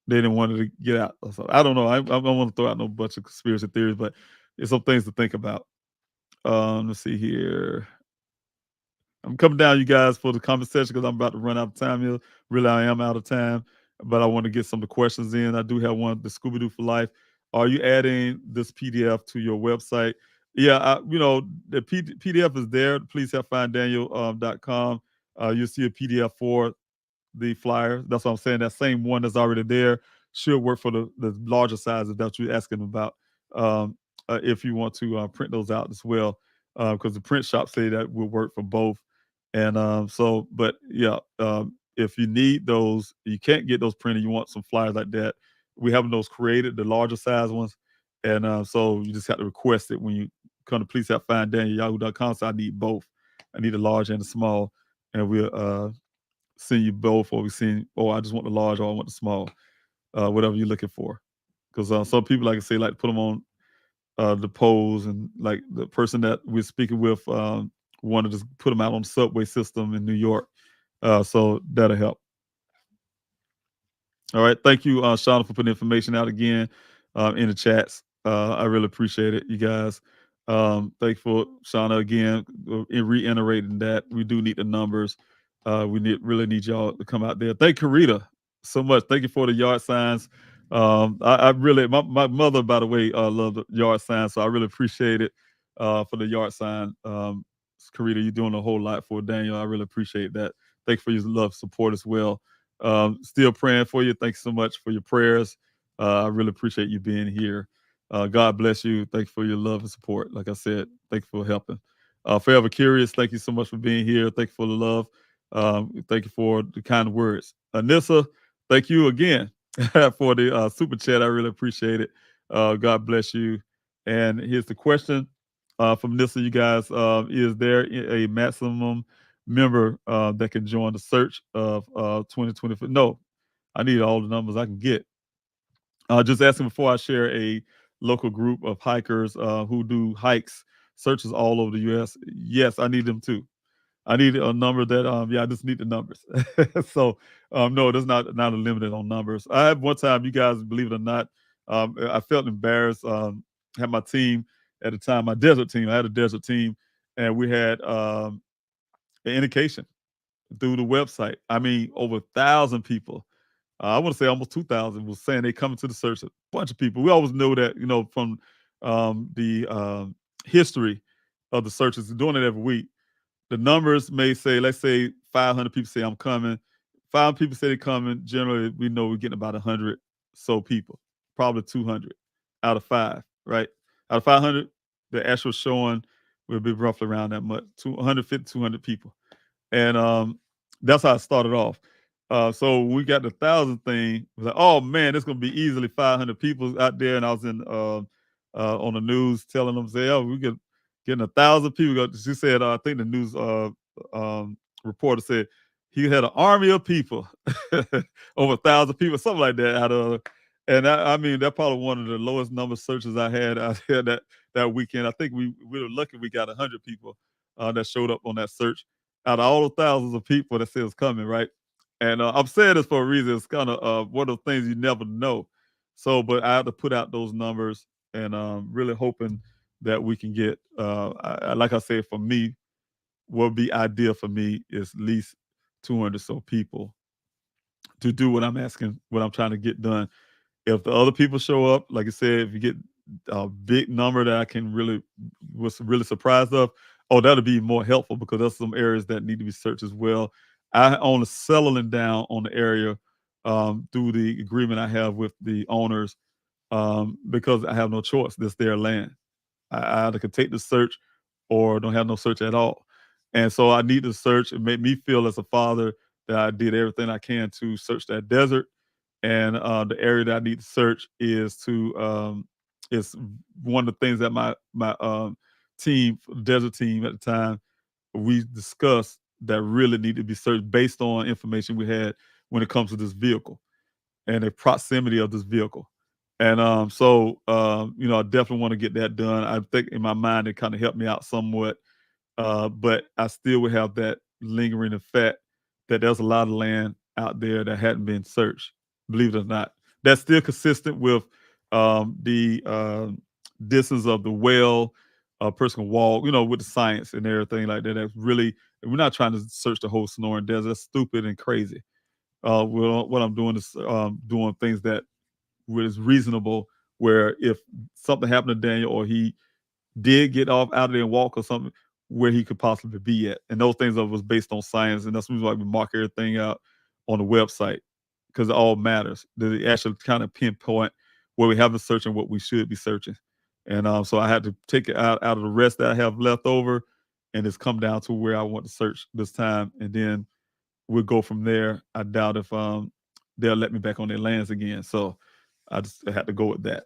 They didn't want it to get out. So I don't know. I don't want to throw out no bunch of conspiracy theories, but it's some things to think about. Let's see here. I'm coming down, you guys, for the conversation because I'm about to run out of time here. Really, I am out of time, but I want to get some of the questions in. I do have one, the Scooby Doo for Life. Are you adding this PDF to your website? Yeah, the PDF is there. Please have finddaniel.com. You'll see a PDF for the flyer. That's what I'm saying. That same one that's already there should work for the larger size if that's what you're asking about. If you want to print those out as well, because the print shop say that will work for both. And but yeah, if you need those, you can't get those printed. You want some flyers like that. We have those created, the larger size ones, and so you just have to request it when you come to please have finddaniel@yahoo.com. So I need both. I need the large and the small, and we'll send you both, or I just want the large, or I want the small, whatever you're looking for. Because some people, like I say, like to put them on the polls, and like the person that we're speaking with wanted to put them out on the subway system in New York. So that'll help. All right. Thank you, SHAUNA, for putting information out again in the chats. I really appreciate it, you guys. Thankful, SHAUNA, again, in reiterating that we do need the numbers. We really need y'all to come out there. Thank you, Rita, so much. Thank you for the yard signs. I really, my mother, by the way, loved the yard sign, so I really appreciate it for the yard sign. Karita, you're doing a whole lot for Daniel. I really appreciate that. Thank you for your love, support as well. Still praying for you. Thanks so much for your prayers. I really appreciate you being here. God bless you. Thank you for your love and support. Like I said, thank you for helping. Forever Curious, thank you so much for being here. Thank you for the love. Thank you for the kind words. Anissa, thank you again for the super chat. I really appreciate it. God bless you. And here's the question from Nissa, you guys. Is there a maximum member that can join the search of 2024? No, I need all the numbers I can get. Just asking before I share a local group of hikers who do hikes, searches all over the U.S. Yes, I need them too. I need a number that, I just need the numbers. So, no, there's not a limit on numbers. I had one time, you guys, believe it or not, I felt embarrassed. Had my team at the time, my desert team. I had a desert team, and we had an indication through the website. I mean, over 1,000 people. I want to say almost 2,000 was saying they coming to the search. A bunch of people. We always know that, from the history of the searches, doing it every week. The numbers may say, let's say 500 people say I'm coming. 5 people say they're coming. Generally, we know we're getting about 100 so people, probably 200 out of 5, right? Out of 500, the actual showing will be roughly around that much, 150, 200 people. And that's how it started off. So we got the 1,000 thing. It was like, oh man, it's gonna be easily 500 people out there. And I was in on the news telling them, say, oh, we getting 1,000 people. She said, I think the news reporter said he had an army of people, over 1,000 people, something like that. Out of, and I mean, that's probably one of the lowest number searches I had out there that weekend. I think we were lucky we got 100 people that showed up on that search out of all the thousands of people that said it's coming, right? And I'm saying this for a reason. It's kind of one of the things you never know. So, but I have to put out those numbers, and really hoping that we can get, like I said, for me, what would be ideal for me is at least 200 so people to do what I'm asking, what I'm trying to get done. If the other people show up, like I said, if you get a big number that I can was really surprised of, oh, that'll be more helpful because there's some areas that need to be searched as well. I own settling down on the area through the agreement I have with the owners because I have no choice. This their land. I either can take the search or don't have no search at all. And so I need to search. It made me feel as a father that I did everything I can to search that desert. And the area that I need to search is one of the things that my team, desert team at the time, we discussed that really need to be searched based on information we had when it comes to this vehicle and the proximity of this vehicle. And I definitely want to get that done. I think in my mind it kind of helped me out somewhat, but I still would have that lingering effect that there's a lot of land out there that hadn't been searched. Believe it or not, that's still consistent with the distance of the well. A person can walk, with the science and everything like that. That's really, we're not trying to search the whole Sonoran Desert. That's stupid and crazy. What I'm doing is doing things that is reasonable, where if something happened to Daniel or he did get out of there and walk or something, where he could possibly be at. And those things was based on science, and that's why we mark everything out on the website, because it all matters. They actually kind of pinpoint where we haven't searched and what we should be searching. And so I had to take it out of the rest that I have left over, and it's come down to where I want to search this time, and then we'll go from there. I doubt if they'll let me back on their lands again. So I just had to go with that.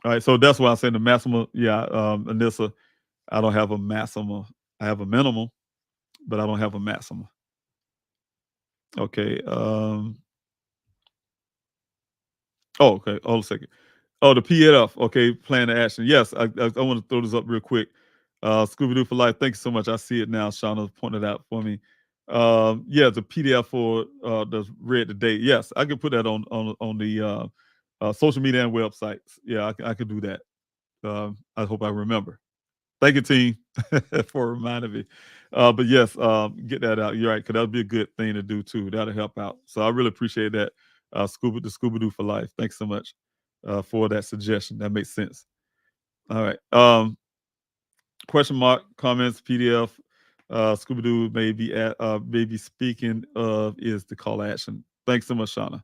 All right, so that's why I said the maximum. Yeah, Anissa, I don't have a maximum. I have a minimum, but I don't have a maximum. Okay. Okay. Hold a second. Oh, the PETITION. Okay, plan of action. Yes, I want to throw this up real quick. Scooby-Doo for life. Thank you so much. I see it now. Shauna pointed out for me. Yeah, the PDF for the read today. Yes, I can put that on the social media and websites. Yeah, I can do that. I hope I remember. Thank you, team, for reminding me. But yes, get that out. You're right, because that would be a good thing to do too. That'll help out. So I really appreciate that. The Scooby-Doo for life. Thanks so much for that suggestion. That makes sense. All right. Question mark, comments, PDF. Scooby-Doo may be speaking of is the call to action. Thanks so much, Shauna.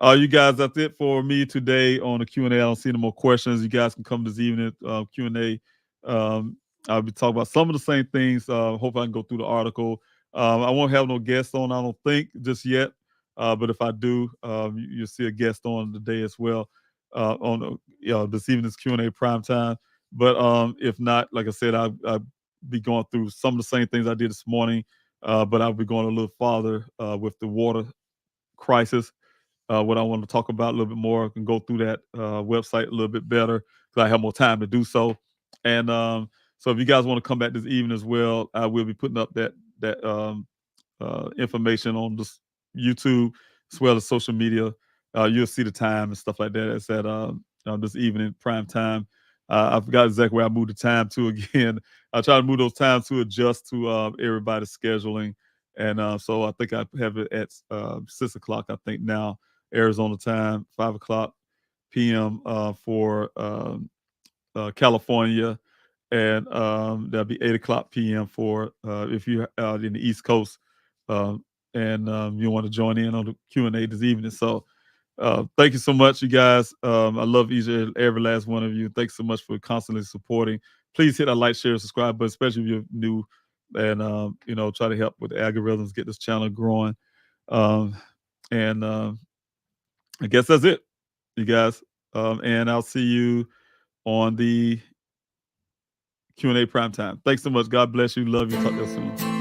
You guys, that's it for me today on the Q&A. I don't see any more questions. You guys can come this evening, Q&A. I'll be talking about some of the same things. Hope I can go through the article. I won't have no guests on, I don't think, just yet. But if I do, you'll see a guest on today as well on this evening's Q&A prime time. But if not, like I said, I'll be going through some of the same things I did this morning, but I'll be going a little farther with the water crisis. What I want to talk about a little bit more. I can go through that website a little bit better because I have more time to do so. And so if you guys want to come back this evening as well, I will be putting up that information on this YouTube as well as social media. You'll see the time and stuff like that. It's at this evening prime time. I forgot exactly where I moved the time to again. I try to move those times to adjust to everybody's scheduling. And so I think I have it at 6 o'clock, I think now, Arizona time, 5 o'clock p.m. For California. And that'll be 8 o'clock p.m. for if you're out in the East Coast and you want to join in on the Q&A this evening. So thank you so much, you guys. I love each and every last one of you. Thanks so much for constantly supporting. Please hit that like, share, subscribe button, especially if you're new, and try to help with the algorithms, get this channel growing. I guess that's it, you guys. And I'll see you on the Q&A prime time. Thanks so much. God bless you. Love you. Talk to you soon.